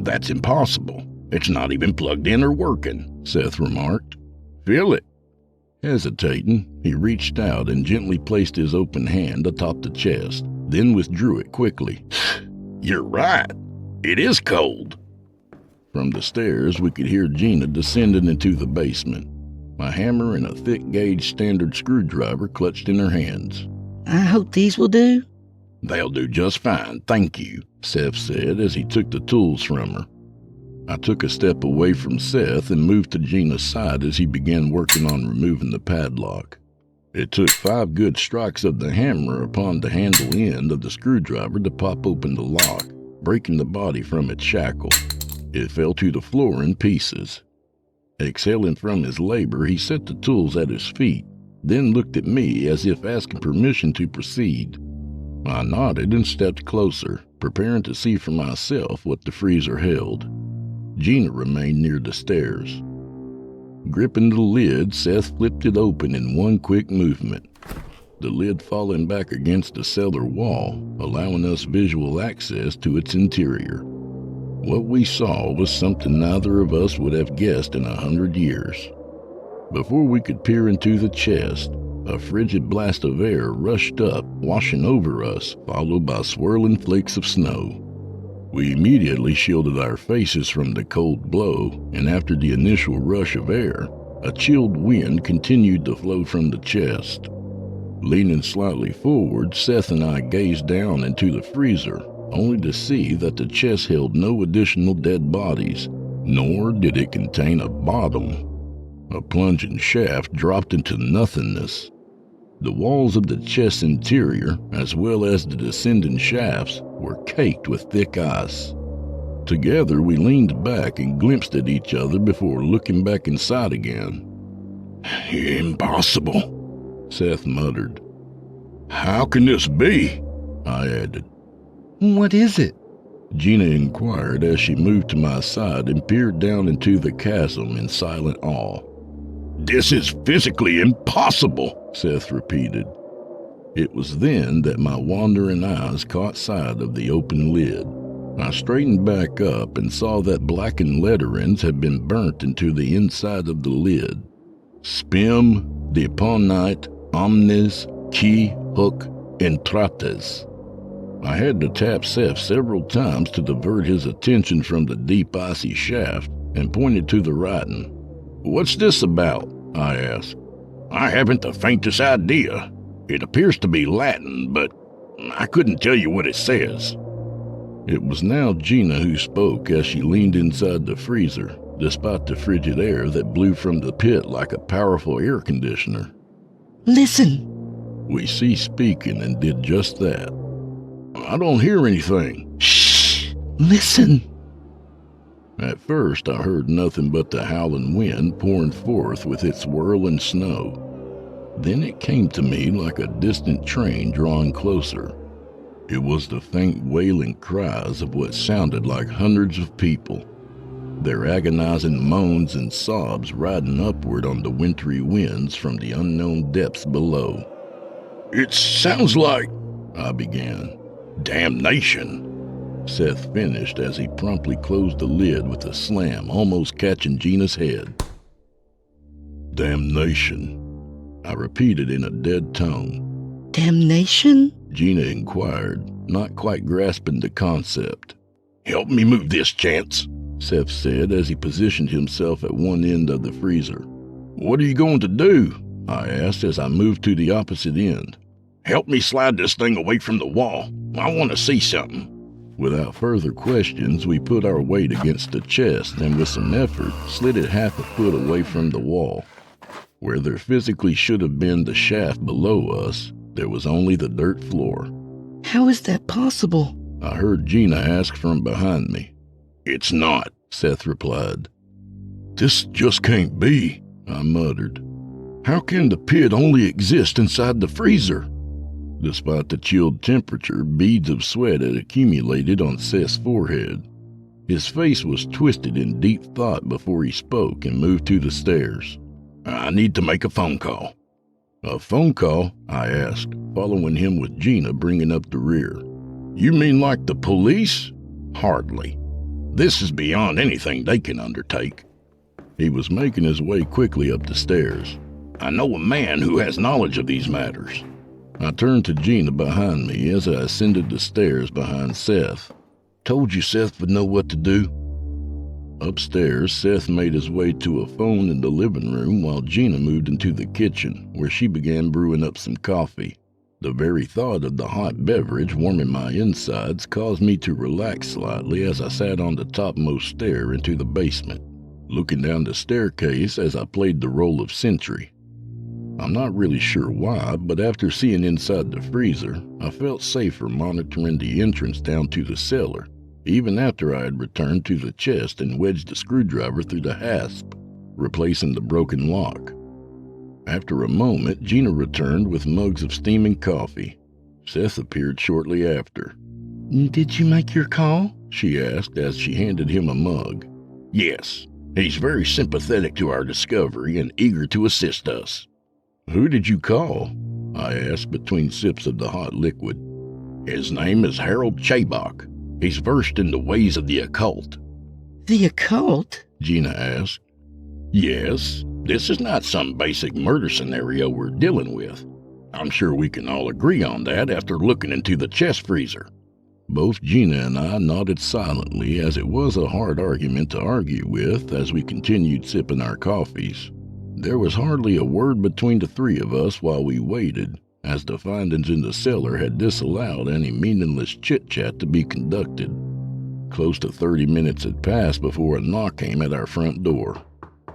"That's impossible. It's not even plugged in or working," Seth remarked. "Feel it." Hesitating, he reached out and gently placed his open hand atop the chest, then withdrew it quickly. "You're right. It is cold." From the stairs, we could hear Gina descending into the basement, my hammer and a thick-gauge standard screwdriver clutched in her hands. I hope these will do. "They'll do just fine, thank you," Seth said as he took the tools from her. I took a step away from Seth and moved to Gina's side as he began working on removing the padlock. It took 5 good strikes of the hammer upon the handle end of the screwdriver to pop open the lock, breaking the body from its shackle. It fell to the floor in pieces. Exhaling from his labor, he set the tools at his feet, then looked at me as if asking permission to proceed. I nodded and stepped closer, preparing to see for myself what the freezer held. Gina remained near the stairs. Gripping the lid, Seth flipped it open in one quick movement, the lid falling back against the cellar wall, allowing us visual access to its interior. What we saw was something neither of us would have guessed in 100 years. Before we could peer into the chest, a frigid blast of air rushed up, washing over us, followed by swirling flakes of snow. We immediately shielded our faces from the cold blow, and after the initial rush of air, a chilled wind continued to flow from the chest. Leaning slightly forward, Seth and I gazed down into the freezer, only to see that the chest held no additional dead bodies, nor did it contain a bottom. A plunging shaft dropped into nothingness. The walls of the chest's interior, as well as the descending shafts, were caked with thick ice. Together we leaned back and glimpsed at each other before looking back inside again. "Impossible," Seth muttered. "How can this be?" I added. What is it? Gina inquired as she moved to my side and peered down into the chasm in silent awe. This is physically impossible, Seth repeated. It was then that my wandering eyes caught sight of the open lid. I straightened back up and saw that blackened letterings had been burnt into the inside of the lid. Spem, deponite, omnes, qui, hoc, entrates. I had to tap Seth several times to divert his attention from the deep icy shaft and pointed to the writing. What's this about? I asked. I haven't the faintest idea. It appears to be Latin, but I couldn't tell you what it says. It was now Gina who spoke as she leaned inside the freezer, despite the frigid air that blew from the pit like a powerful air conditioner. Listen. We ceased speaking and did just that. I don't hear anything. Shh! Listen. At first I heard nothing but the howling wind pouring forth with its whirling snow. Then it came to me like a distant train drawing closer. It was the faint wailing cries of what sounded like hundreds of people, their agonizing moans and sobs riding upward on the wintry winds from the unknown depths below. It sounds like, I began. Damnation, Seth finished as he promptly closed the lid with a slam, almost catching Gina's head. Damnation, I repeated in a dead tone. Damnation? Gina inquired, not quite grasping the concept. Help me move this, Chance, Seth said as he positioned himself at one end of the freezer. What are you going to do? I asked as I moved to the opposite end. Help me slide this thing away from the wall. I want to see something. Without further questions, we put our weight against the chest and with some effort slid it half a foot away from the wall. Where there physically should have been the shaft below us, there was only the dirt floor. How is that possible? I heard Gina ask from behind me. It's not, Seth replied. This just can't be, I muttered. How can the pit only exist inside the freezer? Despite the chilled temperature, beads of sweat had accumulated on Seth's forehead. His face was twisted in deep thought before he spoke and moved to the stairs. I need to make a phone call. A phone call? I asked, following him with Gina bringing up the rear. You mean like the police? Hardly. This is beyond anything they can undertake. He was making his way quickly up the stairs. I know a man who has knowledge of these matters. I turned to Gina behind me as I ascended the stairs behind Seth. Told you Seth would know what to do. Upstairs, Seth made his way to a phone in the living room while Gina moved into the kitchen, where she began brewing up some coffee. The very thought of the hot beverage warming my insides caused me to relax slightly as I sat on the topmost stair into the basement, looking down the staircase as I played the role of sentry. I'm not really sure why, but after seeing inside the freezer, I felt safer monitoring the entrance down to the cellar, even after I had returned to the chest and wedged the screwdriver through the hasp, replacing the broken lock. After a moment, Gina returned with mugs of steaming coffee. Seth appeared shortly after. Did you make your call? She asked as she handed him a mug. Yes, he's very sympathetic to our discovery and eager to assist us. Who did you call? I asked between sips of the hot liquid. His name is Harold Chabok. He's versed in the ways of the occult. The occult? Gina asked. Yes, this is not some basic murder scenario we're dealing with. I'm sure we can all agree on that after looking into the chest freezer. Both Gina and I nodded silently as it was a hard argument to argue with as we continued sipping our coffees. There was hardly a word between the three of us while we waited, as the findings in the cellar had disallowed any meaningless chit-chat to be conducted. Close to 30 minutes had passed before a knock came at our front door.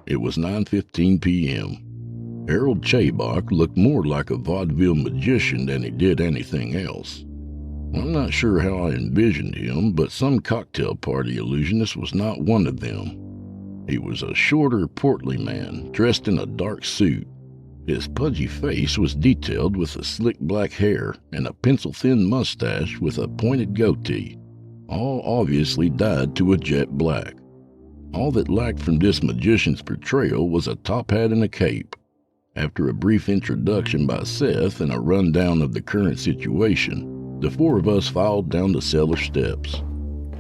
It was 9:15 p.m. Harold Chabok looked more like a vaudeville magician than he did anything else. I'm not sure how I envisioned him, but some cocktail party illusionist was not one of them. He was a shorter, portly man, dressed in a dark suit. His pudgy face was detailed with a slick black hair and a pencil-thin mustache with a pointed goatee, all obviously dyed to a jet black. All that lacked from this magician's portrayal was a top hat and a cape. After a brief introduction by Seth and a rundown of the current situation, the four of us filed down the cellar steps.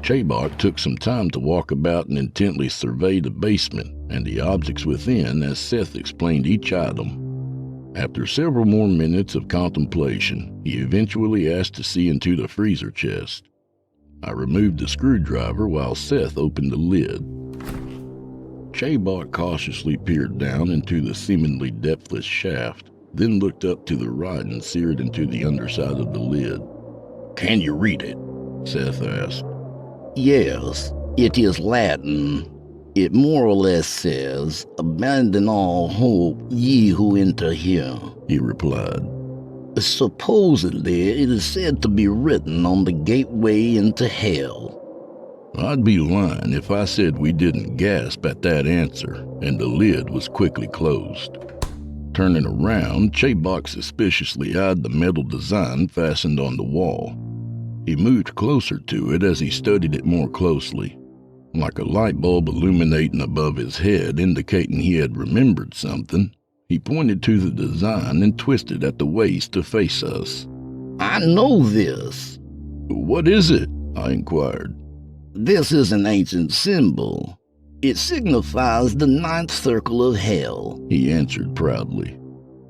Chabok took some time to walk about and intently survey the basement and the objects within as Seth explained each item. After several more minutes of contemplation, he eventually asked to see into the freezer chest. I removed the screwdriver while Seth opened the lid. Chabok cautiously peered down into the seemingly depthless shaft, then looked up to the writing seared into the underside of the lid. "Can you read it?" Seth asked. Yes, it is Latin. It more or less says, "Abandon all hope, ye who enter here," he replied. Supposedly, it is said to be written on the gateway into hell. I'd be lying if I said we didn't gasp at that answer, and the lid was quickly closed. Turning around, Chabok suspiciously eyed the metal design fastened on the wall. He moved closer to it as he studied it more closely. Like a light bulb illuminating above his head, indicating he had remembered something, he pointed to the design and twisted at the waist to face us. "I know this." "What is it?" I inquired. "This is an ancient symbol. It signifies the ninth circle of hell," he answered proudly.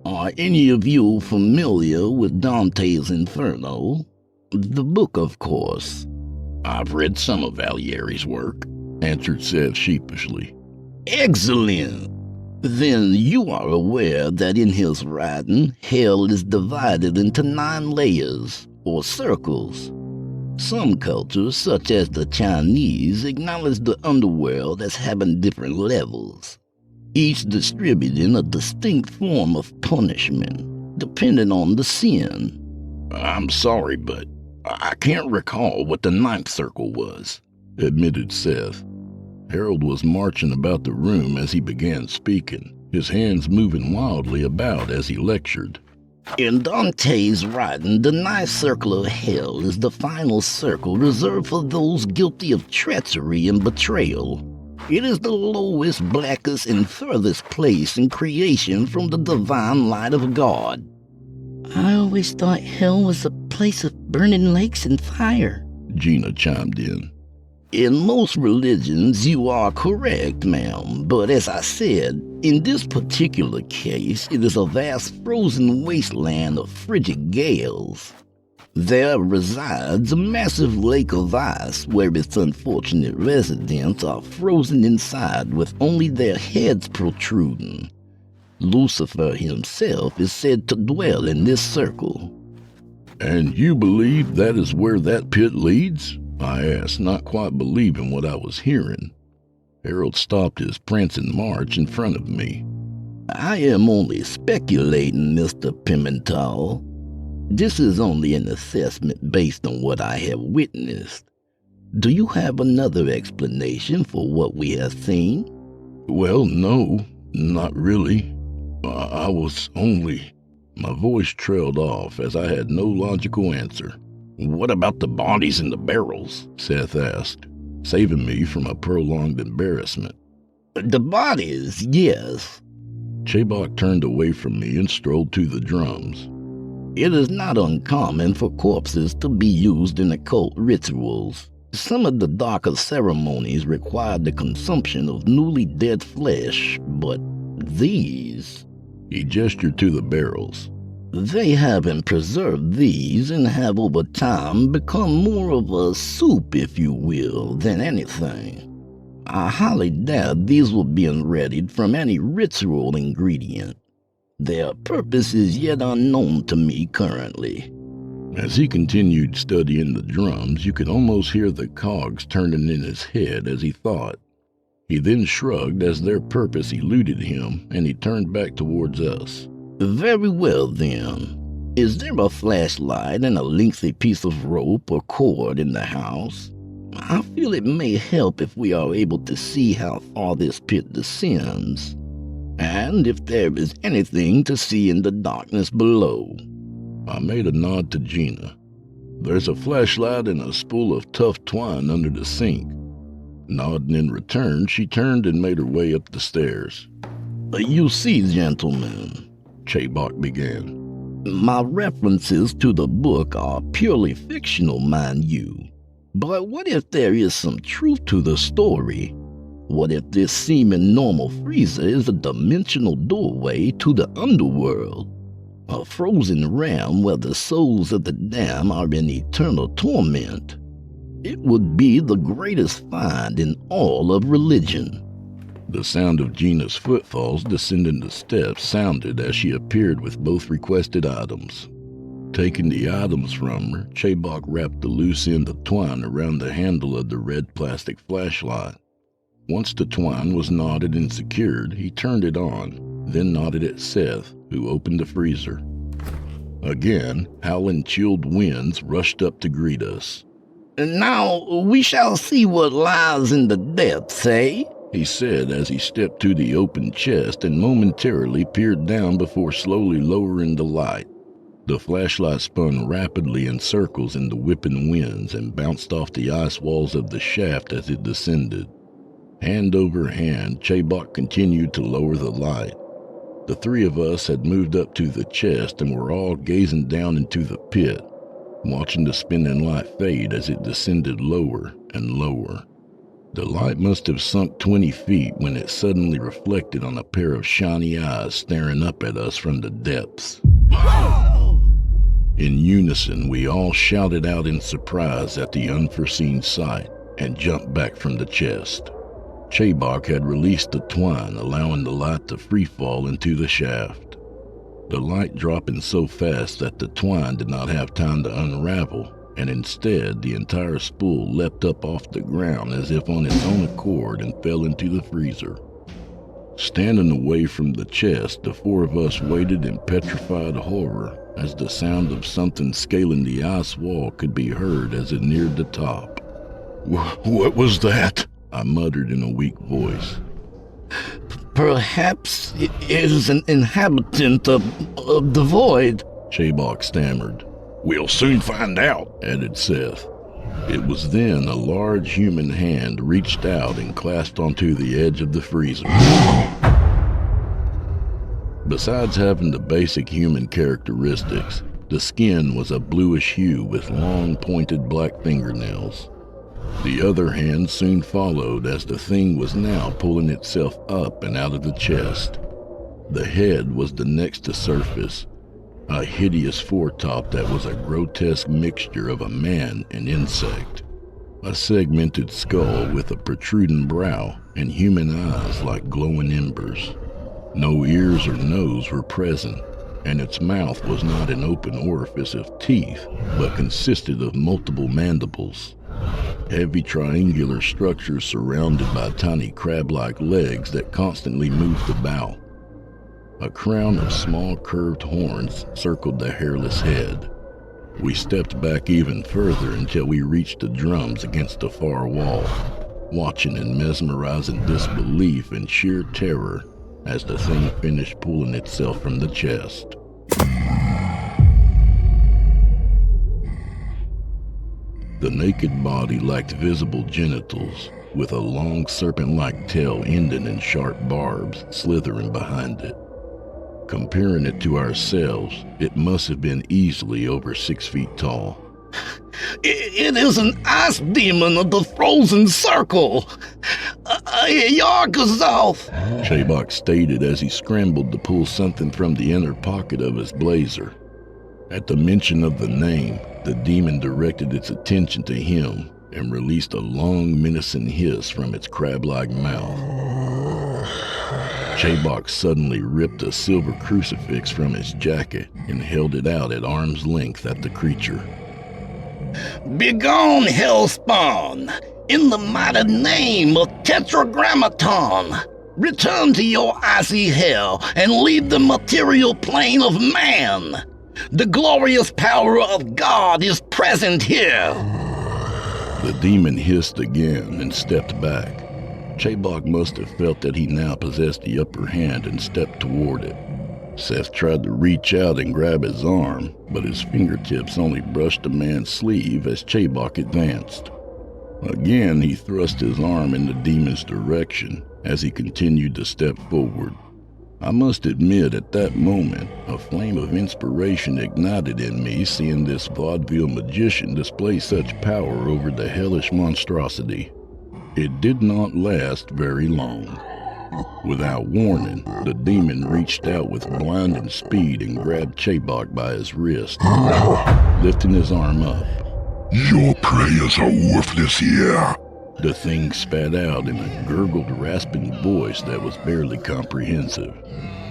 "Are any of you familiar with Dante's Inferno? The book, of course." "I've read some of Alighieri's work," answered Seth sheepishly. "Excellent. Then you are aware that in his writing, hell is divided into 9 layers, or circles. Some cultures, such as the Chinese, acknowledge the underworld as having different levels, each distributing a distinct form of punishment, depending on the sin." "I'm sorry, but I can't recall what the 9th circle was," admitted Seth. Harold was marching about the room as he began speaking, his hands moving wildly about as he lectured. "In Dante's writing, the ninth circle of hell is the final circle reserved for those guilty of treachery and betrayal. It is the lowest, blackest, and furthest place in creation from the divine light of God." "I always thought hell was a place of burning lakes and fire," Gina chimed in. "In most religions, you are correct, ma'am, but as I said, in this particular case, it is a vast frozen wasteland of frigid gales. There resides a massive lake of ice where its unfortunate residents are frozen inside with only their heads protruding. Lucifer himself is said to dwell in this circle." "And you believe that is where that pit leads?" I asked, not quite believing what I was hearing. Harold stopped his prancing march in front of me. "I am only speculating, Mr. Pimental. This is only an assessment based on what I have witnessed. Do you have another explanation for what we have seen?" "Well, no, not really. I was only..." My voice trailed off as I had no logical answer. "What about the bodies in the barrels?" Seth asked, saving me from a prolonged embarrassment. "The bodies, yes." Chabok turned away from me and strolled to the drums. "It is not uncommon for corpses to be used in occult rituals. Some of the darker ceremonies require the consumption of newly dead flesh, but these..." He gestured to the barrels. "They haven't preserved these and have over time become more of a soup, if you will, than anything. I highly doubt these were being readied from any ritual ingredient. Their purpose is yet unknown to me currently." As he continued studying the drums, you could almost hear the cogs turning in his head as he thought. He then shrugged as their purpose eluded him, and he turned back towards us. "Very well, then. Is there a flashlight and a lengthy piece of rope or cord in the house? I feel it may help if we are able to see how far this pit descends, and if there is anything to see in the darkness below." I made a nod to Gina. "There's a flashlight and a spool of tough twine under the sink." Nodding in return, she turned and made her way up the stairs. You see, gentlemen, Chabok began. my references to the book are purely fictional, mind you. But what if there is some truth to the story? What if this seeming normal freezer is a dimensional doorway to the underworld? A frozen realm where the souls of the damned are in eternal torment? It would be the greatest find in all of religion. The sound of Gina's footfalls descending the steps sounded as she appeared with both requested items. Taking the items from her, Chabok wrapped the loose end of twine around the handle of the red plastic flashlight. Once the twine was knotted and secured, he turned it on, then nodded at Seth, who opened the freezer. Again, howling chilled winds rushed up to greet us. Now we shall see what lies in the depths, eh? He said as he stepped to the open chest and momentarily peered down before slowly lowering the light. The flashlight spun rapidly in circles in the whipping winds and bounced off the ice walls of the shaft as it descended. Hand over hand, Chabok continued to lower the light. The three of us had moved up to the chest and were all gazing down into the pit, watching the spinning light fade as it descended lower and lower. The light must have sunk 20 feet when it suddenly reflected on a pair of shiny eyes staring up at us from the depths. In unison, we all shouted out in surprise at the unforeseen sight and jumped back from the chest. Chabok had released the twine, allowing the light to free-fall into the shaft. The light dropping so fast that the twine did not have time to unravel, and instead the entire spool leapt up off the ground as if on its own accord and fell into the freezer. Standing away from the chest, the four of us waited in petrified horror as the sound of something scaling the ice wall could be heard as it neared the top. What was that? I muttered in a weak voice. Perhaps it is an inhabitant of the void, Chabok stammered. We'll soon find out, added Seth. It was then a large human hand reached out and clasped onto the edge of the freezer. Besides having the basic human characteristics, the skin was a bluish hue with long pointed black fingernails. The other hand soon followed as the thing was now pulling itself up and out of the chest. The head was the next to surface, a hideous foretop that was a grotesque mixture of a man and insect. A segmented skull with a protruding brow and human eyes like glowing embers. No ears or nose were present, and its mouth was not an open orifice of teeth, but consisted of multiple mandibles. Heavy triangular structures surrounded by tiny crab-like legs that constantly moved about. A crown of small curved horns circled the hairless head. We stepped back even further until we reached the drums against the far wall, watching in mesmerizing disbelief and sheer terror as the thing finished pulling itself from the chest. The naked body lacked visible genitals, with a long serpent-like tail ending in sharp barbs slithering behind it. Comparing it to ourselves, it must have been easily over 6 feet tall. It is an ice demon of the frozen circle. Yarkazoth, Chabok stated as he scrambled to pull something from the inner pocket of his blazer. At the mention of the name, the demon directed its attention to him and released a long, menacing hiss from its crab-like mouth. Chabok suddenly ripped a silver crucifix from his jacket and held it out at arm's length at the creature. Begone, hellspawn, in the mighty name of Tetragrammaton. Return to your icy hell and leave the material plane of man. The glorious power of God is present here. The demon hissed again and stepped back. Chabok must have felt that he now possessed the upper hand and stepped toward it. Seth tried to reach out and grab his arm, but his fingertips only brushed the man's sleeve as Chabok advanced. Again, he thrust his arm in the demon's direction as he continued to step forward. I must admit, at that moment, a flame of inspiration ignited in me seeing this vaudeville magician display such power over the hellish monstrosity. It did not last very long. Without warning, the demon reached out with blinding speed and grabbed Chabok by his wrist, lifting his arm up. Your prayers are worthless here. The thing spat out in a gurgled, rasping voice that was barely comprehensive.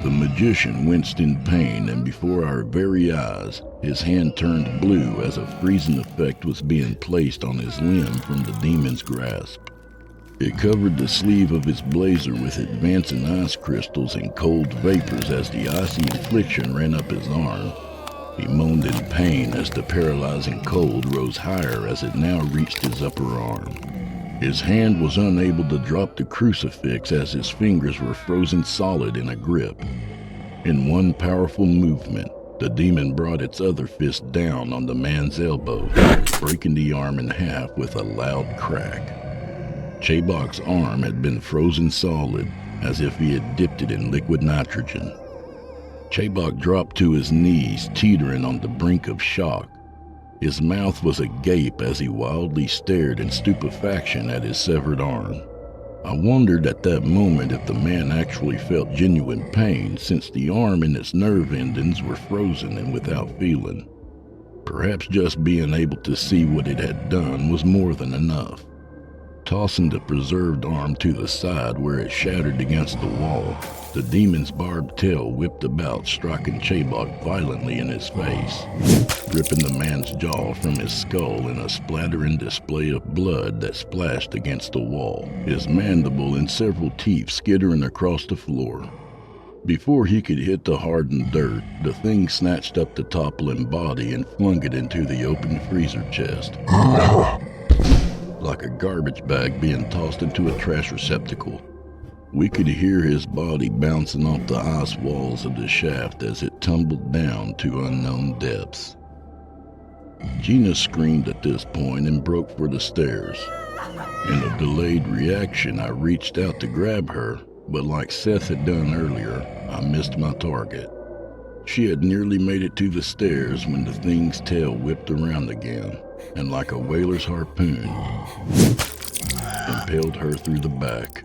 The magician winced in pain, and before our very eyes, his hand turned blue as a freezing effect was being placed on his limb from the demon's grasp. It covered the sleeve of his blazer with advancing ice crystals and cold vapors as the icy infliction ran up his arm. He moaned in pain as the paralyzing cold rose higher as it now reached his upper arm. His hand was unable to drop the crucifix as his fingers were frozen solid in a grip. In one powerful movement, the demon brought its other fist down on the man's elbow, breaking the arm in half with a loud crack. Chabok's arm had been frozen solid, as if he had dipped it in liquid nitrogen. Chabok dropped to his knees, teetering on the brink of shock. His mouth was agape as he wildly stared in stupefaction at his severed arm. I wondered at that moment if the man actually felt genuine pain, since the arm and its nerve endings were frozen and without feeling. Perhaps just being able to see what it had done was more than enough. Tossing the preserved arm to the side where it shattered against the wall, the demon's barbed tail whipped about, striking Chabok violently in his face, ripping the man's jaw from his skull in a splattering display of blood that splashed against the wall, his mandible and several teeth skittering across the floor. Before he could hit the hardened dirt, the thing snatched up the toppling body and flung it into the open freezer chest. Like a garbage bag being tossed into a trash receptacle. We could hear his body bouncing off the ice walls of the shaft as it tumbled down to unknown depths. Gina screamed at this point and broke for the stairs. In a delayed reaction, I reached out to grab her, but like Seth had done earlier, I missed my target. She had nearly made it to the stairs when the thing's tail whipped around again, and like a whaler's harpoon, impaled her through the back.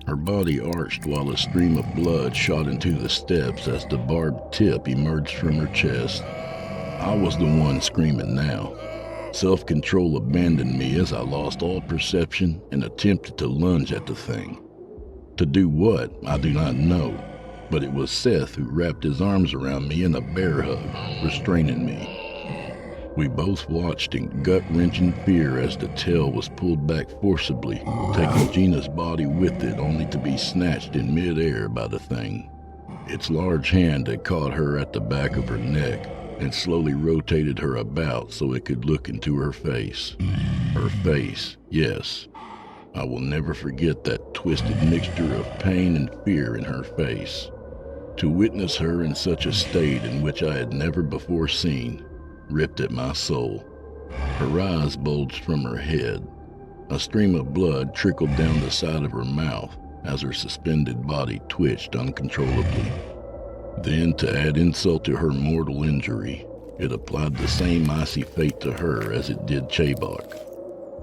Her body arched while a stream of blood shot into the steps as the barbed tip emerged from her chest. I was the one screaming now. Self-control abandoned me as I lost all perception and attempted to lunge at the thing. To do what, I do not know, but it was Seth who wrapped his arms around me in a bear hug, restraining me. We both watched in gut-wrenching fear as the tail was pulled back forcibly, taking Gina's body with it only to be snatched in mid-air by the thing. Its large hand had caught her at the back of her neck and slowly rotated her about so it could look into her face. Her face, yes. I will never forget that twisted mixture of pain and fear in her face. To witness her in such a state in which I had never before seen ripped at my soul. Her eyes bulged from her head. A stream of blood trickled down the side of her mouth as her suspended body twitched uncontrollably. Then, to add insult to her mortal injury, it applied the same icy fate to her as it did Chabok.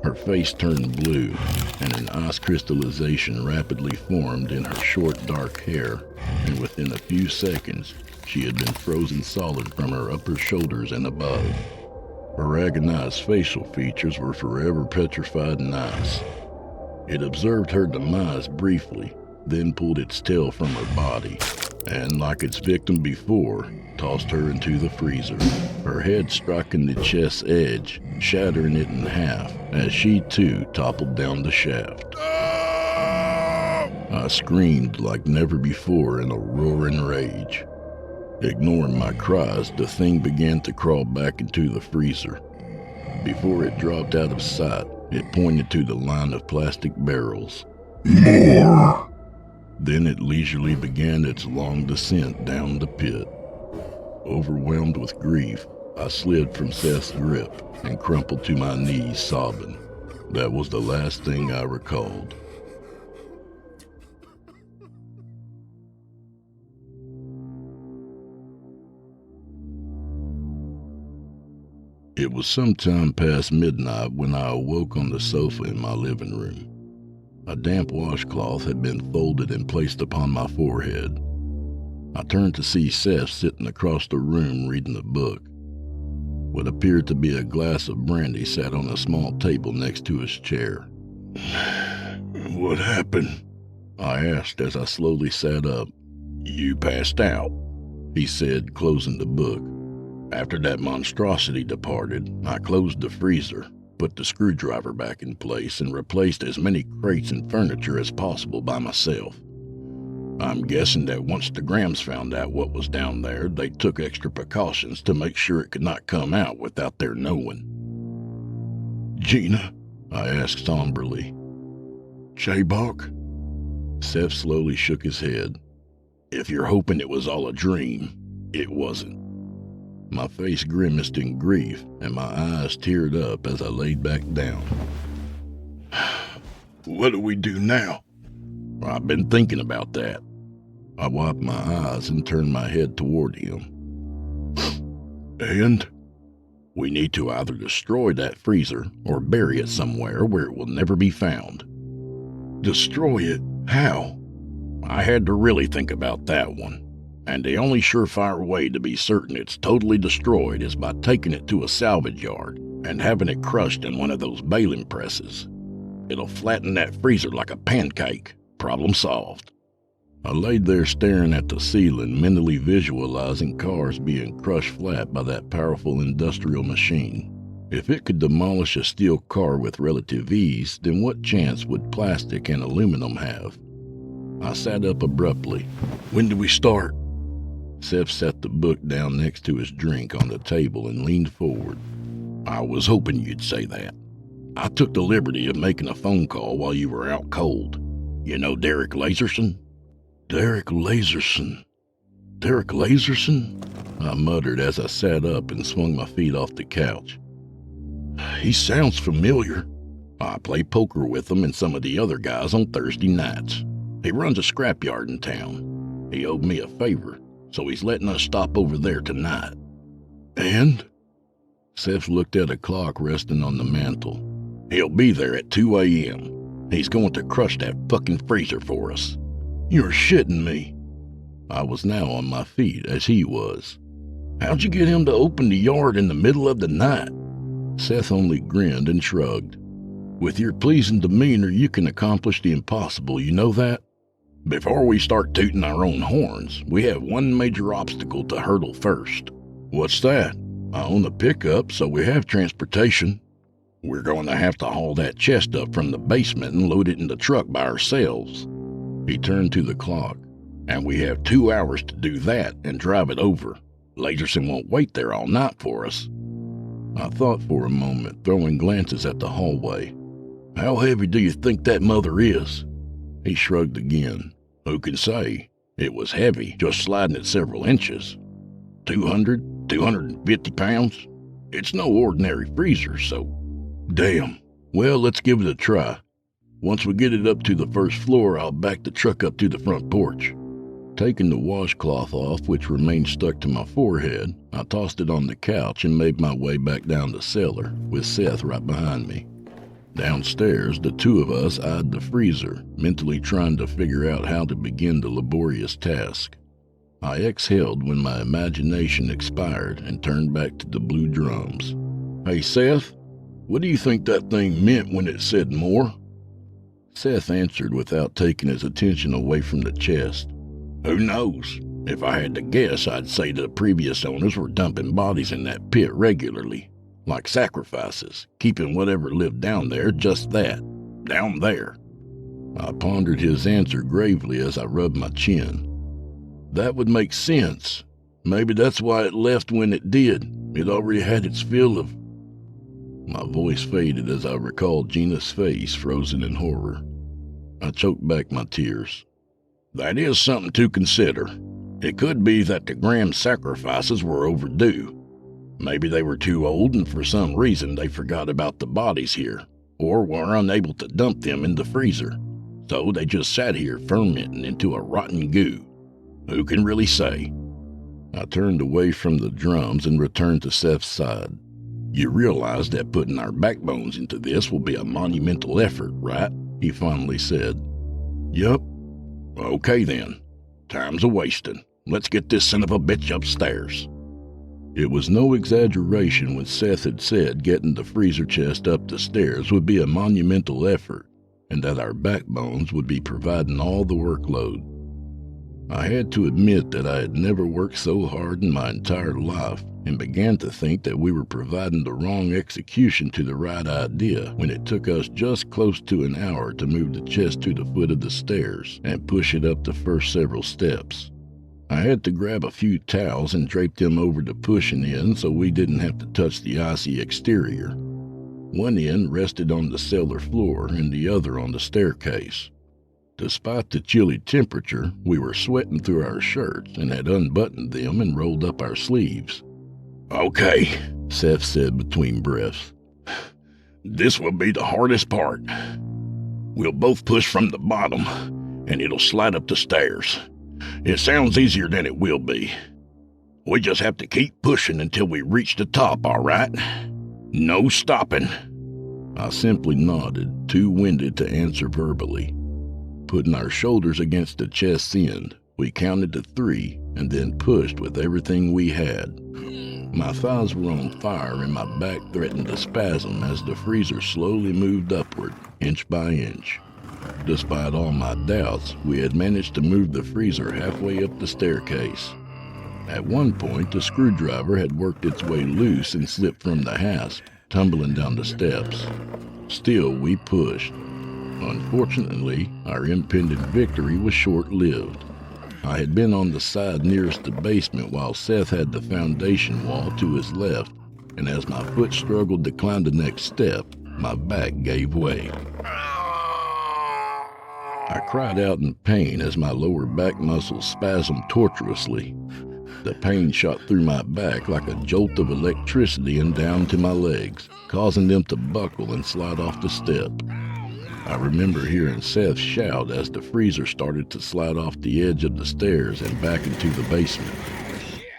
Her face turned blue, and an ice crystallization rapidly formed in her short dark hair, and within a few seconds, she had been frozen solid from her upper shoulders and above. Her agonized facial features were forever petrified in ice. It observed her demise briefly, then pulled its tail from her body, and like its victim before, tossed her into the freezer, her head striking the chest's edge, shattering it in half, as she too toppled down the shaft. I screamed like never before in a roaring rage. Ignoring my cries, the thing began to crawl back into the freezer. Before it dropped out of sight, it pointed to the line of plastic barrels. More! Then it leisurely began its long descent down the pit. Overwhelmed with grief, I slid from Seth's grip and crumpled to my knees, sobbing. That was the last thing I recalled. It was sometime past midnight when I awoke on the sofa in my living room. A damp washcloth had been folded and placed upon my forehead. I turned to see Seth sitting across the room reading a book. What appeared to be a glass of brandy sat on a small table next to his chair. "What happened?" I asked as I slowly sat up. "You passed out," he said, closing the book. "After that monstrosity departed, I closed the freezer, put the screwdriver back in place, and replaced as many crates and furniture as possible by myself. I'm guessing that once the Grahams found out what was down there, they took extra precautions to make sure it could not come out without their knowing." "Gina?" I asked somberly. "Jabok?" Seth slowly shook his head. "If you're hoping it was all a dream, it wasn't." My face grimaced in grief, and my eyes teared up as I laid back down. "What do we do now?" "I've been thinking about that." I wiped my eyes and turned my head toward him. "And?" "We need to either destroy that freezer or bury it somewhere where it will never be found." "Destroy it? How?" "I had to really think about that one. And the only surefire way to be certain it's totally destroyed is by taking it to a salvage yard and having it crushed in one of those baling presses. It'll flatten that freezer like a pancake. Problem solved." I laid there staring at the ceiling, mentally visualizing cars being crushed flat by that powerful industrial machine. If it could demolish a steel car with relative ease, then what chance would plastic and aluminum have? I sat up abruptly. "When do we start?" Seth set the book down next to his drink on the table and leaned forward. "I was hoping you'd say that. I took the liberty of making a phone call while you were out cold. You know Derek Laserson?" "Derek Laserson? Derek Laserson?" I muttered as I sat up and swung my feet off the couch. "He sounds familiar. I play poker with him and some of the other guys on Thursday nights. He runs a scrapyard in town. He owed me a favor, so he's letting us stop over there tonight." "And?" Seth looked at a clock resting on the mantel. "He'll be there at 2 a.m. He's going to crush that fucking freezer for us." "You're shitting me." I was now on my feet as he was. "How'd you get him to open the yard in the middle of the night?" Seth only grinned and shrugged. "With your pleasing demeanor, you can accomplish the impossible, you know that? Before we start tooting our own horns, we have one major obstacle to hurdle first." "What's that?" "I own a pickup, so we have transportation. We're going to have to haul that chest up from the basement and load it in the truck by ourselves." He turned to the clock. "And we have 2 hours to do that and drive it over. Laserson won't wait there all night for us." I thought for a moment, throwing glances at the hallway. "How heavy do you think that mother is?" He shrugged again. "Who can say? It was heavy, just sliding at several inches. 200, 250 pounds? It's no ordinary freezer, so..." "Damn. Well, let's give it a try. Once we get it up to the first floor, I'll back the truck up to the front porch." Taking the washcloth off, which remained stuck to my forehead, I tossed it on the couch and made my way back down the cellar, with Seth right behind me. Downstairs, the two of us eyed the freezer, mentally trying to figure out how to begin the laborious task. I exhaled when my imagination expired and turned back to the blue drums. "Hey, Seth, what do you think that thing meant when it said more?" Seth answered without taking his attention away from the chest. "Who knows? If I had to guess, I'd say the previous owners were dumping bodies in that pit regularly, like sacrifices, keeping whatever lived down there just that, down there." I pondered his answer gravely as I rubbed my chin. "That would make sense. Maybe that's why it left when it did. It already had its fill of..." My voice faded as I recalled Gina's face frozen in horror. I choked back my tears. "That is something to consider. It could be that the Graham sacrifices were overdue. Maybe they were too old and for some reason they forgot about the bodies here. or were unable to dump them in the freezer, so they just sat here fermenting into a rotten goo. Who can really say? I turned away from the drums and returned to Seth's side. You realize that putting our backbones into this will be a monumental effort, right? He finally said. Yup. Okay then. Time's a-wasting. Let's get this son of a bitch upstairs. It was no exaggeration when Seth had said getting the freezer chest up the stairs would be a monumental effort, and that our backbones would be providing all the workload. I had to admit that I had never worked so hard in my entire life, and began to think that we were providing the wrong execution to the right idea when it took us just close to an hour to move the chest to the foot of the stairs and push it up the first several steps. I had to grab a few towels and drape them over the pushing end so we didn't have to touch the icy exterior. One end rested on the cellar floor and the other on the staircase. Despite the chilly temperature, we were sweating through our shirts and had unbuttoned them and rolled up our sleeves. Okay, Seth said between breaths. This will be the hardest part. We'll both push from the bottom, and it'll slide up the stairs. It sounds easier than it will be. We just have to keep pushing until we reach the top, all right? No stopping. I simply nodded, too winded to answer verbally. Putting our shoulders against the chest's end, we counted to 3 and then pushed with everything we had. My thighs were on fire and my back threatened to spasm as the freezer slowly moved upward, inch by inch. Despite all my doubts, we had managed to move the freezer halfway up the staircase. At one point, the screwdriver had worked its way loose and slipped from the hasp, tumbling down the steps. Still, we pushed. Unfortunately, our impending victory was short-lived. I had been on the side nearest the basement while Seth had the foundation wall to his left, and as my foot struggled to climb the next step, my back gave way. I cried out in pain as my lower back muscles spasmed tortuously. The pain shot through my back like a jolt of electricity and down to my legs, causing them to buckle and slide off the step. I remember hearing Seth shout as the freezer started to slide off the edge of the stairs and back into the basement.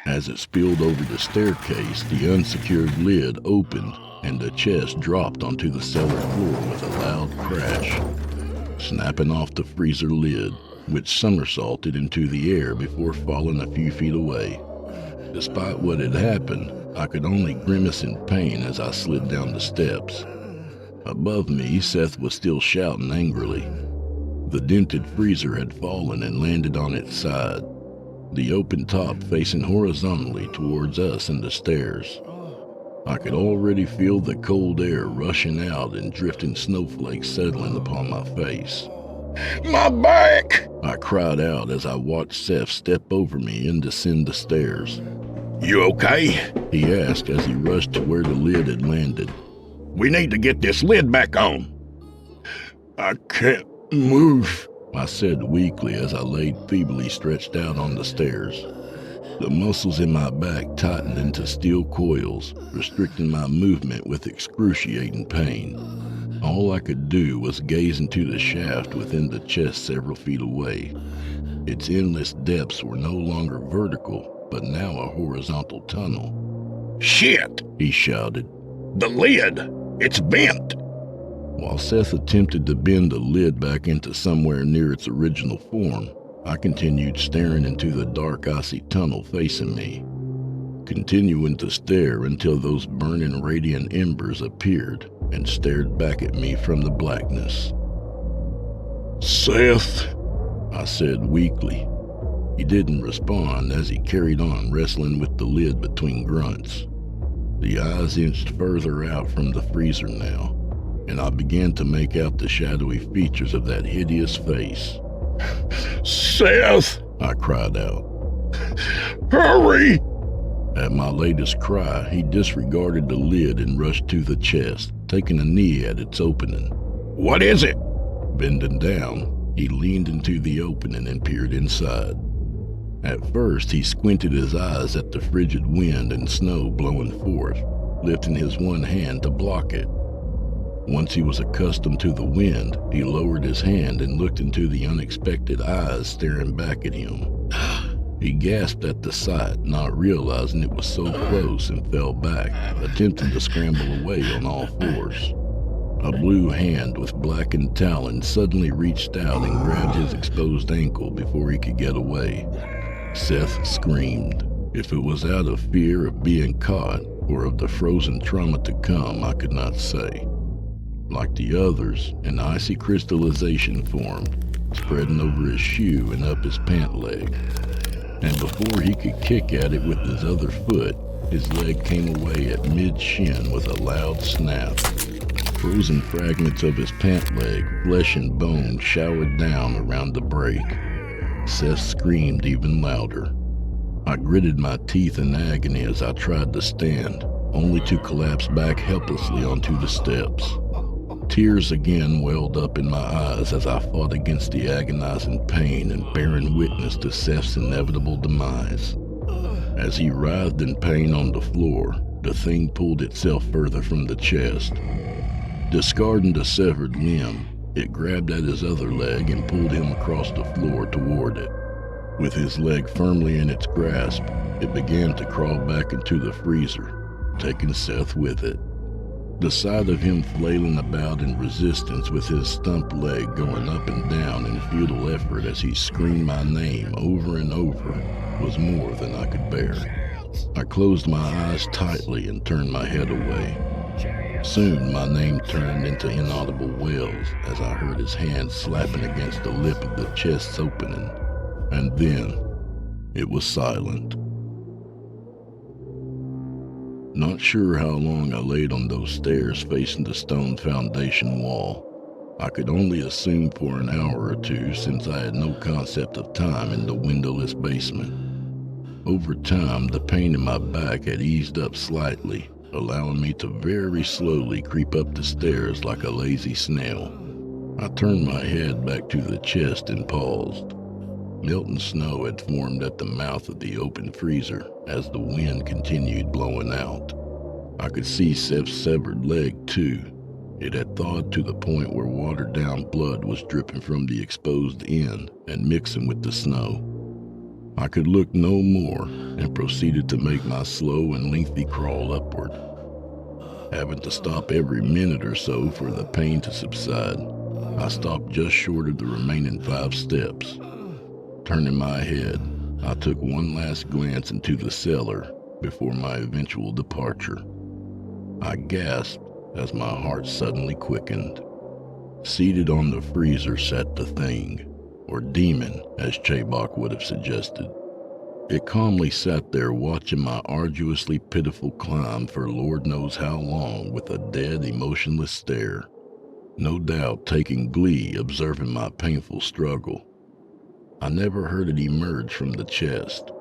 As it spilled over the staircase, the unsecured lid opened and the chest dropped onto the cellar floor with a loud crash, snapping off the freezer lid, which somersaulted into the air before falling a few feet away. Despite what had happened, I could only grimace in pain as I slid down the steps. Above me, Seth was still shouting angrily. The dented freezer had fallen and landed on its side, the open top facing horizontally towards us and the stairs. I could already feel the cold air rushing out and drifting snowflakes settling upon my face. My back! I cried out as I watched Seth step over me and descend the stairs. You okay? He asked as he rushed to where the lid had landed. We need to get this lid back on. I can't move, I said weakly as I laid feebly stretched out on the stairs. The muscles in my back tightened into steel coils, restricting my movement with excruciating pain. All I could do was gaze into the shaft within the chest several feet away. Its endless depths were no longer vertical, but now a horizontal tunnel. Shit, he shouted. The lid! It's bent! While Seth attempted to bend the lid back into somewhere near its original form, I continued staring into the dark, icy tunnel facing me, continuing to stare until those burning radiant embers appeared and stared back at me from the blackness. Seth, I said weakly. He didn't respond as he carried on wrestling with the lid between grunts. The eyes inched further out from the freezer now, and I began to make out the shadowy features of that hideous face. Seth! I cried out. Hurry! At my latest cry, he disregarded the lid and rushed to the chest, taking a knee at its opening. What is it? Bending down, he leaned into the opening and peered inside. At first, he squinted his eyes at the frigid wind and snow blowing forth, lifting his one hand to block it. Once he was accustomed to the wind, he lowered his hand and looked into the unexpected eyes staring back at him. He gasped at the sight, not realizing it was so close, and fell back, attempting to scramble away on all fours. A blue hand with blackened talons suddenly reached out and grabbed his exposed ankle before he could get away. Seth screamed. If it was out of fear of being caught or of the frozen trauma to come, I could not say. Like the others, an icy crystallization formed, spreading over his shoe and up his pant leg. And before he could kick at it with his other foot, his leg came away at mid-shin with a loud snap. Frozen fragments of his pant leg, flesh and bone, showered down around the break. Seth screamed even louder. I gritted my teeth in agony as I tried to stand, only to collapse back helplessly onto the steps. Tears again welled up in my eyes as I fought against the agonizing pain and bearing witness to Seth's inevitable demise. As he writhed in pain on the floor, the thing pulled itself further from the chest. Discarding the severed limb, it grabbed at his other leg and pulled him across the floor toward it. With his leg firmly in its grasp, it began to crawl back into the freezer, taking Seth with it. The sight of him flailing about in resistance with his stumped leg going up and down in futile effort as he screamed my name over and over was more than I could bear. I closed my eyes tightly and turned my head away. Soon my name turned into inaudible wails as I heard his hand slapping against the lip of the chest's opening. And then it was silent. Not sure how long I laid on those stairs facing the stone foundation wall. I could only assume for an hour or two since I had no concept of time in the windowless basement. Over time, the pain in my back had eased up slightly, allowing me to very slowly creep up the stairs like a lazy snail. I turned my head back to the chest and paused. Melting snow had formed at the mouth of the open freezer as the wind continued blowing out. I could see Seth's severed leg too. It had thawed to the point where watered-down blood was dripping from the exposed end and mixing with the snow. I could look no more and proceeded to make my slow and lengthy crawl upward, having to stop every minute or so for the pain to subside. I stopped just short of the remaining 5 steps. Turning my head, I took one last glance into the cellar before my eventual departure. I gasped as my heart suddenly quickened. Seated on the freezer sat the thing, or demon, as Chabok would have suggested. It calmly sat there watching my arduously pitiful climb for Lord knows how long with a dead, emotionless stare, no doubt taking glee observing my painful struggle. I never heard it emerge from the chest.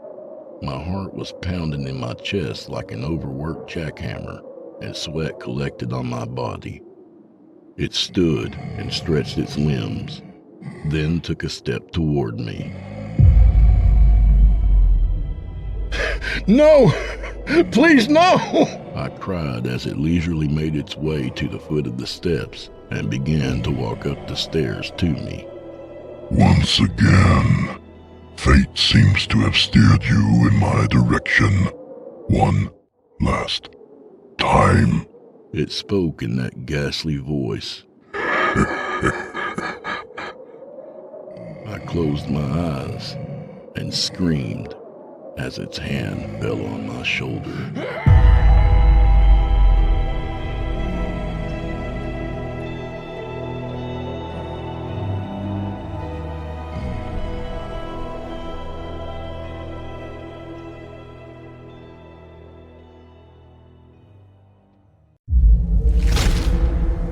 My heart was pounding in my chest like an overworked jackhammer, and sweat collected on my body. It stood and stretched its limbs, then took a step toward me. No! Please, no! I cried as it leisurely made its way to the foot of the steps and began to walk up the stairs to me. Once again, fate seems to have steered you in my direction. One last time. It spoke in that ghastly voice. I closed my eyes and screamed as its hand fell on my shoulder.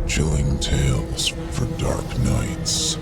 Chilling tales for dark nights.